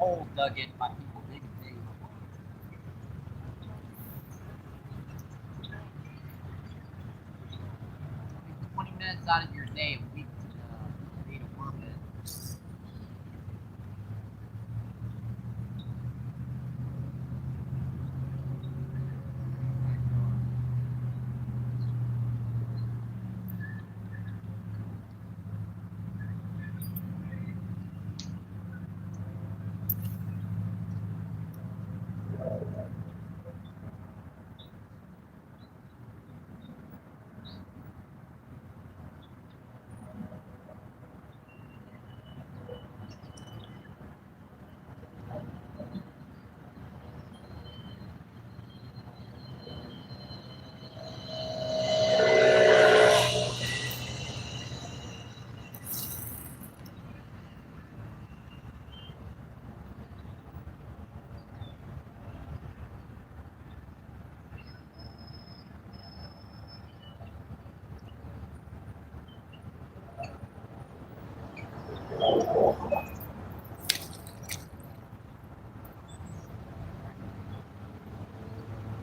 holes dug in by people digging things. 20 minutes out of your day a week to feed a worm in.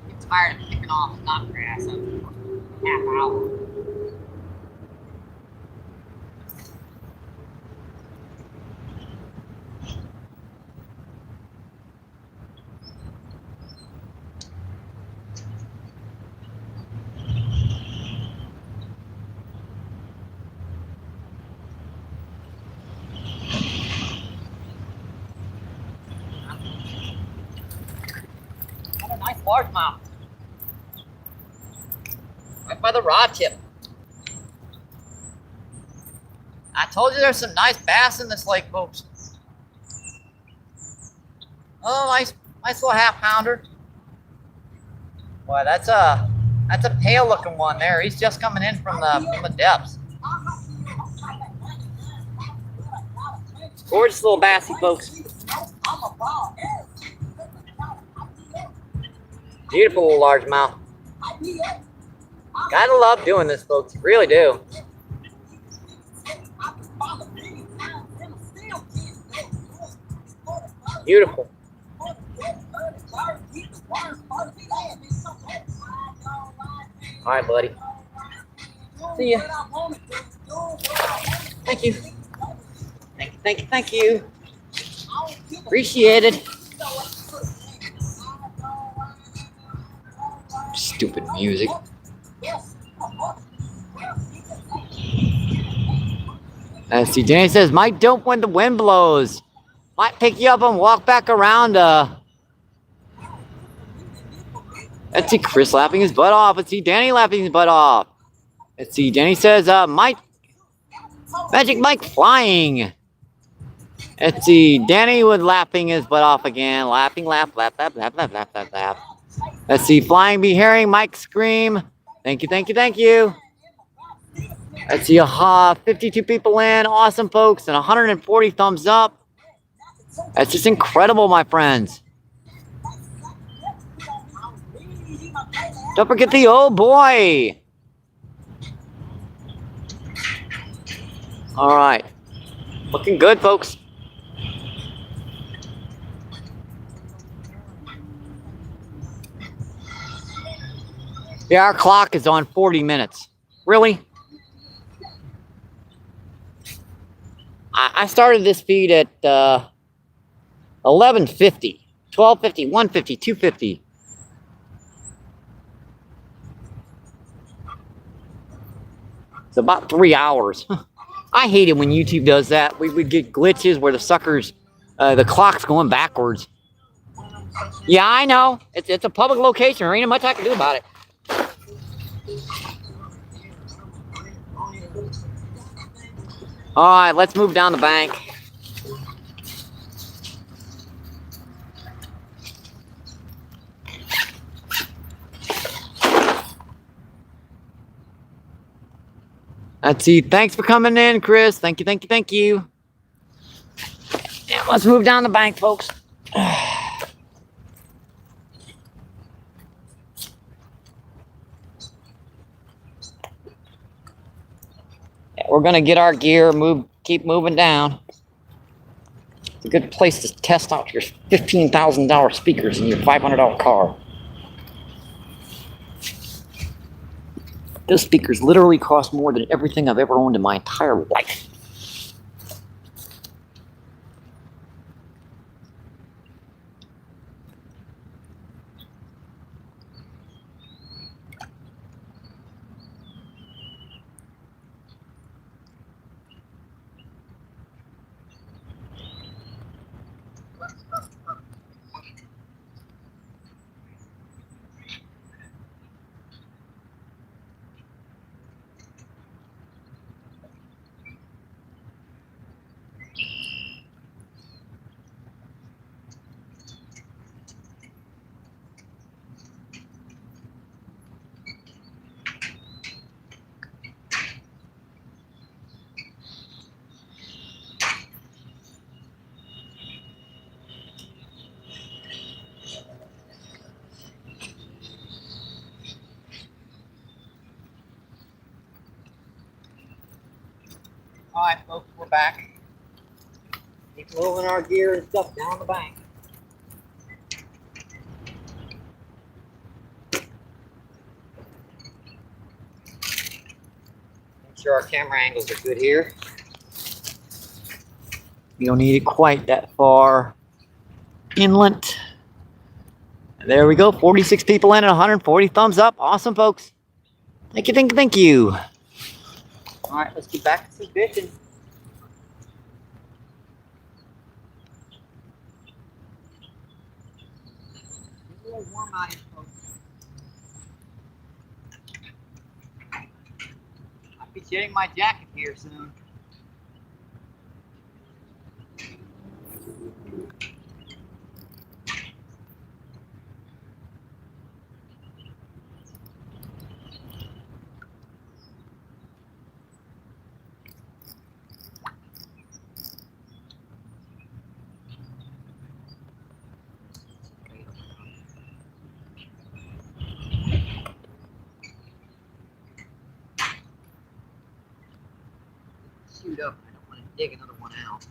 Get tired of picking off snot grass after half hour. Got a nice largemouth. Right by the rod tip. I told you there's some nice bass in this lake, folks. Oh, nice little half pounder. Boy, that's a pale looking one there. He's just coming in from the depths. Gorgeous little bassy, folks. Beautiful little largemouth. Gotta love doing this, folks. You really do. Beautiful. All right, buddy. See ya. Thank you. Thank you, thank you, thank you. Appreciate it. Stupid music. Let's see, Danny says, Mike, don't when the wind blows. Might pick you up and walk back around. Let's see, Chris laughing his butt off. Let's see, Danny laughing his butt off. Let's see, Danny says, Mike, Magic Mike flying. Let's see, Danny was laughing his butt off again. Laughing, laugh, laugh, laugh, laugh, laugh, laugh, laugh, laugh. Let's see, flying, be hearing, Mike scream. Thank you, thank you, thank you. Let's see, 52 people in. Awesome, folks, and 140 thumbs up. That's just incredible, my friends. Don't forget the old boy. All right. Looking good, folks. Yeah, our clock is on 40 minutes. Really? I started this feed at 11:50, 12:50, 1:50, 2:50. It's about 3 hours. I hate it when YouTube does that. We get glitches where the suckers, the clock's going backwards. Yeah, I know. It's a public location. There ain't much I can do about it. All right, let's move down the bank. Let's see. Thanks for coming in, Chris. Thank you, thank you, thank you. Yeah, let's move down the bank, folks. We're gonna get our gear, keep moving down. a good place to test out your $15,000 speakers in your $500 car. Those speakers literally cost more than everything I've ever owned in my entire life. All right, folks, we're back. Keep moving our gear and stuff down the bank. Make sure our camera angles are good here. You don't need it quite that far inland. And there we go, 46 people in and 140 thumbs up. Awesome, folks. Thank you, thank you, thank you. All right, let's get back to some fishing. It's a little warm out here, folks. I'll be shedding my jacket here soon. Shoot up. I don't want to dig another one out.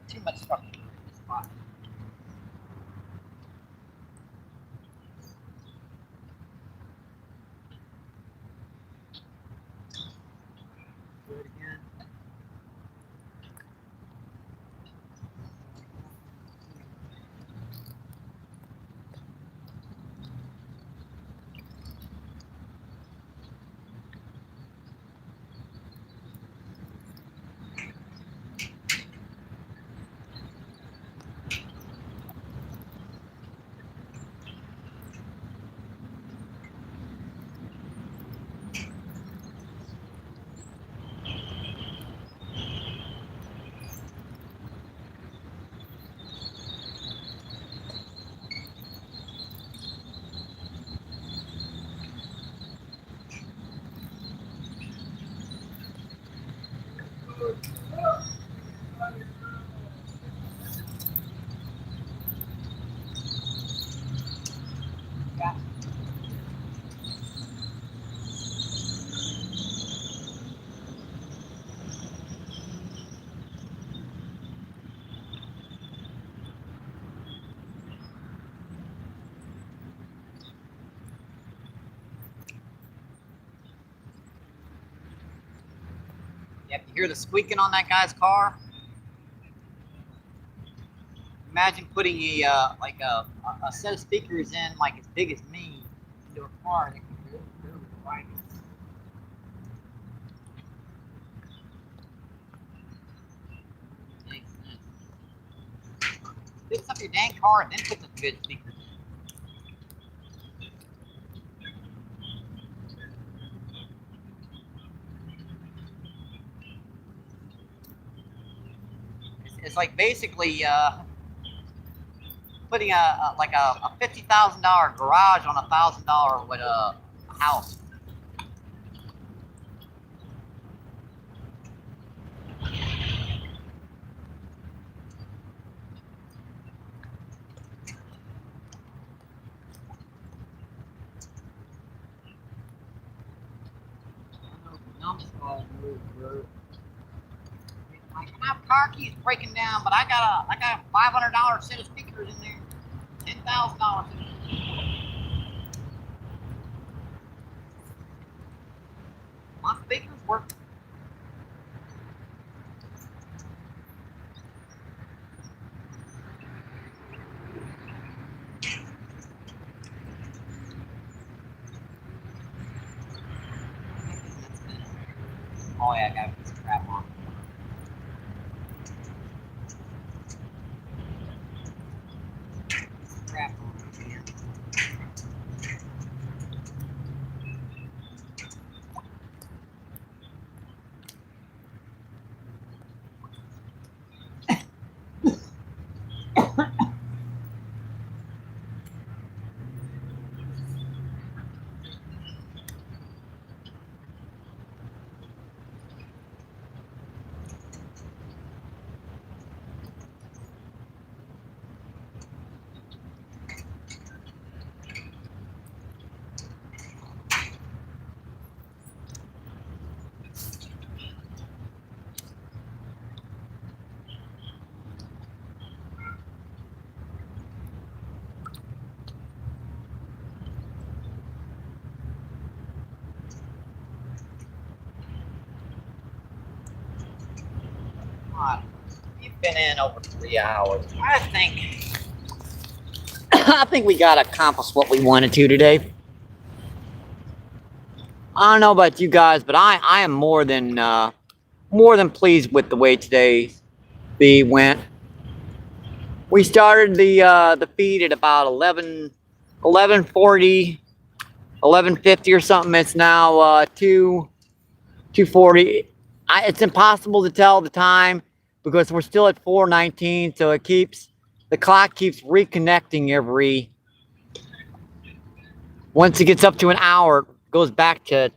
Too much structure in this spot. Do it again. You have to hear the squeaking on that guy's car. Imagine putting a set of speakers in like as big as me into a car that can barely ride it. fix up your dang car and then put the good speakers in. It's like basically putting a $50,000 garage on a $1,000 with a house. My car keys breaking down, but I got a $500 set of speakers in there. $10,000. My speakers work. Oh yeah, I gotta put some crap on. Crap on. You've been in over 3 hours. I think we got accomplished what we wanted to today. I don't know about you guys, but I am more than pleased with the way today's feed went. We started the feed at about 11:40, 11:50 or something. It's now 2:40. It's impossible to tell the time because we're still at 4:19, so the clock keeps reconnecting once it gets up to an hour, it goes back to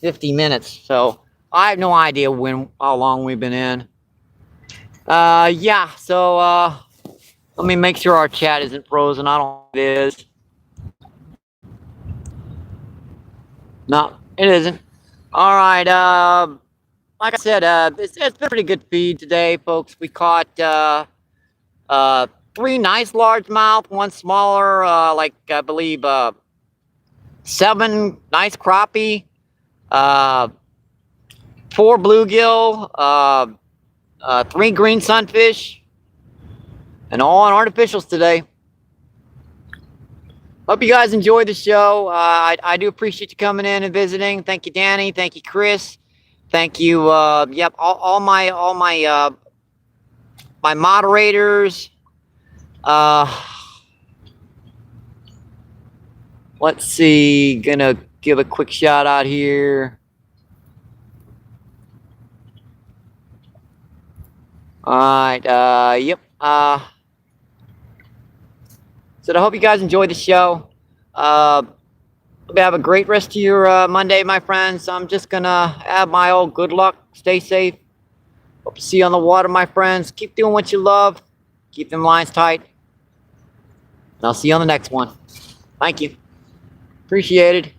50 minutes. So I have no idea how long we've been in. Yeah, so let me make sure our chat isn't frozen. I don't think it is. No, it isn't. All right, like I said, it's been a pretty good feed today, folks. We caught 3 nice largemouth, 1 smaller, like I believe 7 nice crappie, 4 bluegill, 3 green sunfish, and all on artificials today. Hope you guys enjoyed the show. I do appreciate you coming in and visiting. Thank you, Danny. Thank you, Chris. Thank you. Yep, all my my moderators. Let's see. Gonna give a quick shout out here. All right. Yep. So I hope you guys enjoyed the show. Hope you have a great rest of your Monday, my friends. I'm just gonna add my old good luck. Stay safe. Hope to see you on the water, my friends. Keep doing what you love. Keep them lines tight. And I'll see you on the next one. Thank you. Appreciate it.